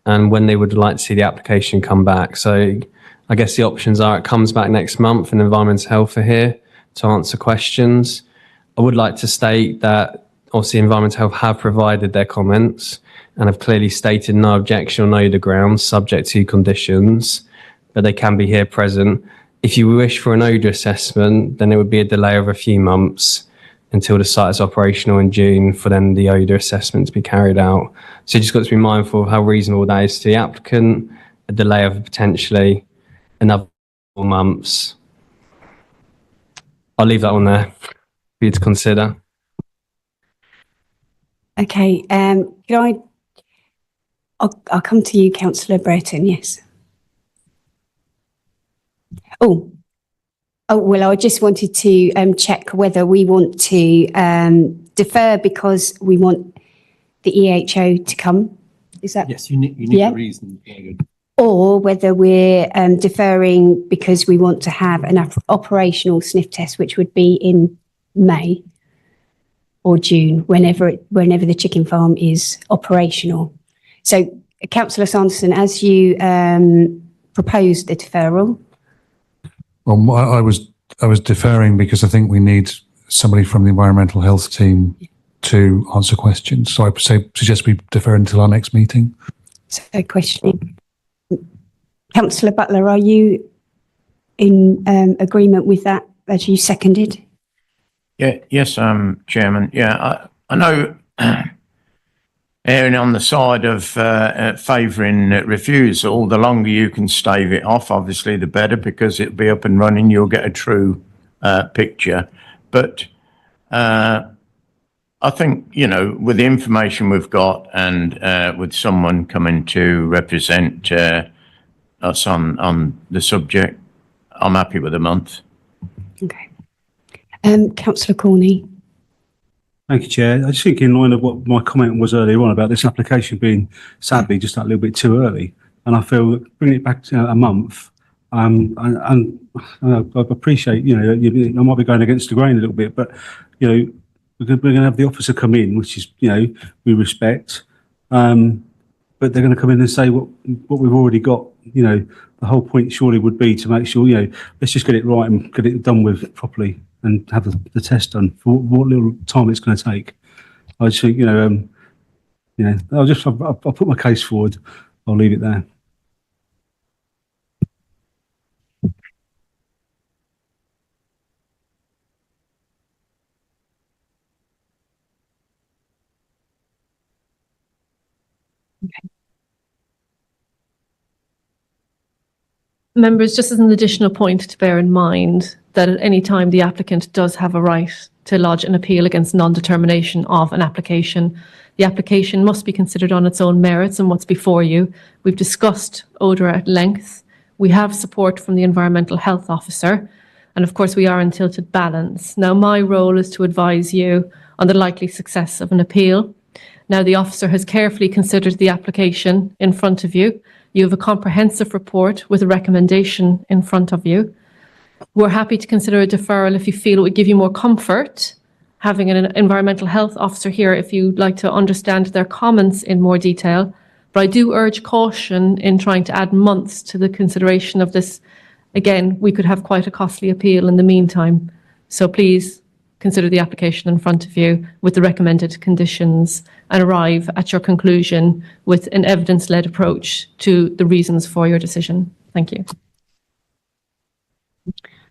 and when they would like to see the application come back. So I guess the options are it comes back next month and Environmental Health are here to answer questions. I would like to state that obviously Environmental Health have provided their comments and have clearly stated no objection on odour grounds subject to conditions, but they can be here present. If you wish for an odour assessment, then it would be a delay of a few months until the site is operational in June for then the odour assessment to be carried out. So you just got to be mindful of how reasonable that is to the applicant, a delay of potentially another 4 months. I'll leave that one there for you to consider. Okay, I'll come to you, Councillor Brereton, yes. Oh, well, I just wanted to check whether we want to defer because we want the EHO to come. Is that? Yes, you need Yeah. a reason. Or whether we're deferring because we want to have an operational sniff test, which would be in May or June, whenever the chicken farm is operational. So, Councillor Sanderson, as you proposed the deferral. Well, I was deferring because I think we need somebody from the environmental health team to answer questions. So I suggest we defer until our next meeting. So, questioning. Councillor Butler, are you in agreement with that as you seconded? Yeah, yes, Chairman. Yeah, I know erring on the side of favouring refusal, the longer you can stave it off, obviously, the better, because it'll be up and running. You'll get a true picture. But I think, you know, with the information we've got and with someone coming to represent us on the subject, I'm happy with a month. Okay. Councillor Corney. Thank you, Chair. I just think in line of what my comment was earlier on about this application being sadly just that little bit too early, and I feel that bringing it back to a month, and I appreciate, you know, I might be going against the grain a little bit, but, you know, we're going to have the officer come in, which is, you know, we respect, but they're going to come in and say what we've already got. You know, the whole point surely would be to make sure, you know, let's just get it right and get it done with properly and have the test done for what little time it's going to take. I just think, you know, I'll put my case forward. I'll leave it there. Members, just as an additional point to bear in mind, that at any time the applicant does have a right to lodge an appeal against non-determination of an application. The application must be considered on its own merits and what's before you. We've discussed odour at length. We have support from the Environmental Health Officer. And of course, we are in tilted balance. Now, my role is to advise you on the likely success of an appeal. Now, the officer has carefully considered the application in front of you. You have a comprehensive report with a recommendation in front of you. We're happy to consider a deferral if you feel it would give you more comfort having an environmental health officer here if you'd like to understand their comments in more detail. But I do urge caution in trying to add months to the consideration of this. Again, we could have quite a costly appeal in the meantime. So please consider the application in front of you with the recommended conditions and arrive at your conclusion with an evidence-led approach to the reasons for your decision. Thank you.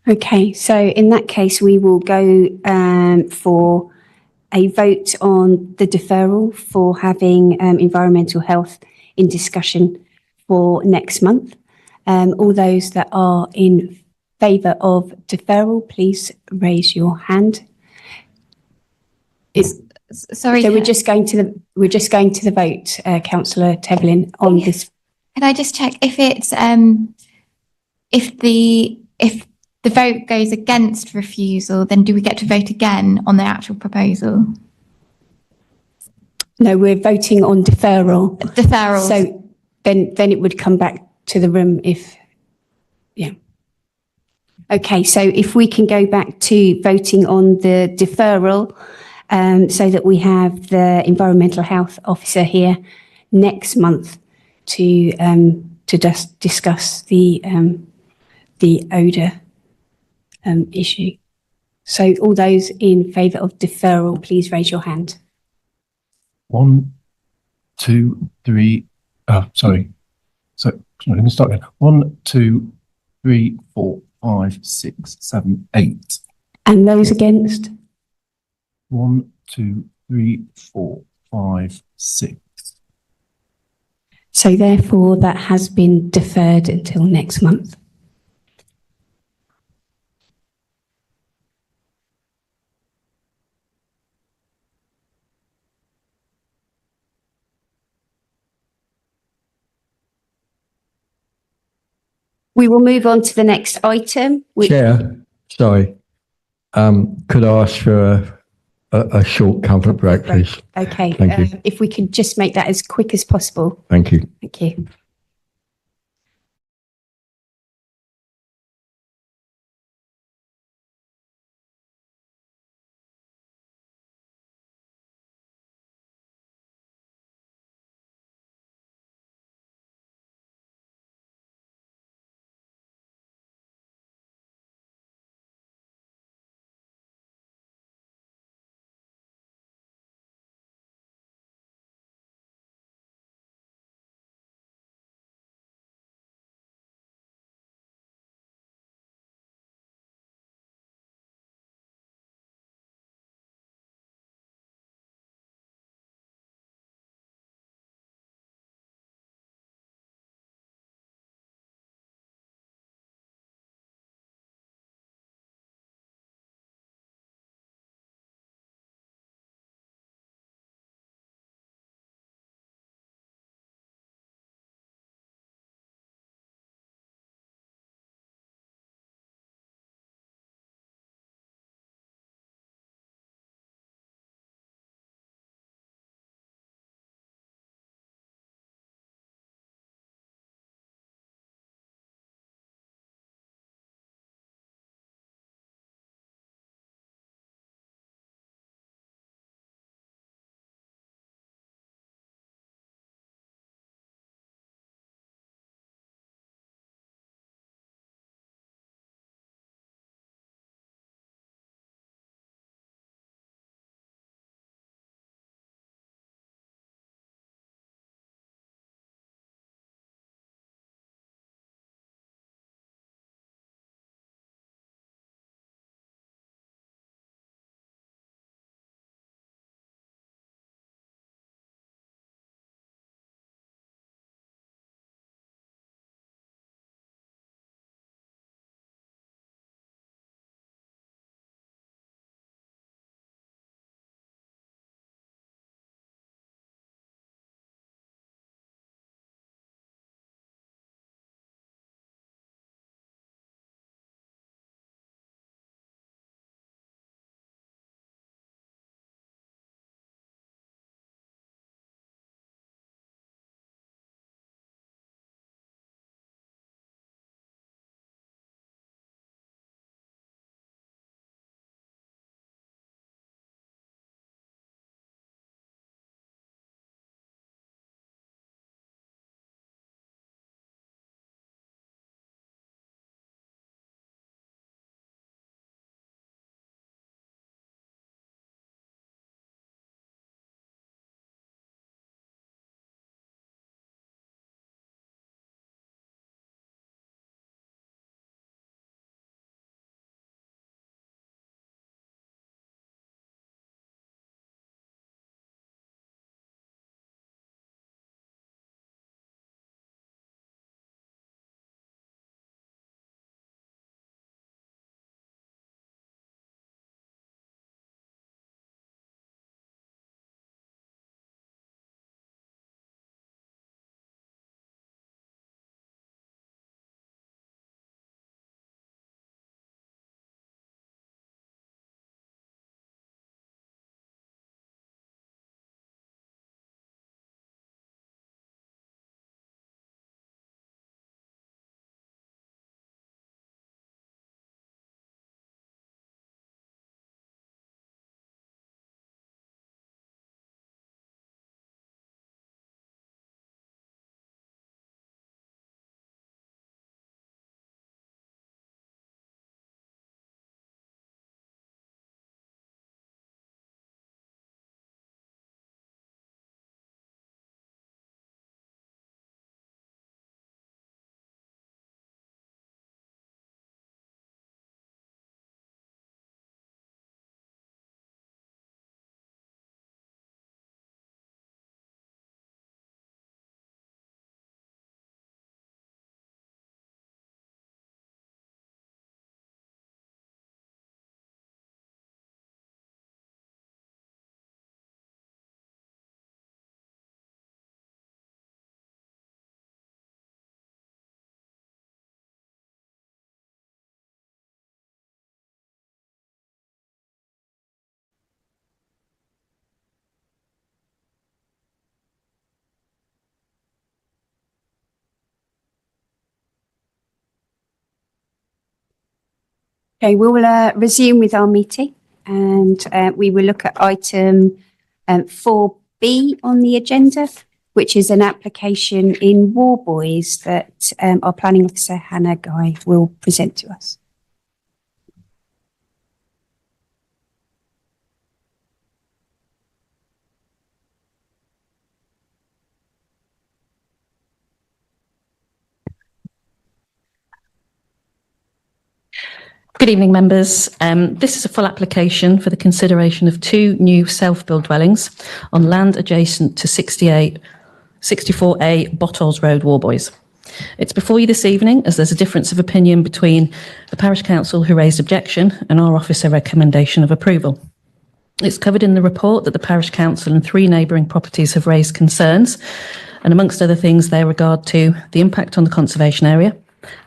Okay, so in that case, we will go for a vote on the deferral for having environmental health in discussion for next month. All those that are in favour of deferral, please raise your hand. Sorry. So we're just going to the vote, Councillor Tevlin, on this. Can I just check if it's if the vote goes against refusal, then do we get to vote again on the actual proposal? No, we're voting on deferral. Deferral. So then it would come back to the room if, yeah. Okay, so if we can go back to voting on the deferral, so that we have the environmental health officer here next month to just discuss the odour issue. So all those in favour of deferral, please raise your hand. 1, 2, 3. Sorry. So let me start again. 1, 2, 3, 4, 5, 6, 7, 8. And those against? 1, 2, 3, 4, 5, 6. So therefore, that has been deferred until next month. We will move on to the next item. Chair, sorry. Could I ask for a short comfort break, please? Okay, Thank you. if we could just make that as quick as possible. Thank you. Thank you. Okay, we will resume with our meeting and we will look at item 4B on the agenda, which is an application in Warboys that our planning officer Hannah Guy will present to us. Good evening, members. This is a full application for the consideration of two new self-build dwellings on land adjacent to 64A Bottles Road, Warboys. It's before you this evening as there's a difference of opinion between the Parish Council who raised objection and our officer recommendation of approval. It's covered in the report that the Parish Council and 3 neighbouring properties have raised concerns, and amongst other things they regard to the impact on the conservation area,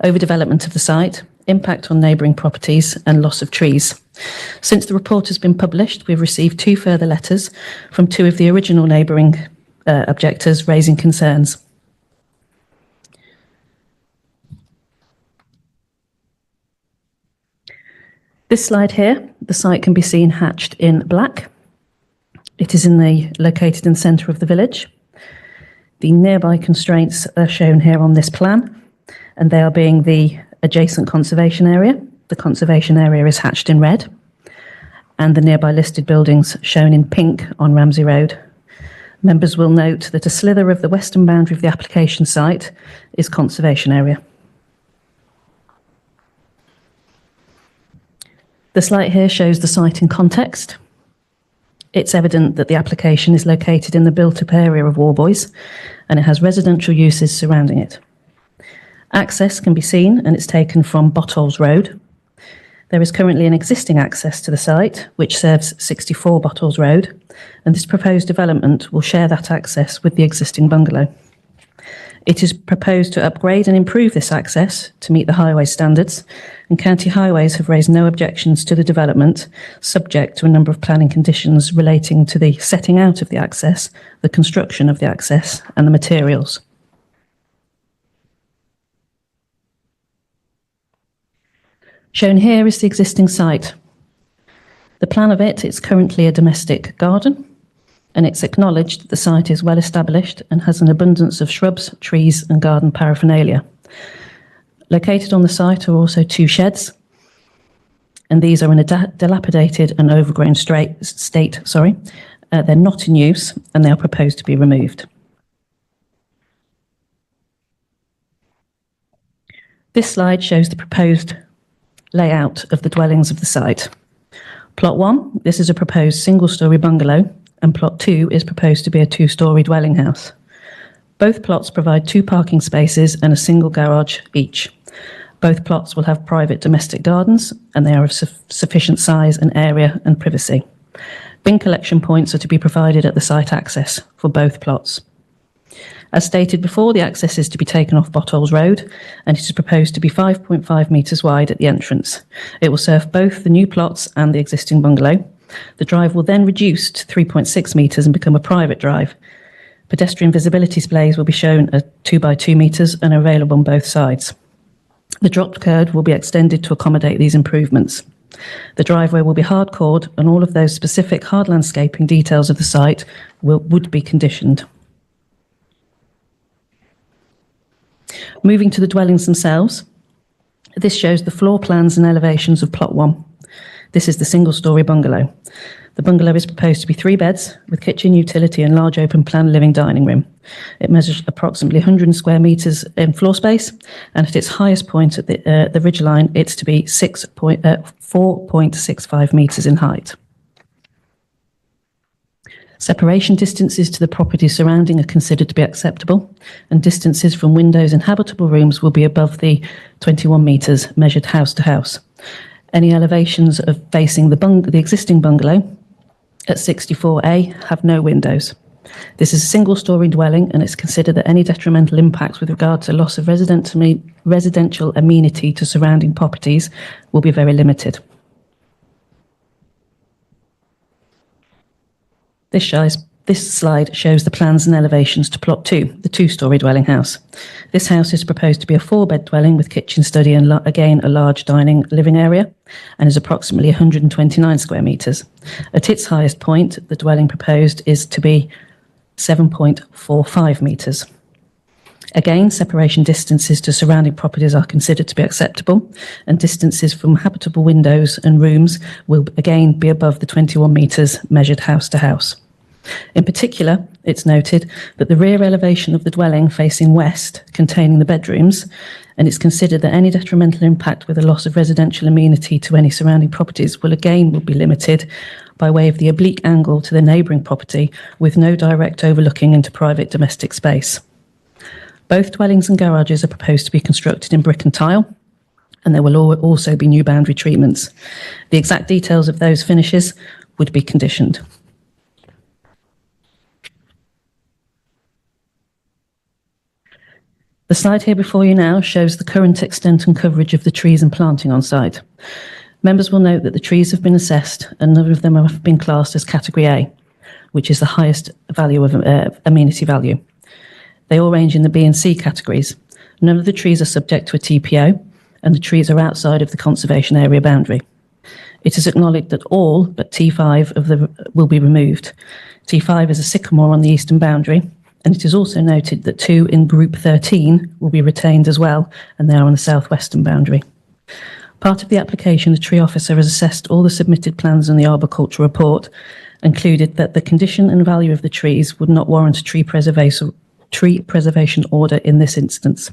overdevelopment of the site, impact on neighbouring properties and loss of trees. Since the report has been published, we've received 2 further letters from 2 of the original neighbouring objectors raising concerns. This slide here, the site can be seen hatched in black. It is located in the centre of the village. The nearby constraints are shown here on this plan, and they are being the adjacent conservation area. The conservation area is hatched in red, and the nearby listed buildings shown in pink on Ramsey Road. Members will note that a slither of the western boundary of the application site is conservation area. The slide here shows the site in context. It's evident that the application is located in the built-up area of Warboys, and it has residential uses surrounding it. Access can be seen, and it's taken from Bottles Road. There is currently an existing access to the site, which serves 64 Bottles Road, and this proposed development will share that access with the existing bungalow. It is proposed to upgrade and improve this access to meet the highway standards, and County Highways have raised no objections to the development, subject to a number of planning conditions relating to the setting out of the access, the construction of the access, and the materials. Shown here is the existing site. The plan of it's currently a domestic garden, and it's acknowledged that the site is well established and has an abundance of shrubs, trees and garden paraphernalia. Located on the site are also 2 sheds, and these are in a dilapidated and overgrown state. They're not in use and they are proposed to be removed. This slide shows the proposed layout of the dwellings of the site. Plot 1, this is a proposed single-storey bungalow, and plot 2 is proposed to be a 2-storey dwelling house. Both plots provide 2 parking spaces and a single garage each. Both plots will have private domestic gardens, and they are of sufficient size and area and privacy. Bin collection points are to be provided at the site access for both plots. As stated before, the access is to be taken off Bottles Road, and it is proposed to be 5.5 metres wide at the entrance. It will serve both the new plots and the existing bungalow. The drive will then reduce to 3.6 metres and become a private drive. Pedestrian visibility displays will be shown at 2 by 2 metres and are available on both sides. The dropped curb will be extended to accommodate these improvements. The driveway will be hard-cored, and all of those specific hard landscaping details of the site would be conditioned. Moving to the dwellings themselves, this shows the floor plans and elevations of plot 1. This is the single-storey bungalow. The bungalow is proposed to be 3 beds with kitchen, utility and large open plan living dining room. It measures approximately 100 square metres in floor space, and at its highest point at the ridgeline, it's to be 4.65 metres in height. Separation distances to the property surrounding are considered to be acceptable, and distances from windows and habitable rooms will be above the 21 metres measured house to house. Any elevations of facing the existing bungalow at 64A have no windows. This is a single-storey dwelling, and it's considered that any detrimental impacts with regard to loss of residential amenity to surrounding properties will be very limited. This This slide shows the plans and elevations to plot 2, the 2-storey dwelling house. This house is proposed to be a 4-bed dwelling with kitchen, study and again a large dining living area, and is approximately 129 square metres. At its highest point, the dwelling proposed is to be 7.45 metres. Again, separation distances to surrounding properties are considered to be acceptable, and distances from habitable windows and rooms will again be above the 21 metres measured house to house. In particular, it's noted that the rear elevation of the dwelling facing west, containing the bedrooms, and it's considered that any detrimental impact with a loss of residential amenity to any surrounding properties will be limited by way of the oblique angle to the neighbouring property with no direct overlooking into private domestic space. Both dwellings and garages are proposed to be constructed in brick and tile, and there will also be new boundary treatments. The exact details of those finishes would be conditioned. The slide here before you now shows the current extent and coverage of the trees and planting on site. Members will note that the trees have been assessed and none of them have been classed as Category A, which is the highest value of amenity value. They all range in the B and C categories. None of the trees are subject to a TPO, and the trees are outside of the conservation area boundary. It is acknowledged that all but T5 will be removed. T5 is a sycamore on the eastern boundary, and it is also noted that 2 in Group 13 will be retained as well, and they are on the southwestern boundary. Part of the application, the tree officer has assessed all the submitted plans in the arboriculture report, included that the condition and value of the trees would not warrant a tree preservation order in this instance,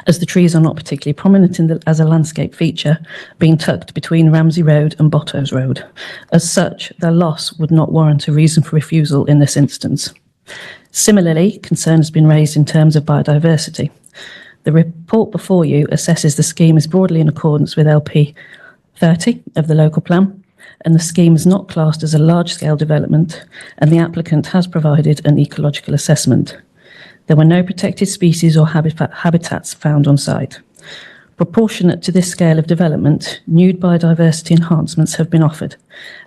as the trees are not particularly prominent as a landscape feature, being tucked between Ramsey Road and Bottoes Road. As such, their loss would not warrant a reason for refusal in this instance. Similarly, concern has been raised in terms of biodiversity. The report before you assesses the scheme is broadly in accordance with LP 30 of the local plan, and the scheme is not classed as a large-scale development, and the applicant has provided an ecological assessment. There were no protected species or habitats found on site. Proportionate to this scale of development, new biodiversity enhancements have been offered,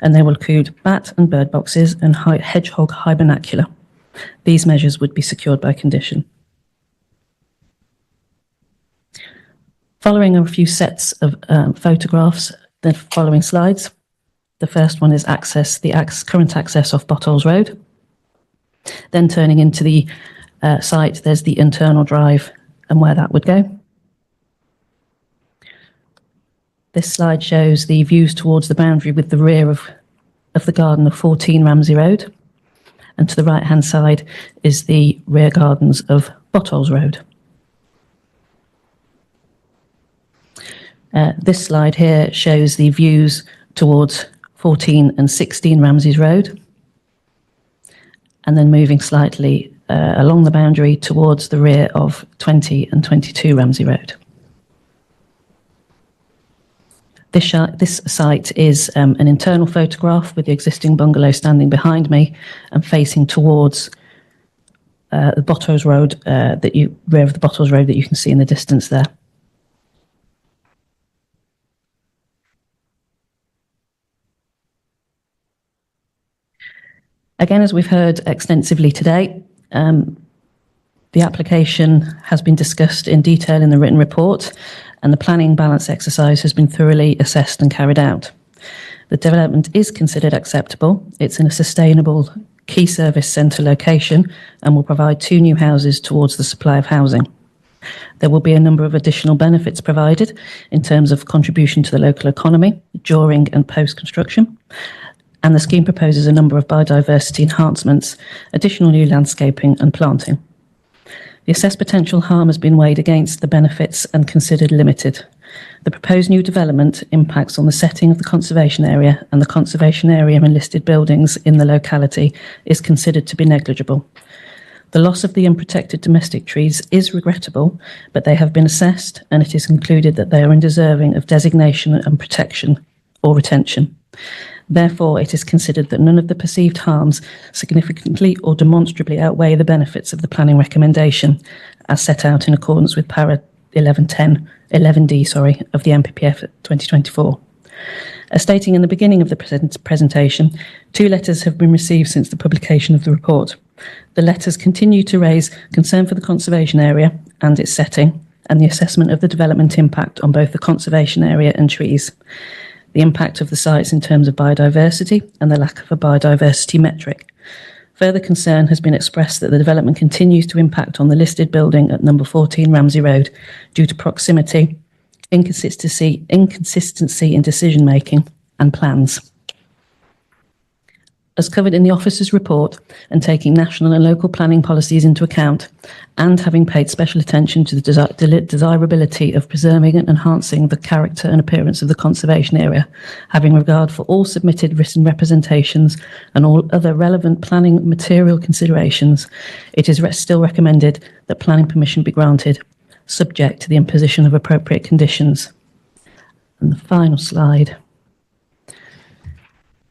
and they will include bat and bird boxes and hedgehog hibernacula. These measures would be secured by condition. Following a few sets of photographs, the following slides. The first one is current access off Bottoles Road. Then turning into the site, there's the internal drive and where that would go. This slide shows the views towards the boundary with the rear of the garden of 14 Ramsey Road. And to the right-hand side is the rear gardens of Bottoles Road. This slide here shows the views towards 14 and 16 Ramsey's Road, and then moving slightly along the boundary towards the rear of 20 and 22 Ramsey Road. This site is an internal photograph with the existing bungalow standing behind me and facing towards the Bottoes Road, rear of the Bottoes Road that you can see in the distance there. Again, as we've heard extensively today, the application has been discussed in detail in the written report, and the planning balance exercise has been thoroughly assessed and carried out. The development is considered acceptable. It's in a sustainable key service centre location and will provide 2 new houses towards the supply of housing. There will be a number of additional benefits provided in terms of contribution to the local economy during and post-construction. And the scheme proposes a number of biodiversity enhancements, additional new landscaping and planting. The assessed potential harm has been weighed against the benefits and considered limited. The proposed new development impacts on the setting of the conservation area, and the conservation area and listed buildings in the locality is considered to be negligible. The loss of the unprotected domestic trees is regrettable, but they have been assessed, and it is concluded that they are undeserving of designation and protection or retention. Therefore, it is considered that none of the perceived harms significantly or demonstrably outweigh the benefits of the planning recommendation as set out in accordance with para 11D of the NPPF 2024. As stating in the beginning of the presentation, 2 letters have been received since the publication of the report. The letters continue to raise concern for the conservation area and its setting, and the assessment of the development impact on both the conservation area and trees, the impact of the sites in terms of biodiversity, and the lack of a biodiversity metric. Further concern has been expressed that the development continues to impact on the listed building at number 14 Ramsey Road due to proximity, inconsistency in decision-making and plans. As covered in the officer's report, and taking national and local planning policies into account, and having paid special attention to the desirability of preserving and enhancing the character and appearance of the conservation area, having regard for all submitted written representations and all other relevant planning material considerations, it is still recommended that planning permission be granted, subject to the imposition of appropriate conditions. And the final slide.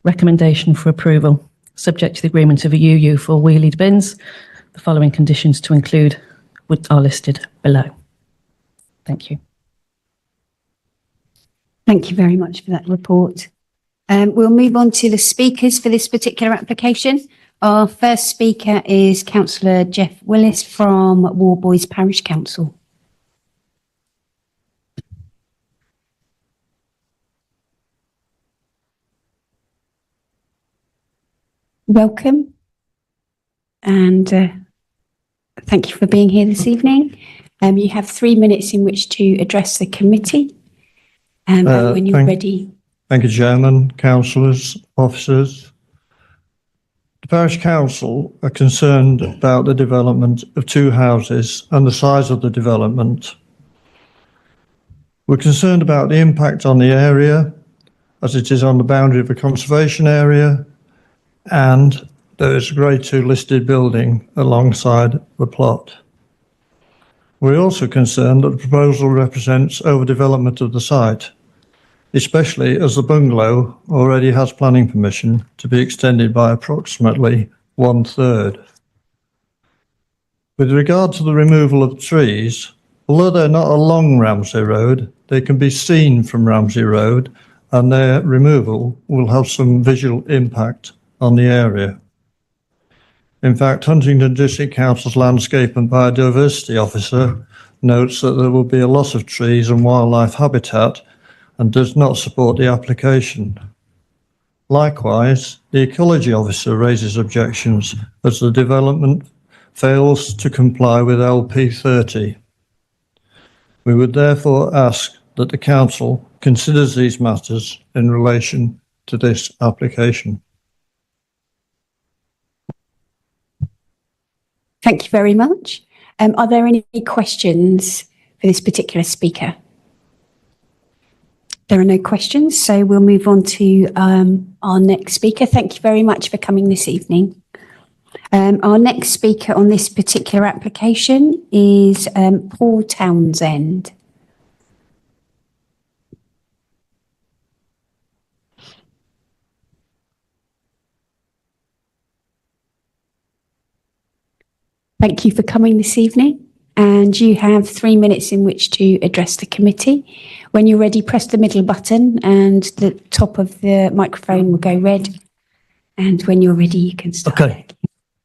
Recommendation for approval, subject to the agreement of a UU for wheelied bins. The following conditions to include are listed below. Thank you. Thank you very much for that report. We'll move on to the speakers for this particular application. Our first speaker is Councillor Jeff Willis from Warboys Parish Council. Welcome, and thank you for being here this evening. You have 3 minutes in which to address the committee, and when you're ready. Thank you, Chairman, councillors, officers. The Parish Council are concerned about the development of 2 houses and the size of the development. We're concerned about the impact on the area, as it is on the boundary of a conservation area, and there is a Grade 2 listed building alongside the plot. We're also concerned that the proposal represents overdevelopment of the site, especially as the bungalow already has planning permission to be extended by approximately 1/3. With regard to the removal of trees, although they're not along Ramsey Road, they can be seen from Ramsey Road, and their removal will have some visual impact on the area. In fact, Huntingdon District Council's Landscape and Biodiversity Officer notes that there will be a loss of trees and wildlife habitat and does not support the application. Likewise, the Ecology Officer raises objections as the development fails to comply with LP 30. We would therefore ask that the Council considers these matters in relation to this application. Thank you very much. Are there any questions for this particular speaker? There are no questions, so we'll move on to our next speaker. Thank you very much for coming this evening. Our next speaker on this particular application is Paul Townsend. Thank you for coming this evening, and you have 3 minutes in which to address the committee. When you're ready, press the middle button and the top of the microphone will go red. And when you're ready, you can start. Okay.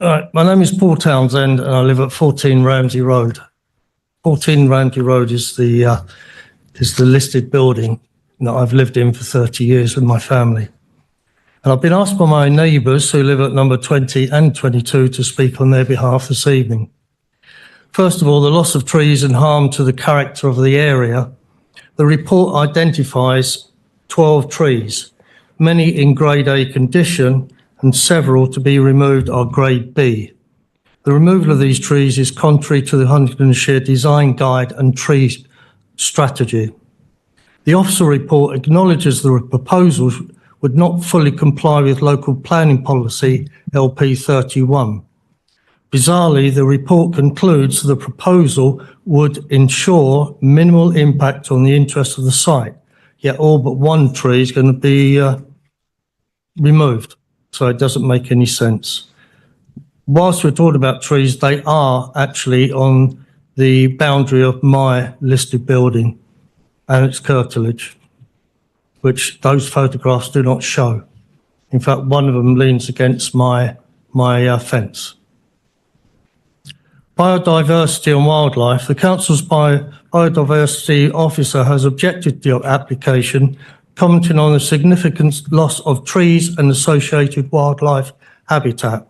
All right. My name is Paul Townsend and I live at 14 Ramsey Road. 14 Ramsey Road is the listed building that I've lived in for 30 years with my family. And I've been asked by my neighbours who live at number 20 and 22 to speak on their behalf this evening. First of all, the loss of trees and harm to the character of the area. The report identifies 12 trees, many in Grade A condition and several to be removed are Grade B. The removal of these trees is contrary to the Huntingdonshire Design Guide and Tree Strategy. The officer report acknowledges the proposals would not fully comply with local planning policy LP 31. Bizarrely, the report concludes the proposal would ensure minimal impact on the interest of the site, yet all but 1 tree is going to be removed, so it doesn't make any sense. Whilst we're talking about trees, they are actually on the boundary of my listed building and its curtilage. which those photographs do not show. In fact, one of them leans against my fence. Biodiversity and wildlife. The council's biodiversity officer has objected to the application, commenting on the significant loss of trees and associated wildlife habitat.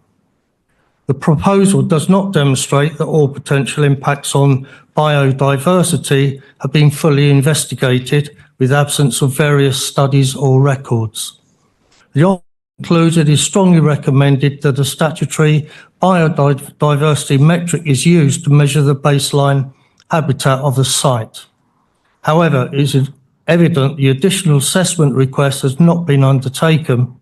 The proposal does not demonstrate that all potential impacts on biodiversity have been fully investigated with absence of various studies or records. The officer concludes it is strongly recommended that a statutory biodiversity metric is used to measure the baseline habitat of the site. However, it is evident the additional assessment request has not been undertaken,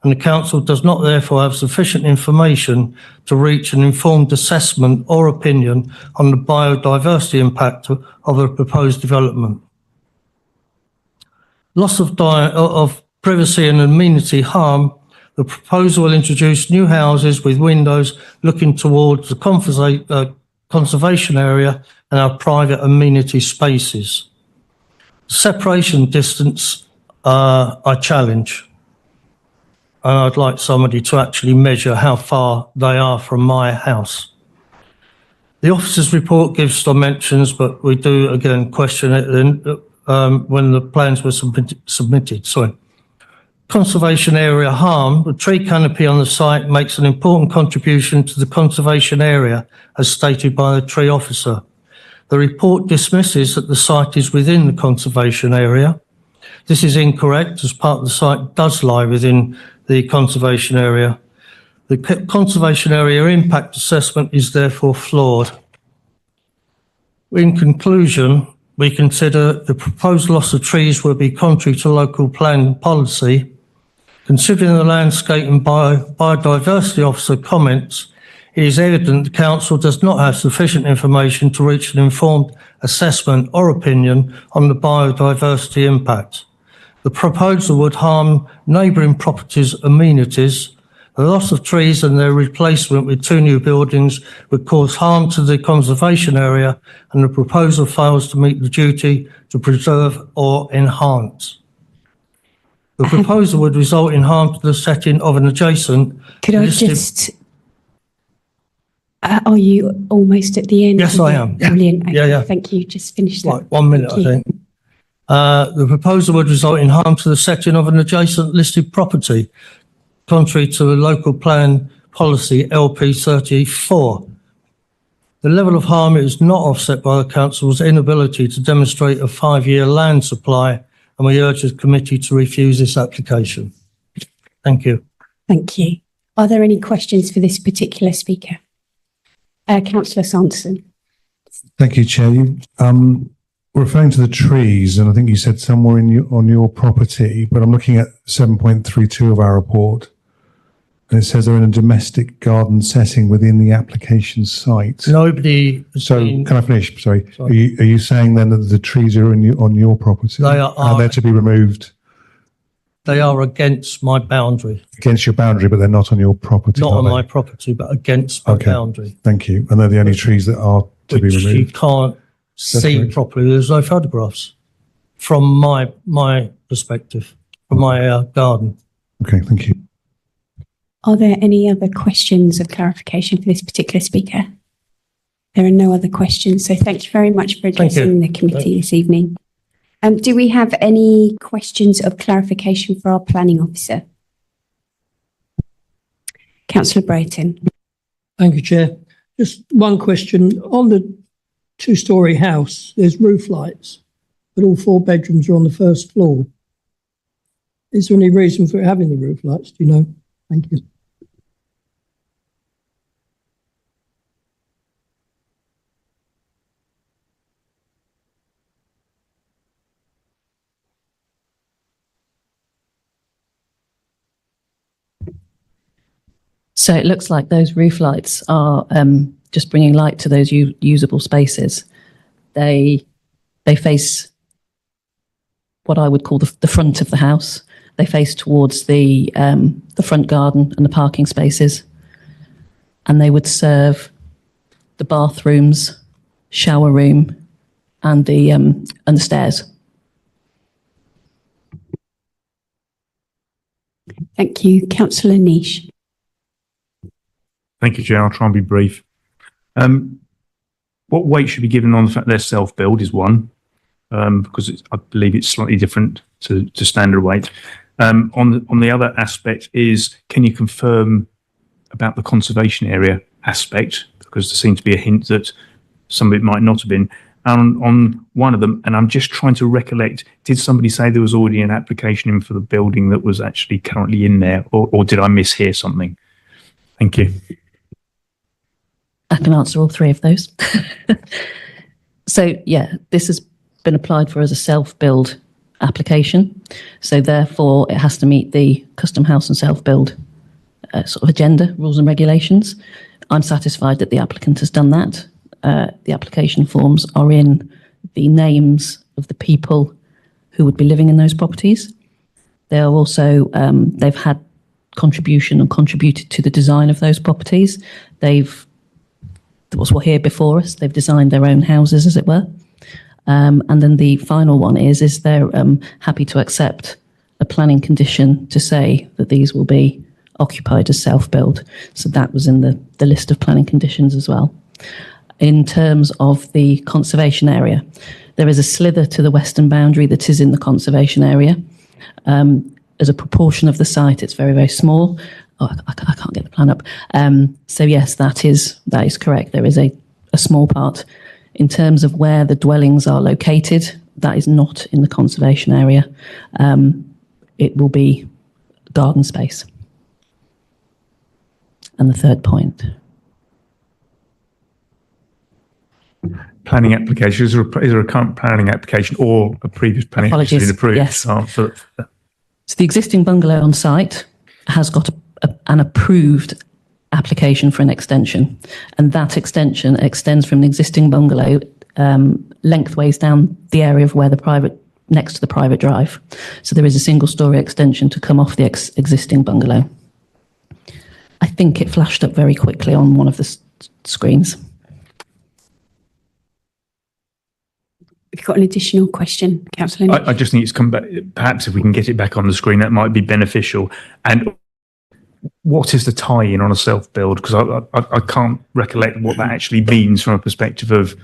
and the council does not therefore have sufficient information to reach an informed assessment or opinion on the biodiversity impact of a proposed development. Loss of privacy and amenity harm. The proposal will introduce new houses with windows looking towards the conservation area and our private amenity spaces. Separation distance, I challenge. And I'd like somebody to actually measure how far they are from my house. The officer's report gives dimensions, but we do again question it when the plans were submitted. Conservation area harm. The tree canopy on the site makes an important contribution to the conservation area, as stated by the tree officer. The report dismisses that the site is within the conservation area. This is incorrect, as part of the site does lie within the conservation area. The conservation area impact assessment is therefore flawed. In conclusion, we consider the proposed loss of trees will be contrary to local plan policy. Considering the landscape and biodiversity officer comments, it is evident the council does not have sufficient information to reach an informed assessment or opinion on the biodiversity impact. The proposal would harm neighbouring properties' amenities. The loss of trees and their replacement with two new buildings would cause harm to the conservation area, and the proposal fails to meet the duty to preserve or enhance. The proposal would result in harm to the setting of an adjacent. Could I just, are you almost at the end? Yes, I am. Brilliant. Okay, Yeah. Thank you. Just finish that. Right, 1 minute, I Thank you. think. The proposal would result in harm to the setting of an adjacent listed property, contrary to the local plan policy LP 34. The level of harm is not offset by the council's inability to demonstrate a 5-year land supply, and we urge the committee to refuse this application. Thank you. Thank you. Are there any questions for this particular speaker? Councillor Sanderson. Thank you, Chair. You, referring to the trees, and I think you said somewhere on your property, but I'm looking at 7.32 of our report, and it says they're in a domestic garden setting within the application site. Nobody. Can I finish? Sorry. Are you saying then that the trees are on your property? They are they're to be removed? They are against my boundary. Against your boundary, but they're not on your property. Not are on they? my property, but against my boundary. Thank you. And they're the only trees that are to be Which removed. you can't see right. properly. There's no photographs from my perspective, from my garden. Okay, thank you. Are there any other questions of clarification for this particular speaker? There are no other questions, so thank you very much for addressing the committee this evening. Do we have any questions of clarification for our planning officer? Councillor Brayton. Thank you, Chair. Just one question. On the two-storey house, there's roof lights, but all 4 bedrooms are on the first floor. Is there any reason for having the roof lights? Do you know? Thank you. So it looks like those roof lights are just bringing light to those usable spaces. They face what I would call the front of the house. They face towards the front garden and the parking spaces, and they would serve the bathrooms, shower room, and the stairs. Thank you. Councillor Niche. Thank you, Chair. I'll try and be brief. What weight should be given on the fact they're self-build is one, because I believe it's slightly different to standard weight. On the other aspect is, can you confirm about the conservation area aspect? Because there seemed to be a hint that some of it might not have been. And on one of them, and I'm just trying to recollect, did somebody say there was already an application in for the building that was actually currently in there, or did I mishear something? Thank you. I can answer all three of those. So, yeah, this has been applied for as a self-build application. So, therefore, it has to meet the Custom House and self-build sort of agenda, rules and regulations. I'm satisfied that the applicant has done that. The application forms are in the names of the people who would be living in those properties. They are also, they've had contribution and contributed to the design of those properties. Were here before us. They've designed their own houses, as it were. And then the final one is they're happy to accept a planning condition to say that these will be occupied as self-build. So that was in the list of planning conditions as well. In terms of the conservation area, there is a slither to the western boundary that is in the conservation area. As a proportion of the site, it's very, very small. Oh, I can't get the plan up. So yes, that is correct. There is a small part. In terms of where the dwellings are located, that is not in the conservation area. It will be garden space. And the third point. Planning application, is there a current planning application or a previous planning application Apologies, approved? yes. So the existing bungalow on site has got an approved application for an extension, and that extension extends from an existing bungalow lengthways down the area of where next to the private drive. So there is a single-storey extension to come off the existing bungalow. I think it flashed up very quickly on one of the screens. We've got an additional question, Councillor Niche. I just think it's come back. Perhaps if we can get it back on the screen, that might be beneficial. And what is the tie-in on a self-build? Because I can't recollect what that actually means from a perspective of,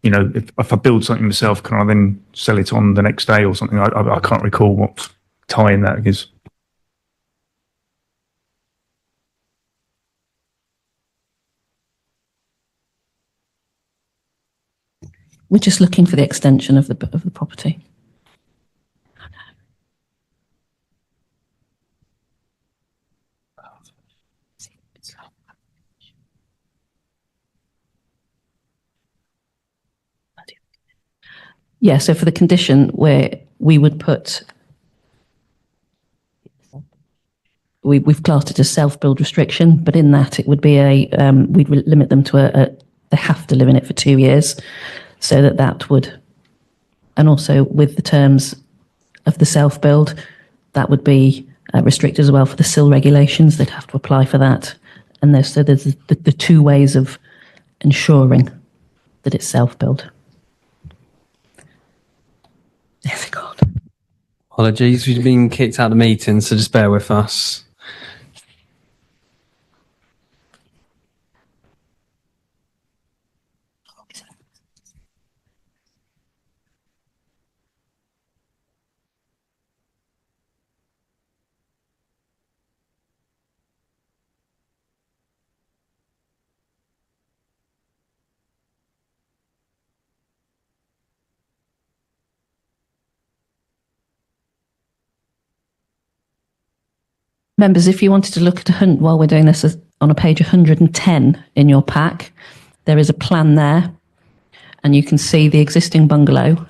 if I build something myself, can I then sell it on the next day or something? I can't recall what tie-in that is. We're just looking for the extension of the property. Yeah, so for the condition where we would put, we've classed it as self-build restriction, but in that it would be we'd limit them to they have to live in it for 2 years. So that would, and also with the terms of the self-build, that would be restricted as well for the SIL regulations. They'd have to apply for that. And there's the two ways of ensuring that it's self-build. Yes, God. Apologies, we've been kicked out of the meeting, so just bear with us. Members, if you wanted to look at while we're doing this on a page 110 in your pack, there is a plan there, and you can see the existing bungalow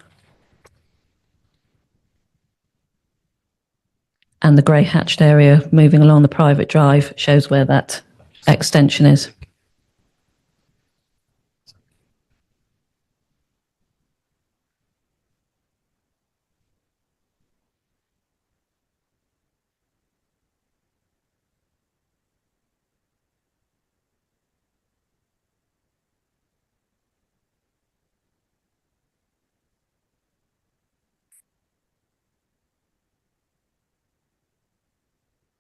and the grey hatched area moving along the private drive shows where that extension is.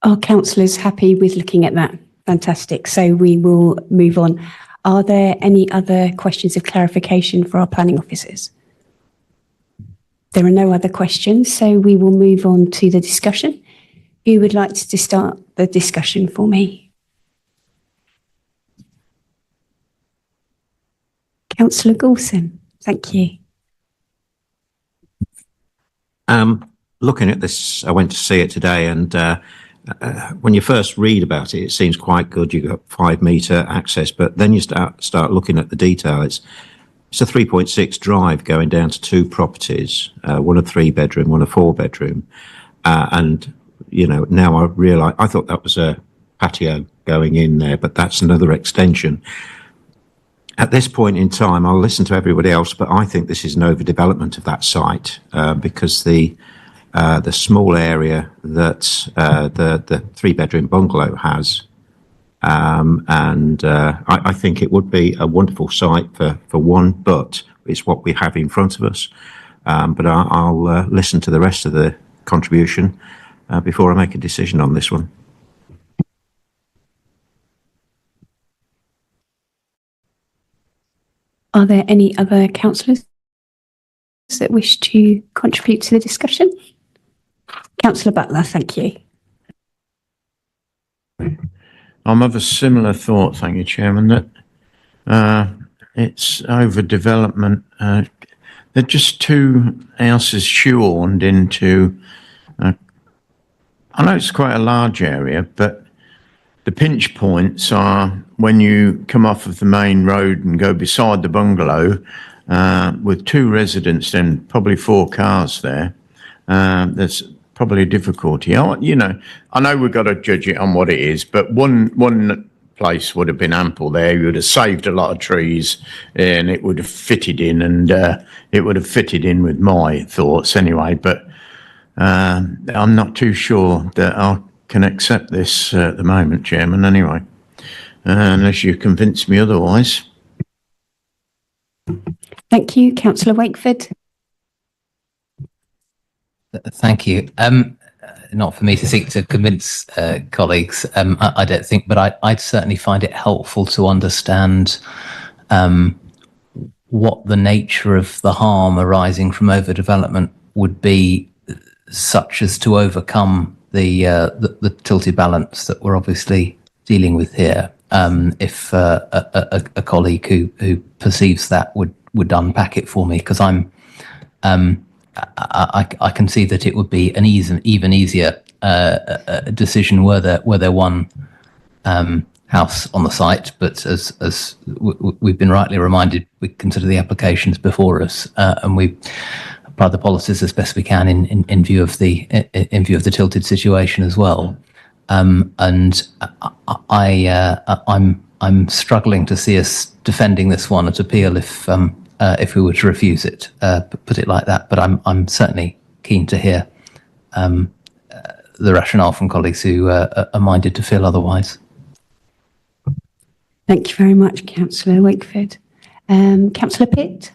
Are councillors happy with looking at that? Fantastic. So we will move on. Are there any other questions of clarification for our planning officers? There are no other questions, so we will move on to the discussion. Who would like to start the discussion for me? Councillor Goulson, thank you. Looking at this, I went to see it today, and when you first read about it, it seems quite good. You've got 5 metre access, but then you start looking at the detail. It's a 3.6 drive going down to 2 properties, one a 3-bedroom, one a 4-bedroom, and you know, now I realise I thought that was a patio going in there, but that's another extension. At this point in time, I'll listen to everybody else, but I think this is an overdevelopment of that site because the small area that the 3-bedroom bungalow has, and I think it would be a wonderful site for one, but it's what we have in front of us. But I'll listen to the rest of the contribution before I make a decision on this one. Are there any other councillors that wish to contribute to the discussion? Councillor Butler, thank you. I'm of a similar thought, thank you, Chairman, that it's overdevelopment. They're just 2 houses shoehorned into, I know it's quite a large area, but the pinch points are when you come off of the main road and go beside the bungalow with 2 residents and probably 4 cars there. There's probably a difficulty. You know, I know we've got to judge it on what it is, but one place would have been ample there. You would have saved a lot of trees and it would have fitted in, and it would have fitted in with my thoughts anyway. But I'm not too sure that I can accept this at the moment, Chairman, anyway, unless you convince me otherwise. Thank you. Councillor Wakeford. Thank you. Not for me to seek to convince colleagues, I don't think, but I'd certainly find it helpful to understand what the nature of the harm arising from overdevelopment would be, such as to overcome the tilted balance that we're obviously dealing with here. If a colleague who perceives that would unpack it for me, because I can see that it would be an even easier decision were there one house on the site, but as we've been rightly reminded, we consider the applications before us, and we apply the policies as best we can in view of the tilted situation as well. And I'm struggling to see us defending this one at appeal if we were to refuse it, put it like that. But I'm certainly keen to hear the rationale from colleagues who are minded to feel otherwise. Thank you very much, Councillor Wakeford. Councillor Pitt?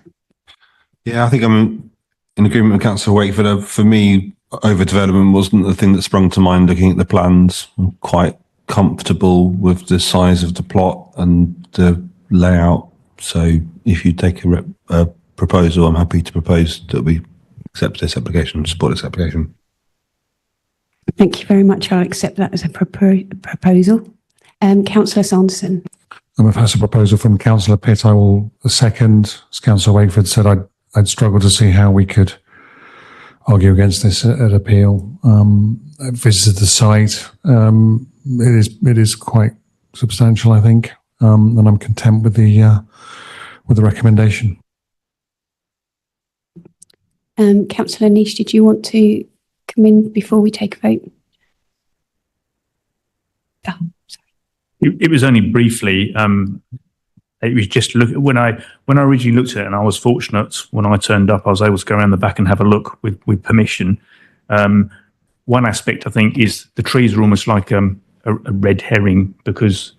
Yeah, I think I'm in agreement with Councillor Wakeford. For me, overdevelopment wasn't the thing that sprung to mind looking at the plans. I'm quite comfortable with the size of the plot and the layout. So if you take a proposal, I'm happy to propose that we accept this application, support this application. Thank you very much. I'll accept that as a proposal. Councillor Sanderson. I've had a proposal from Councillor Pitt. I will second. As Councillor Wakeford said, I'd struggle to see how we could argue against this at appeal. I visited the site. It is quite substantial, I think, and I'm content with the recommendation. Councillor Niche, did you want to come in before we take a vote? Oh, sorry. It was only briefly. It was just when I originally looked at it, and I was fortunate when I turned up, I was able to go around the back and have a look with permission. One aspect I think is the trees are almost like a red herring, because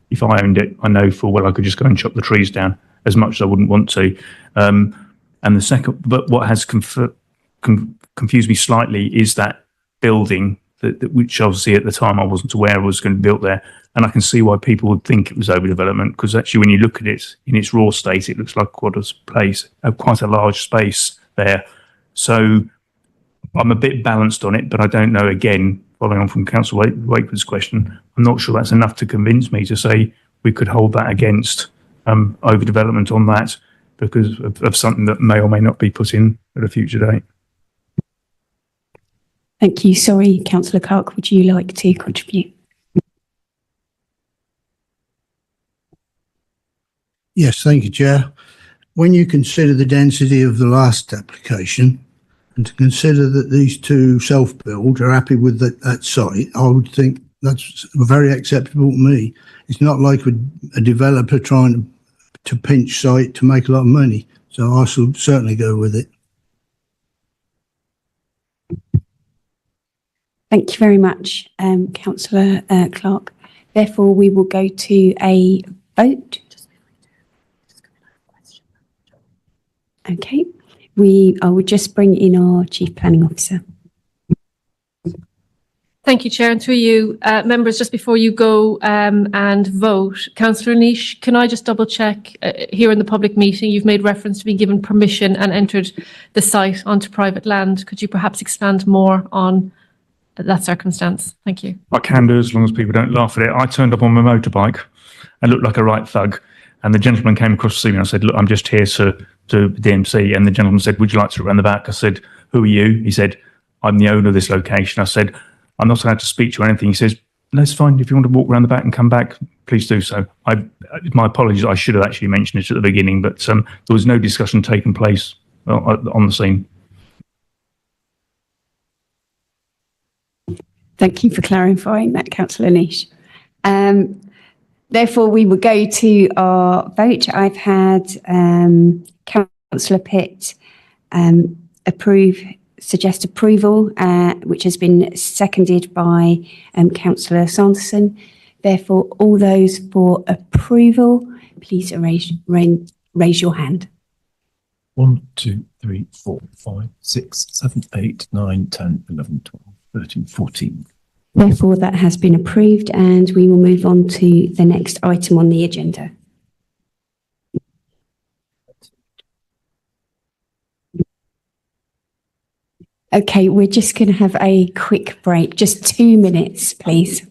if I owned it, I know full well I could just go and chop the trees down as much as I wouldn't want to. And the second, but what has confused me slightly is that building that which obviously at the time I wasn't aware was going to be built there. And I can see why people would think it was overdevelopment, because actually when you look at it in its raw state, it looks like quite a large space there. So I'm a bit balanced on it, but I don't know, again, following on from Councillor Wakeford's question, I'm not sure that's enough to convince me to say we could hold that against overdevelopment on that because of something that may or may not be put in at a future date. Thank you. Sorry, Councillor Clark, would you like to contribute? Yes, thank you, Chair. When you consider the density of the last application and to consider that these two self-build are happy with that site, I would think that's very acceptable to me. It's not like a developer trying to pinch site to make a lot of money. So I shall certainly go with it. Thank you very much, Councillor Clark. Therefore, we will go to a vote. Okay, I will just bring in our Chief Planning Officer. Thank you, Chair. And through you, members, just before you go and vote, Councillor Nish, can I just double check here in the public meeting, you've made reference to being given permission and entered the site onto private land. Could you perhaps expand more on that circumstance? Thank you. I can do, as long as people don't laugh at it. I turned up on my motorbike and looked like a right thug. And the gentleman came across to see me and I said, look, I'm just here to DMC. And the gentleman said, would you like to run the back? I said, who are you? He said, I'm the owner of this location. I said, I'm not allowed to speak to you or anything. He says, no, it's fine. If you want to walk around the back and come back, please do so. My apologies. I should have actually mentioned it at the beginning, but there was no discussion taking place on the scene. Thank you for clarifying that, Councillor Nish. Therefore, we will go to our vote. I've had Councillor Pitt suggest approval, which has been seconded by Councillor Sanderson. Therefore, all those for approval, please raise your hand. 1, 2, 3, 4, 5, 6, 7, 8, 9, 10, 11, 12, 13, 14. Therefore, that has been approved, and we will move on to the next item on the agenda. Okay, we're just going to have a quick break, just 2 minutes, please.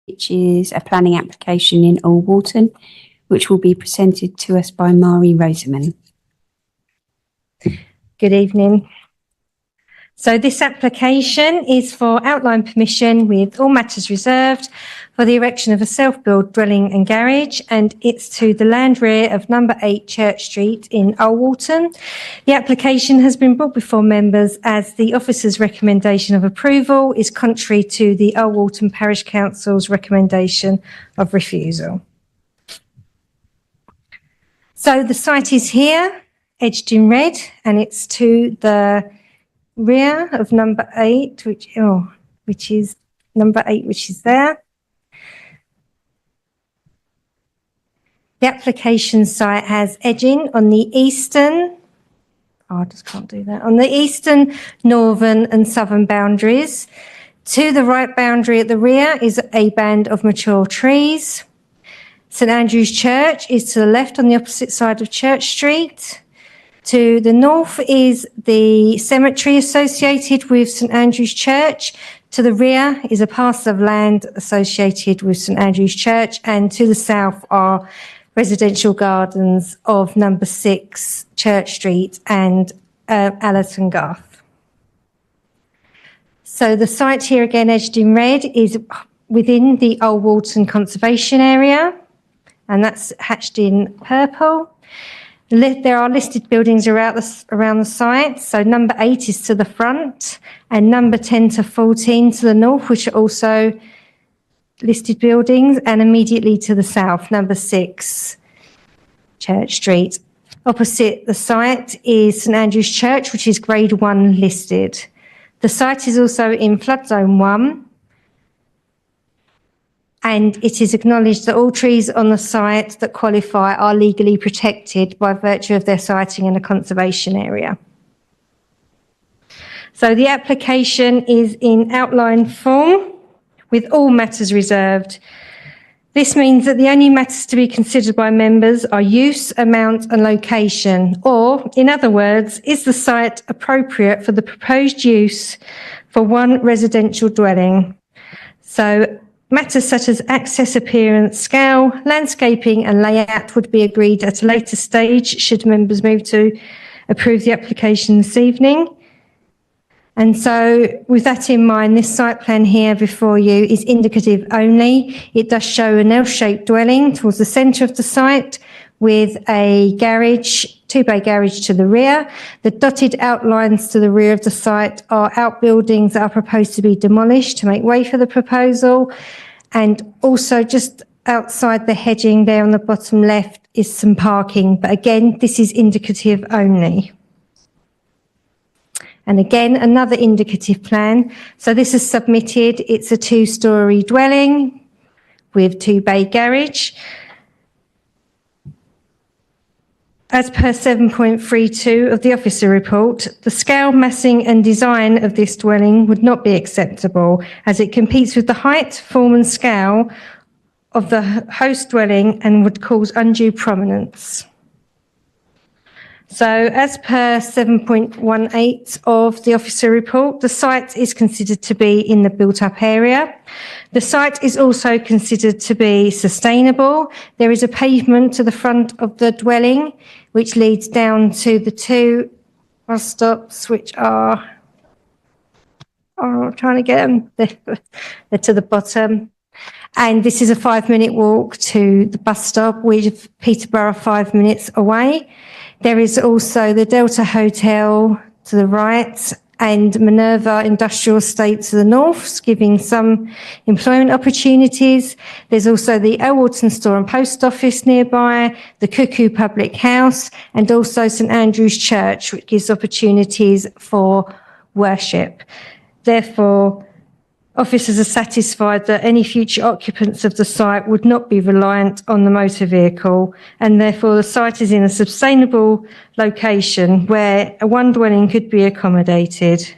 which is a planning application in Old Walton, which will be presented to us by Mari Roseman. Good evening. So this application is for outline permission with all matters reserved for the erection of a self-built dwelling and garage, and it's to the land rear of number 8 Church Street in Old Walton. The application has been brought before members as the officer's recommendation of approval is contrary to the Old Walton Parish Council's recommendation of refusal. So the site is here, edged in red, and it's to the rear of number 8, which is number 8, which is there. The application site has edging on the eastern, I just can't do that, on the eastern, northern and southern boundaries. To the right boundary at the rear is a band of mature trees. St Andrew's Church is to the left on the opposite side of Church Street. To the north is the cemetery associated with St Andrew's Church. To the rear is a parcel of land associated with St Andrew's Church, and to the south are residential gardens of number 6 Church Street and Allerton Garth. So the site here again edged in red is within the Old Walton Conservation Area, and that's hatched in purple. There are listed buildings around the site. So number 8 is to the front and number 10 to 14 to the north, which are also listed buildings, and immediately to the south, number 6 Church Street. Opposite the site is St Andrew's Church, which is grade 1 listed. The site is also in flood zone 1. And it is acknowledged that all trees on the site that qualify are legally protected by virtue of their siting in a conservation area. So the application is in outline form with all matters reserved. This means that the only matters to be considered by members are use, amount and location, or in other words, is the site appropriate for the proposed use for one residential dwelling? So matters such as access, appearance, scale, landscaping and layout would be agreed at a later stage should members move to approve the application this evening. And so with that in mind, this site plan here before you is indicative only. It does show an L-shaped dwelling towards the centre of the site with a garage, 2-bay garage to the rear. The dotted outlines to the rear of the site are outbuildings that are proposed to be demolished to make way for the proposal. And also just outside the hedging there on the bottom left is some parking. But again, this is indicative only. And again, another indicative plan. So this is submitted. It's a 2-storey dwelling with 2-bay garage. As per 7.32 of the officer report, the scale, massing and design of this dwelling would not be acceptable as it competes with the height, form and scale of the host dwelling and would cause undue prominence. So as per 7.18 of the officer report, the site is considered to be in the built-up area. The site is also considered to be sustainable. There is a pavement to the front of the dwelling, which leads down to the 2 bus stops, which are, I'm trying to get them, they're to the bottom. And this is a 5-minute walk to the bus stop, with Peterborough 5 minutes away. There is also the Delta Hotel to the right and Minerva Industrial Estate to the north, giving some employment opportunities. There's also the Elwalton Store and Post Office nearby, the Cuckoo Public House, and also St Andrew's Church, which gives opportunities for worship. Therefore, officers are satisfied that any future occupants of the site would not be reliant on the motor vehicle, and therefore the site is in a sustainable location where a one dwelling could be accommodated.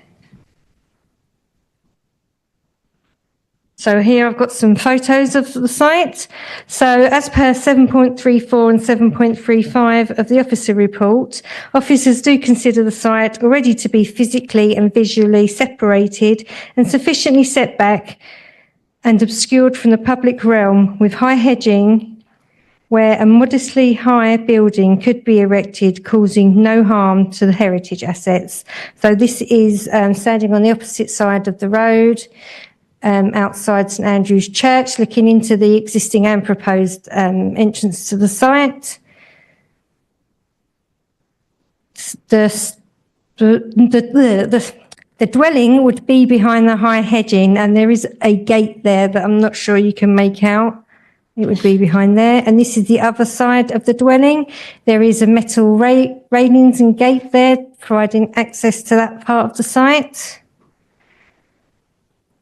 So here I've got some photos of the site. So as per 7.34 and 7.35 of the officer report, officers do consider the site already to be physically and visually separated and sufficiently set back and obscured from the public realm with high hedging where a modestly high building could be erected, causing no harm to the heritage assets. So this is standing on the opposite side of the road, outside St Andrew's Church, looking into the existing and proposed entrance to the site. The dwelling would be behind the high hedging, and there is a gate there that I'm not sure you can make out. It would be behind there. And this is the other side of the dwelling. There is a metal railings and gate there, providing access to that part of the site.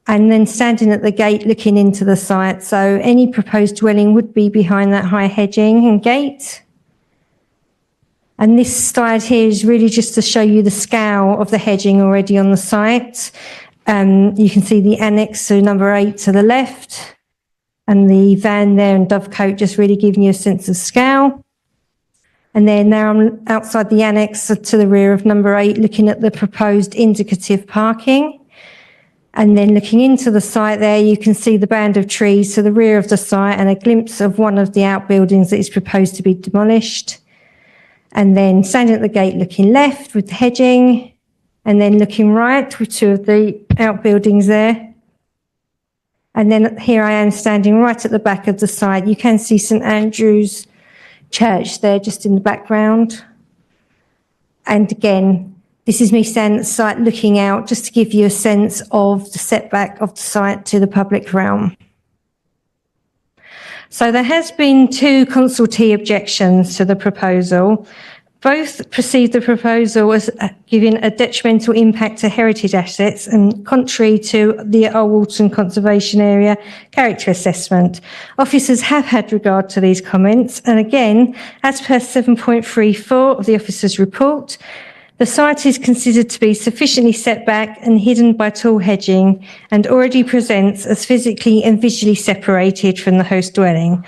And then standing at the gate, looking into the site. So any proposed dwelling would be behind that high hedging and gate. And this slide here is really just to show you the scale of the hedging already on the site. You can see the annex to number 8 to the left, and the van there and Dovecote just really giving you a sense of scale. And then now I'm outside the annex to the rear of number 8, looking at the proposed indicative parking. And then looking into the site there, you can see the band of trees to the rear of the site and a glimpse of one of the outbuildings that is proposed to be demolished. And then standing at the gate looking left with the hedging, and then looking right with 2 of the outbuildings there. And then here I am standing right at the back of the site. You can see St Andrew's Church there just in the background. And again, this is me standing at the site looking out just to give you a sense of the setback of the site to the public realm. So there has been 2 consultee objections to the proposal. Both perceive the proposal as giving a detrimental impact to heritage assets and contrary to the Old Walton Conservation Area character assessment. Officers have had regard to these comments, and again, as per 7.34 of the officer's report, the site is considered to be sufficiently set back and hidden by tall hedging and already presents as physically and visually separated from the host dwelling.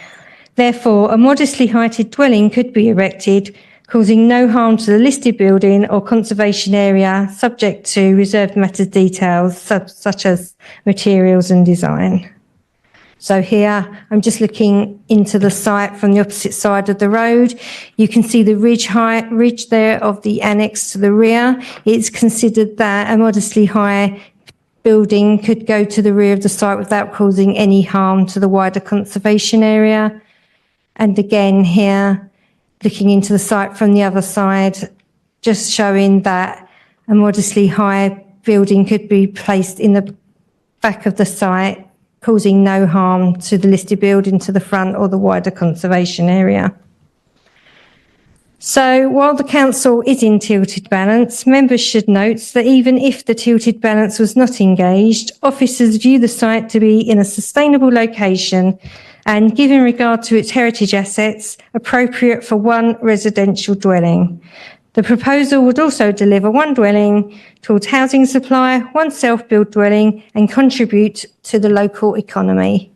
Therefore, a modestly heighted dwelling could be erected, causing no harm to the listed building or conservation area, subject to reserved matters details such as materials and design. So here I'm just looking into the site from the opposite side of the road. You can see the ridge there of the annex to the rear. It's considered that a modestly high building could go to the rear of the site without causing any harm to the wider conservation area. And again here, looking into the site from the other side, just showing that a modestly high building could be placed in the back of the site, causing no harm to the listed building to the front or the wider conservation area. So while the council is in tilted balance, members should note that even if the tilted balance was not engaged, officers view the site to be in a sustainable location and, given regard to its heritage assets, appropriate for 1 residential dwelling. The proposal would also deliver 1 dwelling towards housing supply, 1 self-built dwelling, and contribute to the local economy.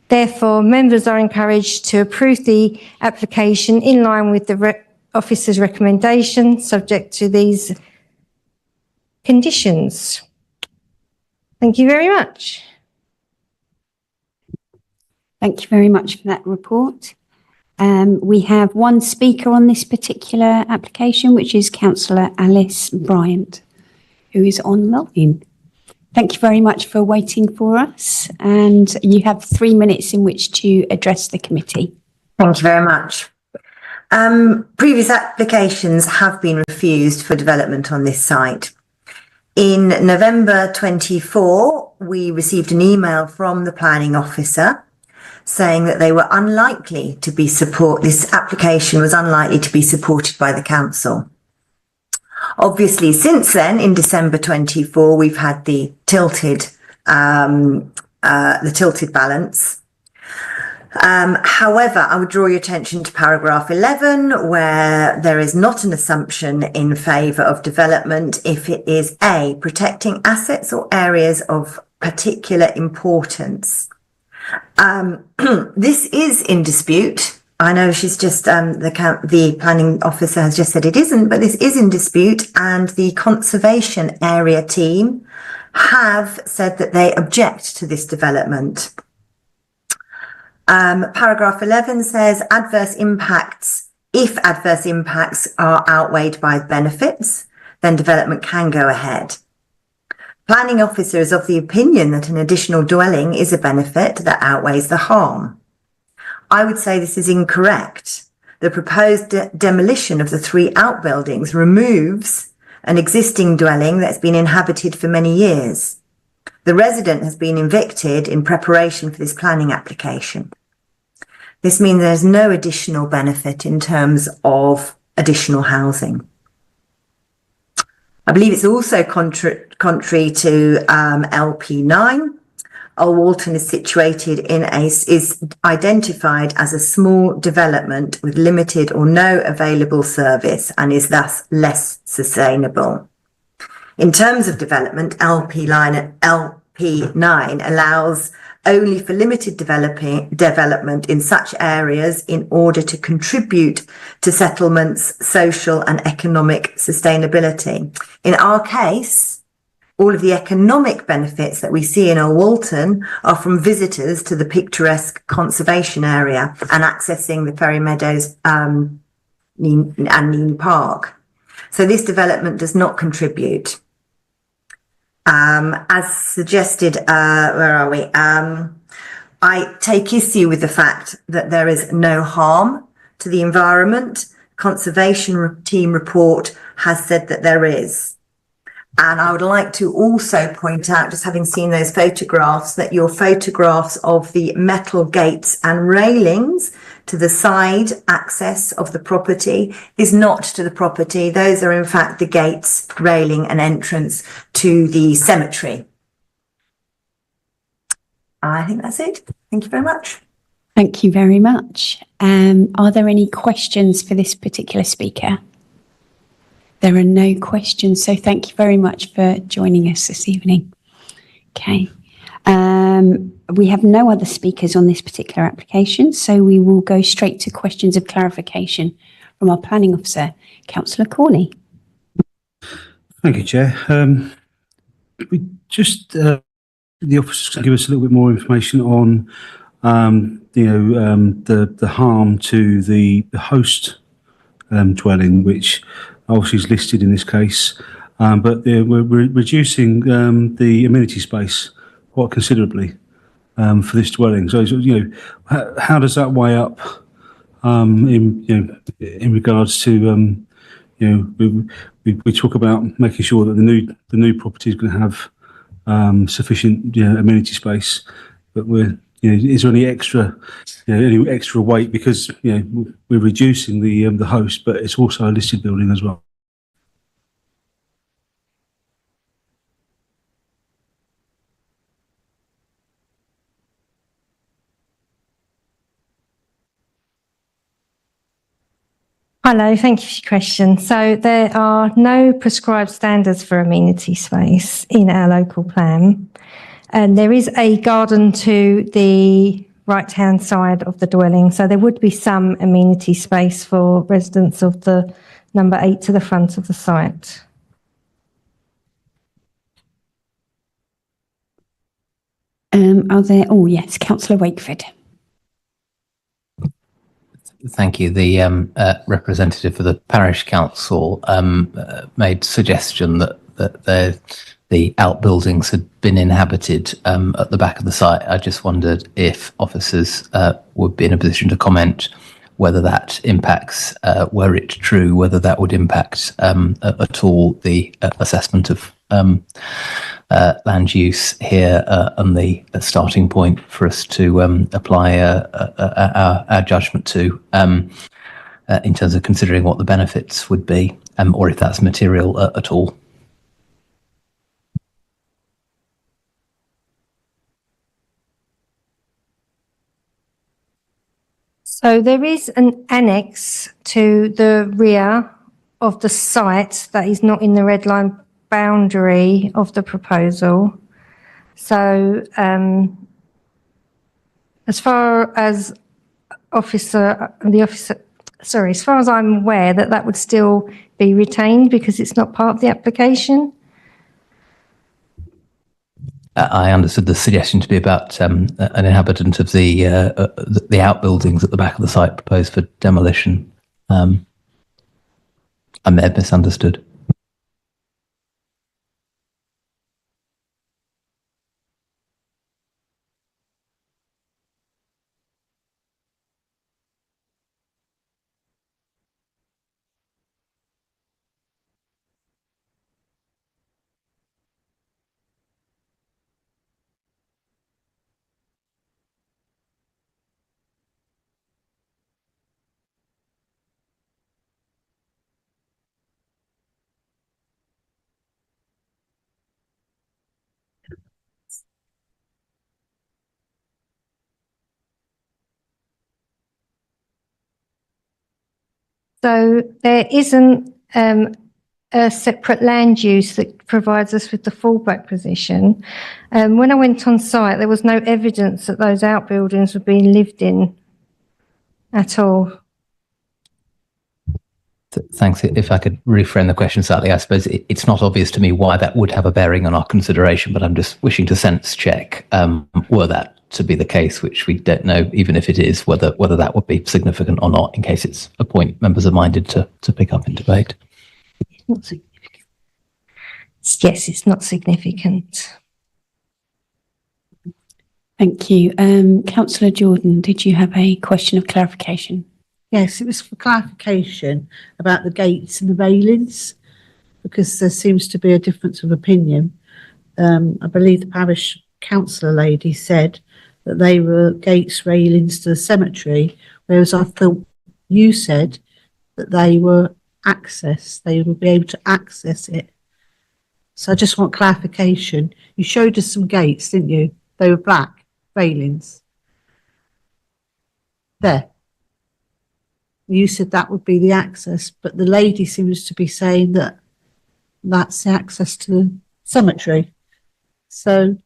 Therefore, members are encouraged to approve the application in line with the officer's recommendation, subject to these conditions. Thank you very much. Thank you very much for that report. We have 1 speaker on this particular application, which is Councillor Alice Bryant, who is online. Thank you very much for waiting for us, and you have 3 minutes in which to address the committee. Thank you very much. Previous applications have been refused for development on this site. In November 24, we received an email from the planning officer saying that they were unlikely to be this application was unlikely to be supported by the council. Obviously, since then, in December 24, we've had the tilted balance. However, I would draw your attention to paragraph 11, where there is not an assumption in favour of development if it is A, protecting assets or areas of particular importance. This is in dispute I know she's just, the planning officer has just said it isn't, but this is in dispute, and the conservation area team have said that they object to this development. Paragraph 11 says if adverse impacts are outweighed by benefits, then development can go ahead. Planning officer is of the opinion that an additional dwelling is a benefit that outweighs the harm. I would say this is incorrect. The proposed demolition of the 3 outbuildings removes an existing dwelling that's been inhabited for many years. The resident has been evicted in preparation for this planning application. This means there's no additional benefit in terms of additional housing. I believe it's also contrary to LP9. Old Walton is situated is identified as a small development with limited or no available service and is thus less sustainable. In terms of development, LP9 allows only for limited development in such areas in order to contribute to settlements' social and economic sustainability. In our case, all of the economic benefits that we see in Old Walton are from visitors to the picturesque conservation area and accessing the Ferry Meadows and Neame Park. So this development does not contribute. As suggested, where are we? I take issue with the fact that there is no harm to the environment. Conservation team report has said that there is. And I would like to also point out, just having seen those photographs, that your photographs of the metal gates and railings to the side access of the property is not to the property. Those are in fact the gates, railing and entrance to the cemetery. I think that's it. Thank you very much. Thank you very much. Are there any questions for this particular speaker? There are no questions, so thank you very much for joining us this evening. Okay. We have no other speakers on this particular application, so we will go straight to questions of clarification from our planning officer, Councillor Corney. Thank you, Chair. We just the officers can give us a little bit more information on the harm to the host dwelling, which obviously is listed in this case, but we're reducing the amenity space quite considerably for this dwelling. So, how does that weigh up in regards to we talk about making sure that the new property is going to have sufficient amenity space, but is there any extra weight because we're reducing the host, but it's also a listed building as well. Hello, thank you for your question. So there are no prescribed standards for amenity space in our local plan. And there is a garden to the right-hand side of the dwelling. So there would be some amenity space for residents of the number 8 to the front of the site. Oh yes, Councillor Wakeford. Thank you. The representative for the parish council made suggestion that the outbuildings had been inhabited at the back of the site. I just wondered if officers would be in a position to comment whether that impacts, were it true, whether that would impact at all the assessment of land use here and the starting point for us to apply our judgment to in terms of considering what the benefits would be, or if that's material at all. So there is an annex to the rear of the site that is not in the red line boundary of the proposal. So as far as as far as I'm aware, that would still be retained because it's not part of the application. I understood the suggestion to be about an inhabitant of the outbuildings at the back of the site proposed for demolition. I may have misunderstood. So there isn't a separate land use that provides us with the fallback position. When I went on site, there was no evidence that those outbuildings were being lived in at all. Thanks. If I could reframe the question slightly, I suppose it's not obvious to me why that would have a bearing on our consideration, but I'm just wishing to sense check were that to be the case, which we don't know, even if it is, whether that would be significant or not, in case it's a point members are minded to pick up in debate. It's not significant. Yes, it's not significant. Thank you. Councillor Jordan, did you have a question of clarification? Yes, it was for clarification about the gates and the railings, because there seems to be a difference of opinion. I believe the parish councillor lady said that they were gates, railings to the cemetery, whereas I thought you said that they were access, they would be able to access it. So I just want clarification. You showed us some gates, didn't you? They were black railings. There. You said that would be the access, but the lady seems to be saying that that's the access to the cemetery. So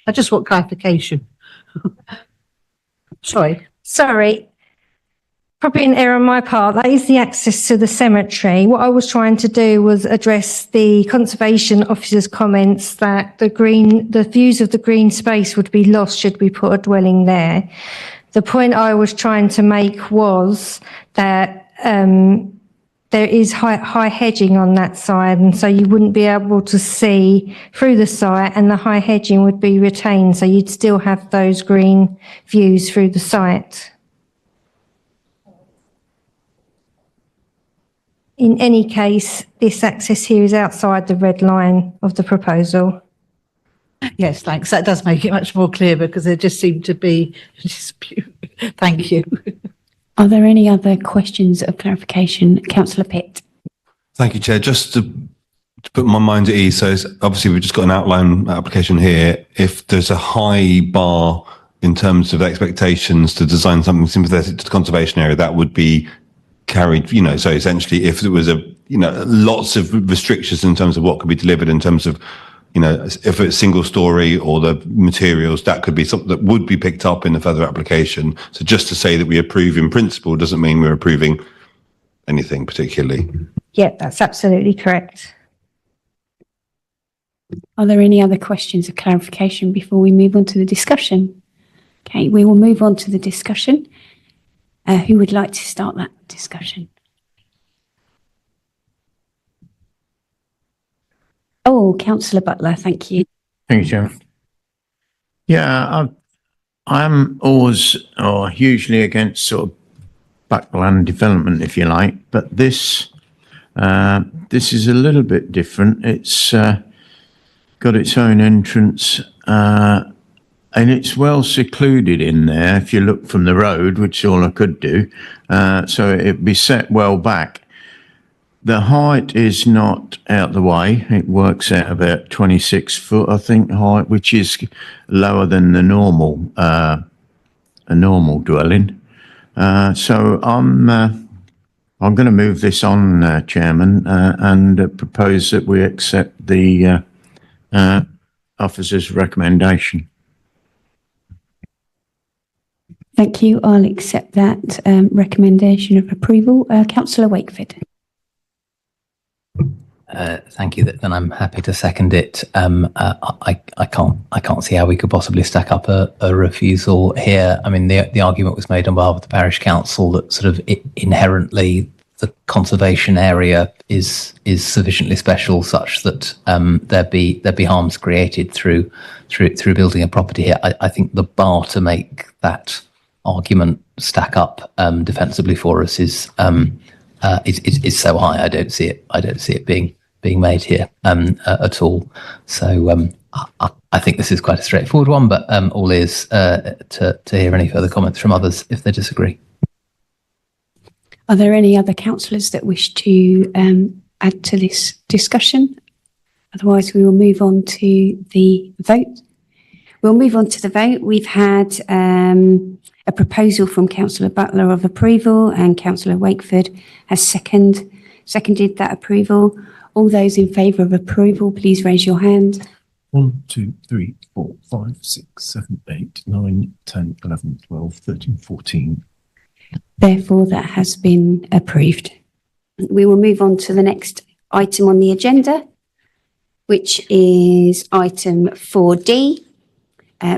I just want clarification. Sorry. Probably an error on my part. That is the access to the cemetery. What I was trying to do was address the conservation officer's comments that the views of the green space would be lost should we put a dwelling there. The point I was trying to make was that there is high hedging on that side, and so you wouldn't be able to see through the site, and the high hedging would be retained, so you'd still have those green views through the site. In any case, this access here is outside the red line of the proposal. Yes, thanks. That does make it much more clear, because there just seemed to be a dispute. Thank you. Are there any other questions of clarification? Councillor Pitt. Thank you, Chair. Just to put my mind at ease, so obviously we've just got an outline application here. If there's a high bar in terms of expectations to design something sympathetic to the conservation area, that would be carried, so essentially if there was lots of restrictions in terms of what could be delivered in terms of, if it's single story or the materials, that could be something that would be picked up in the further application. So just to say that we approve in principle doesn't mean we're approving anything particularly. Yeah, that's absolutely correct. Are there any other questions of clarification before we move on to the discussion? Okay, we will move on to the discussion. Who would like to start that discussion? Oh, Councillor Butler, thank you. Thank you, Chairman. Yeah, I'm always or hugely against sort of backland development, if you like, but this is a little bit different. It's got its own entrance, and it's well secluded in there if you look from the road, which is all I could do. So it'd be set well back. The height is not out the way. It works out about 26 foot, I think, height, which is lower than the normal, a normal dwelling. So I'm going to move this on, Chairman, and propose that we accept the officer's recommendation. Thank you. I'll accept that recommendation of approval. Councillor Wakeford. Thank you. Then I'm happy to second it. I can't see how we could possibly stack up a refusal here. I mean, the argument was made on behalf of the parish council that sort of inherently the conservation area is sufficiently special such that there'd be harms created through building a property here. I think the bar to make that argument stack up defensively for us is so high. I don't see it being made here at all. So I think this is quite a straightforward one, but all ears to hear any further comments from others if they disagree. Are there any other councillors that wish to add to this discussion? Otherwise, we will move on to the vote. We'll move on to the vote. We've had a proposal from Councillor Butler of approval, and Councillor Wakeford has seconded that approval. All those in favour of approval, please raise your hand. 1, 2, 3, 4, 5, 6, 7, 8, 9, 10, 11, 12, 13, 14. Therefore, that has been approved. We will move on to the next item on the agenda, which is item 4D,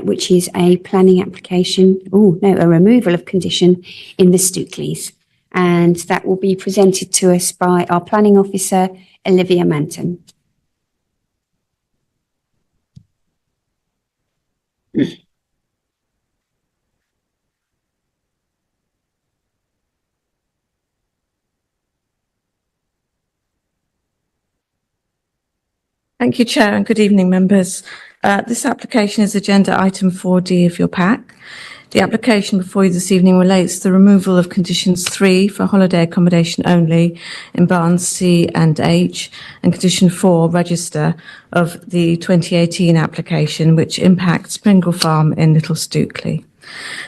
which is a planning application, a removal of condition in the Stookleys. And that will be presented to us by our planning officer, Olivia Manton. Thank you, Chair, and good evening, members. This application is agenda item 4D of your pack. The application before you this evening relates to the removal of conditions 3 for holiday accommodation only in Barns C and H, and condition 4 register of the 2018 application, which impacts Pringle Farm in Little Stookley.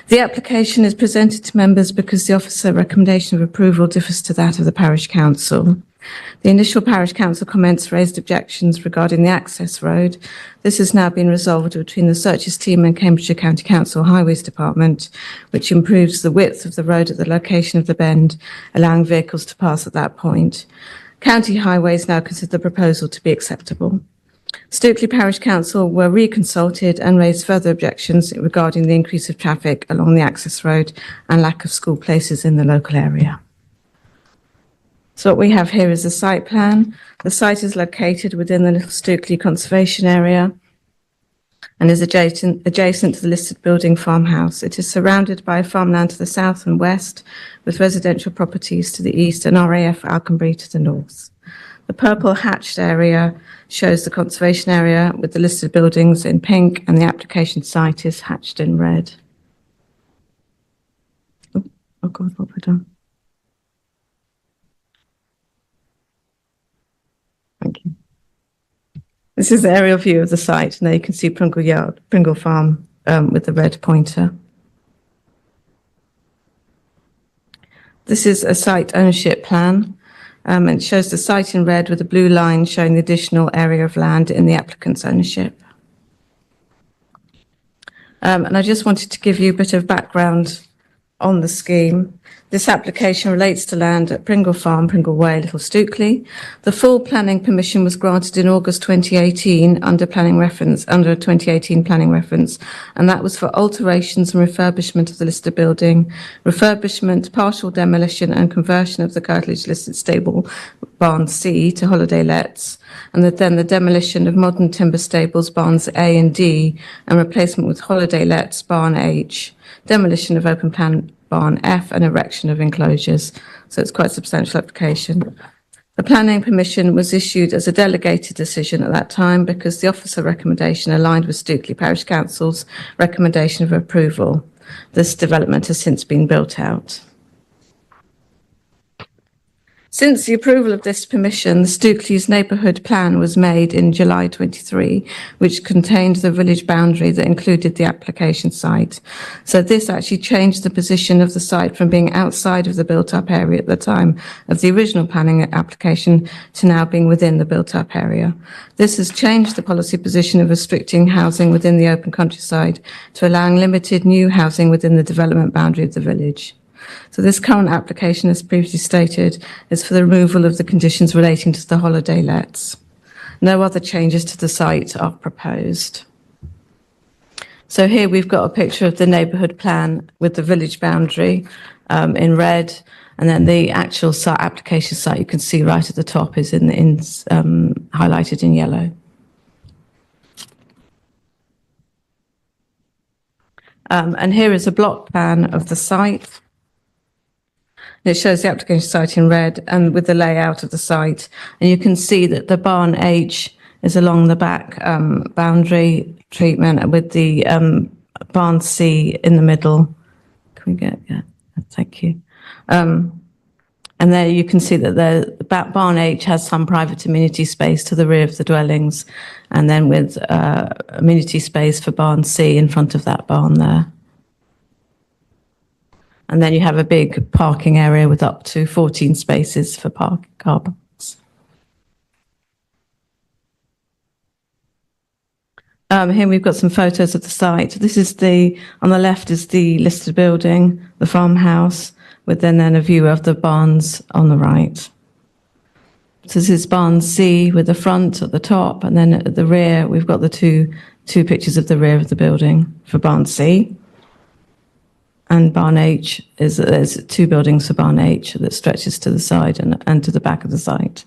The application is presented to members because the officer recommendation of approval differs to that of the parish council. The initial parish council comments raised objections regarding the access road. This has now been resolved between the searches team and Cambridgeshire County Council Highways Department, which improves the width of the road at the location of the bend, allowing vehicles to pass at that point. County Highways now consider the proposal to be acceptable. Stookley Parish Council were reconsulted and raised further objections regarding the increase of traffic along the access road and lack of school places in the local area. So what we have here is a site plan. The site is located within the Little Stookley Conservation Area and is adjacent to the listed building farmhouse. It is surrounded by farmland to the south and west, with residential properties to the east and RAF Alconbury to the north. The purple hatched area shows the conservation area with the listed buildings in pink, and the application site is hatched in red. Oh God, what have I done? Thank you. This is the aerial view of the site, and there you can see Pringle Farm with the red pointer. This is a site ownership plan, and it shows the site in red with a blue line showing the additional area of land in the applicant's ownership. And I just wanted to give you a bit of background on the scheme. This application relates to land at Pringle Farm, Pringle Way, Little Stookley. The full planning permission was granted in August 2018 under a 2018 planning reference, and that was for alterations and refurbishment of the listed building, refurbishment, partial demolition and conversion of the curtilage listed stable Barn C to holiday lets, and then the demolition of modern timber stables Barns A and D and replacement with holiday lets Barn H, demolition of open plan Barn F and erection of enclosures. So it's quite a substantial application. The planning permission was issued as a delegated decision at that time because the officer recommendation aligned with Stookley Parish Council's recommendation of approval. This development has since been built out. Since the approval of this permission, the Stookley's neighbourhood plan was made in July 23, which contained the village boundary that included the application site. So this actually changed the position of the site from being outside of the built-up area at the time of the original planning application to now being within the built-up area. This has changed the policy position of restricting housing within the open countryside to allowing limited new housing within the development boundary of the village. So this current application, as previously stated, is for the removal of the conditions relating to the holiday lets. No other changes to the site are proposed. So here we've got a picture of the neighbourhood plan with the village boundary in red, and then the actual site application site you can see right at the top is highlighted in yellow. And here is a block plan of the site. It shows the application site in red and with the layout of the site. And you can see that the barn H is along the back boundary treatment with the barn C in the middle. Can we get, yeah, thank you. And there you can see that the barn H has some private amenity space to the rear of the dwellings, and then with amenity space for barn C in front of that barn there. And then you have a big parking area with up to 14 spaces for car parks. Here we've got some photos of the site. This is on the left is the listed building, the farmhouse, with then a view of the barns on the right. So this is barn C with the front at the top, and then at the rear, we've got the two pictures of the rear of the building for barn C. And barn H there's two buildings for barn H that stretches to the side and to the back of the site.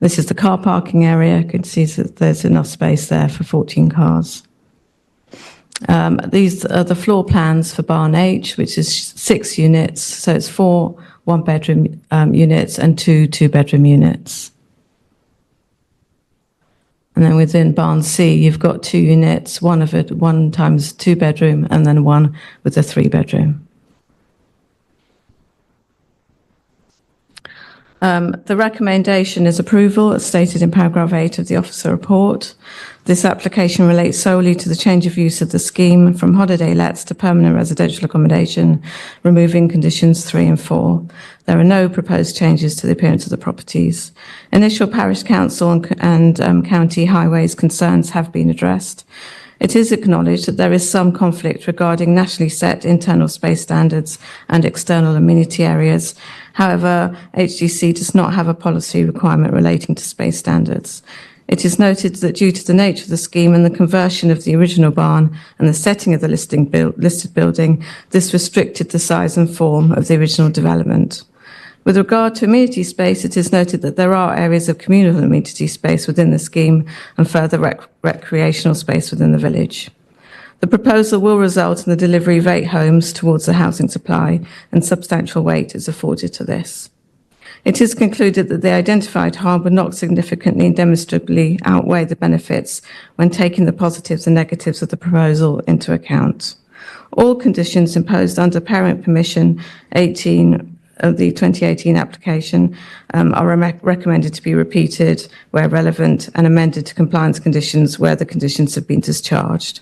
This is the car parking area. You can see that there's enough space there for 14 cars. These are the floor plans for barn H, which is 6 units. So it's 4 one-bedroom units and 2 two-bedroom units. And then within barn C, you've got 2 units, one times 2 bedroom, and then one with a 3 bedroom. The recommendation is approval, as stated in paragraph 8 of the officer report. This application relates solely to the change of use of the scheme from holiday lets to permanent residential accommodation, removing conditions 3 and 4. There are no proposed changes to the appearance of the properties. Initial parish council and county highways concerns have been addressed. It is acknowledged that there is some conflict regarding nationally set internal space standards and external amenity areas. However, HDC does not have a policy requirement relating to space standards. It is noted that due to the nature of the scheme and the conversion of the original barn and the setting of the listed building, this restricted the size and form of the original development. With regard to amenity space, it is noted that there are areas of communal amenity space within the scheme and further recreational space within the village. The proposal will result in the delivery of 8 homes towards the housing supply, and substantial weight is afforded to this. It is concluded that the identified harm would not significantly and demonstrably outweigh the benefits when taking the positives and negatives of the proposal into account. All conditions imposed under parent permission 18 of the 2018 application are recommended to be repeated where relevant and amended to compliance conditions where the conditions have been discharged.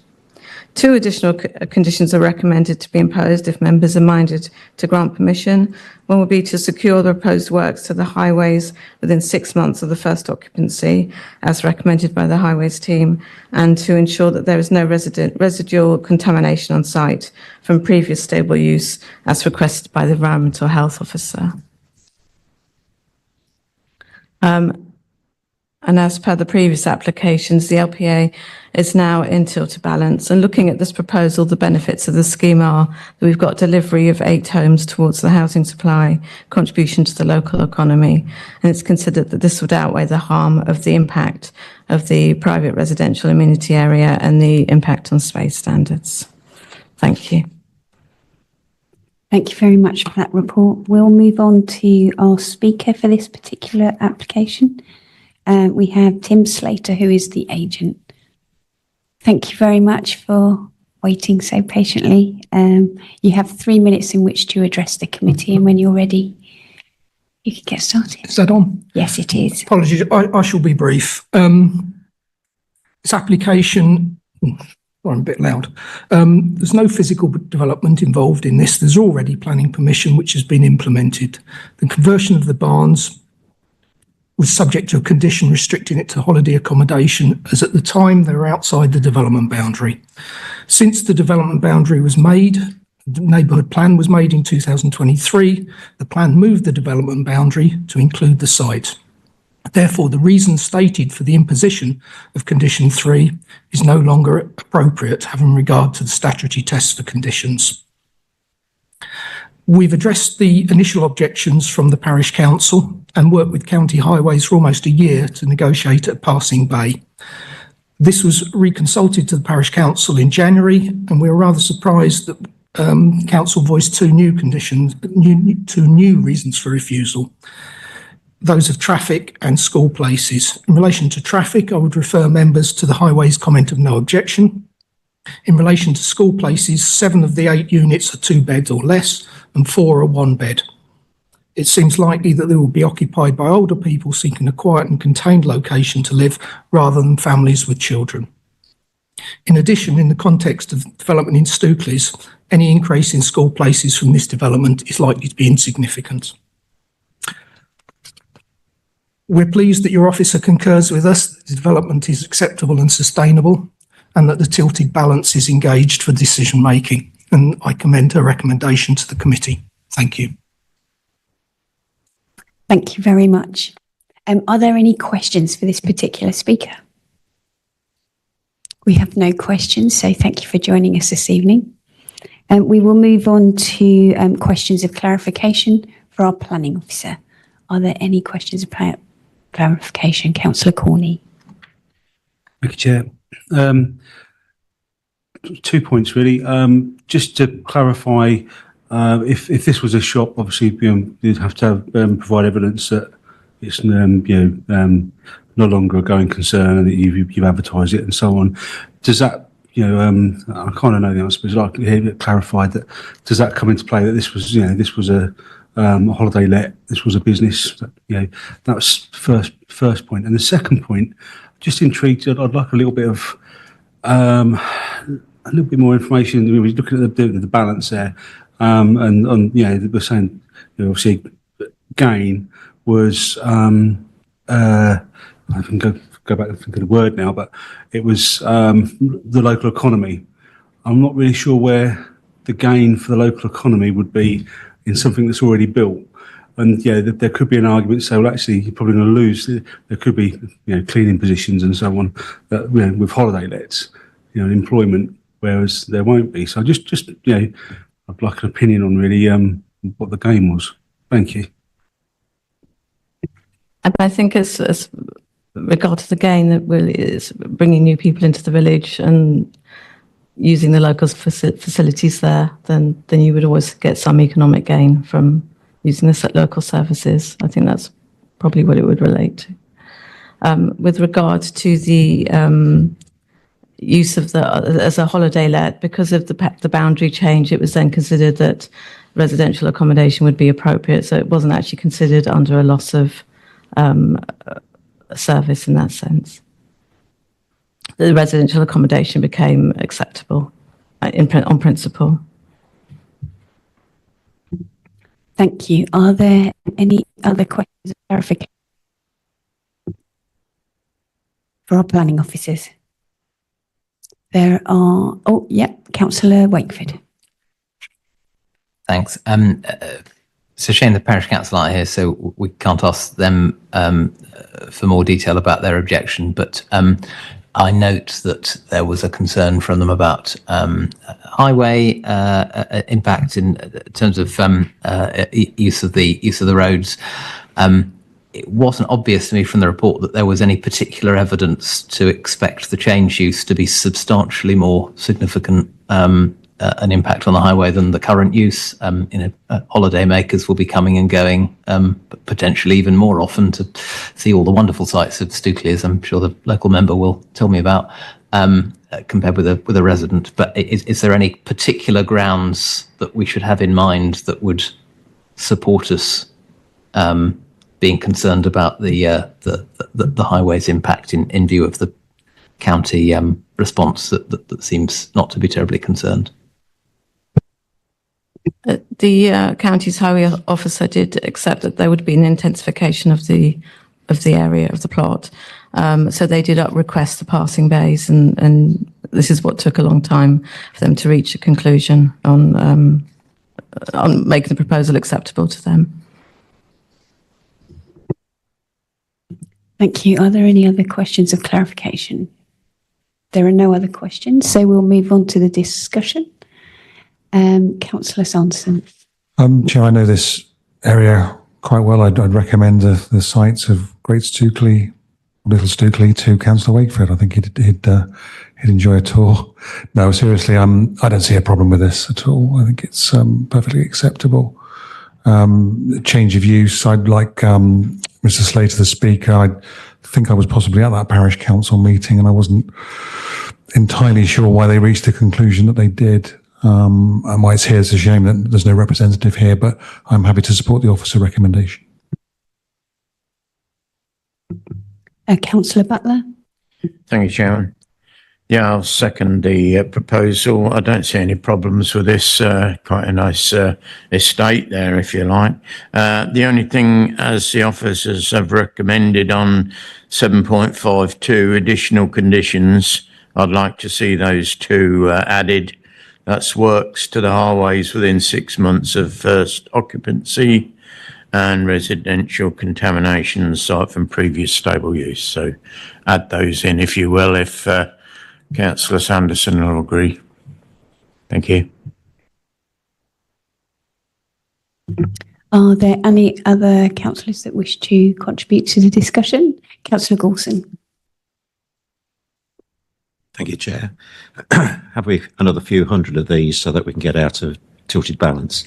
2 additional conditions are recommended to be imposed if members are minded to grant permission. One will be to secure the proposed works to the highways within 6 months of the first occupancy, as recommended by the highways team, and to ensure that there is no residual contamination on site from previous stable use, as requested by the environmental health officer. And as per the previous applications, the LPA is now in tilt balance. And looking at this proposal, the benefits of the scheme are that we've got delivery of 8 homes towards the housing supply, contribution to the local economy. And it's considered that this would outweigh the harm of the impact of the private residential amenity area and the impact on space standards. Thank you. Thank you very much for that report. We'll move on to our speaker for this particular application. We have Tim Slater, who is the agent. Thank you very much for waiting so patiently. You have 3 minutes in which to address the committee, and when you're ready, you can get started. Is that on? Yes, it is. Apologies, I shall be brief. This application, I'm a bit loud. There's no physical development involved in this. There's already planning permission which has been implemented. The conversion of the barns was subject to a condition restricting it to holiday accommodation, as at the time they were outside the development boundary. Since the development boundary was made, the neighbourhood plan was made in 2023, the plan moved the development boundary to include the site. Therefore, the reason stated for the imposition of condition 3 is no longer appropriate, having regard to the statutory tests for conditions. We've addressed the initial objections from the parish council and worked with County Highways for almost a year to negotiate at Passing Bay. This was reconsulted to the parish council in January, and we were rather surprised that council voiced two new reasons for refusal. Those of traffic and school places. In relation to traffic, I would refer members to the Highways comment of no objection. In relation to school places, 7 of the 8 units are 2 beds or less, and 4 are 1 bed. It seems likely that they will be occupied by older people seeking a quiet and contained location to live, rather than families with children. In addition, in the context of development in Stookley's, any increase in school places from this development is likely to be insignificant. We're pleased that your officer concurs with us that the development is acceptable and sustainable, and that the tilted balance is engaged for decision making. And I commend her recommendation to the committee. Thank you. Thank you very much. Are there any questions for this particular speaker? We have no questions, so thank you for joining us this evening. We will move on to questions of clarification for our planning officer. Are there any questions of clarification? Councillor Corney. Thank you, Chair. 2 points really. Just to clarify, if this was a shop, obviously you'd have to provide evidence that it's no longer a going concern and that you've advertised it and so on. Does that, I kind of know the answer, but I'd like to hear it clarified. That does that come into play that this was, this was a holiday let, this was a business? That was first point. And the second point, just intrigued. I'd like a little bit of a little bit more information. We were looking at the balance there, and on we're saying obviously gain was I can go back and think of the word now, but it was the local economy. I'm not really sure where the gain for the local economy would be in something that's already built. And there could be an argument to say, well, actually, you're probably going to lose. There could be, cleaning positions and so on, with holiday lets, employment, whereas there won't be. So just I'd like an opinion on really what the gain was. Thank you. And I think as regard to the gain that really is bringing new people into the village and using the local facilities there, then you would always get some economic gain from using the local services. I think that's probably what it would relate to. With regard to the use of as a holiday let, because of the boundary change, it was then considered that residential accommodation would be appropriate. So it wasn't actually considered under a loss of service in that sense. The residential accommodation became acceptable on principle. Thank you. Are there any other questions of clarification for our planning officers? There are, Councillor Wakeford. Thanks. It's a shame the parish council aren't here, so we can't ask them for more detail about their objection, but I note that there was a concern from them about highway impact in terms of use of the roads. It wasn't obvious to me from the report that there was any particular evidence to expect the change use to be substantially more significant an impact on the highway than the current use. Holiday makers will be coming and going, potentially even more often, to see all the wonderful sights of Stookley, as I'm sure the local member will tell me about. compared with a resident. But is there any particular grounds that we should have in mind that would support us being concerned about the highways impact in view of the county response that seems not to be terribly concerned? The county's highway officer did accept that there would be an intensification of the area of the plot. So they did request the passing bays, and this is what took a long time for them to reach a conclusion on making the proposal acceptable to them. Thank you. Are there any other questions of clarification? There are no other questions, so we'll move on to the discussion. Councillor Sanderson. Chair, I know this area quite well. I'd recommend the sites of Great Stookley, Little Stookley to Councillor Wakeford. I think he'd enjoy a tour. No, seriously, I don't see a problem with this at all. I think it's perfectly acceptable. Change of use. I'd like Mr. Slater, the Speaker. I think I was possibly at that parish council meeting, and I wasn't entirely sure why they reached the conclusion that they did. And why it's here, it's a shame that there's no representative here, but I'm happy to support the officer recommendation. Councillor Butler. Thank you, Chairman. Yeah, I'll second the proposal. I don't see any problems with this. Quite a nice estate there, if you like. The only thing, as the officers have recommended on 7.52 additional conditions, I'd like to see those two added. That's works to the highways within 6 months of first occupancy and residential contamination site from previous stable use. So add those in, if you will, if Councillor Sanderson will agree. Thank you. Are there any other councillors that wish to contribute to the discussion? Councillor Goulson. Thank you, Chair. Have we another few hundred of these so that we can get out of tilted balance?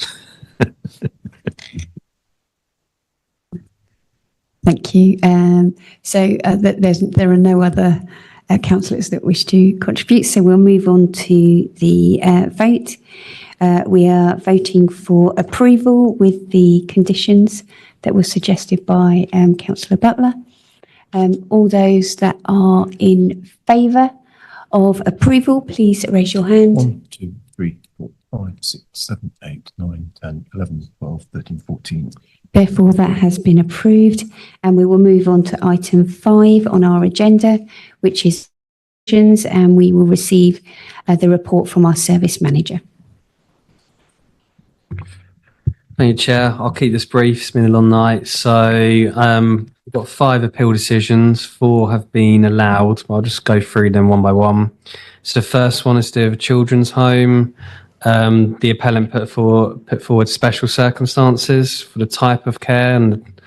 Thank you. There are no other councillors that wish to contribute, so we'll move on to the vote. We are voting for approval with the conditions that were suggested by Councillor Butler. All those that are in favour of approval, please raise your hand. 1, 2, 3, 4, 5, 6, 7, 8, 9, 10, 11, 12, 13, 14. Therefore, that has been approved, and we will move on to item 5 on our agenda, which is and we will receive the report from our service manager. Thank you, Chair. I'll keep this brief. It's been a long night. So we've got 5 appeal decisions. 4 have been allowed. I'll just go through them one by one. So the first one is to do with a children's home. The appellant put forward special circumstances for the type of care and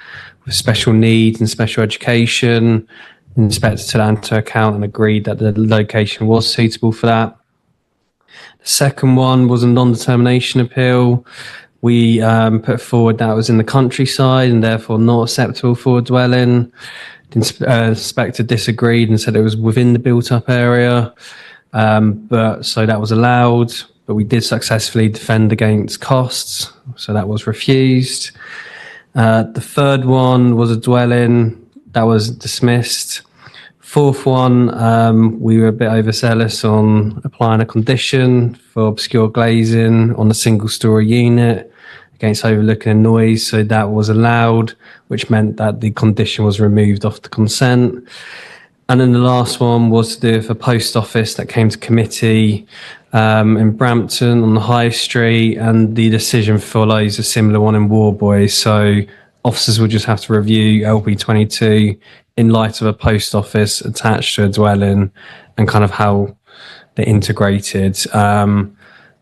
with special needs and special education. The inspector took that into account and agreed that the location was suitable for that. The second one was a non-determination appeal. We put forward that it was in the countryside and therefore not acceptable for a dwelling. The inspector disagreed and said it was within the built-up area. So that was allowed, but we did successfully defend against costs, so that was refused. The third one was a dwelling that was dismissed. Fourth one, we were a bit overzealous on applying a condition for obscure glazing on a single-storey unit against overlooking a noise, so that was allowed, which meant that the condition was removed off the consent. And then the last one was to do with a post office that came to committee in Brampton on the High Street, and the decision follows a similar one in Warboy. So officers will just have to review LP 22 in light of a post office attached to a dwelling and kind of how they're integrated.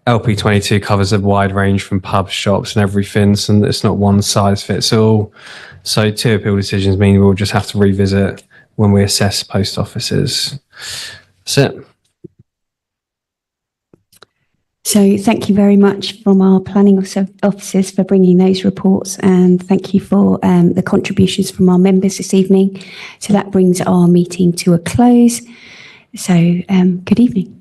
LP 22 covers a wide range from pubs, shops and everything, so it's not one size fits all. So 2 appeal decisions mean we'll just have to revisit when we assess post offices. That's it. So thank you very much from our planning officers for bringing those reports, and thank you for the contributions from our members this evening. So that brings our meeting to a close. So, good evening.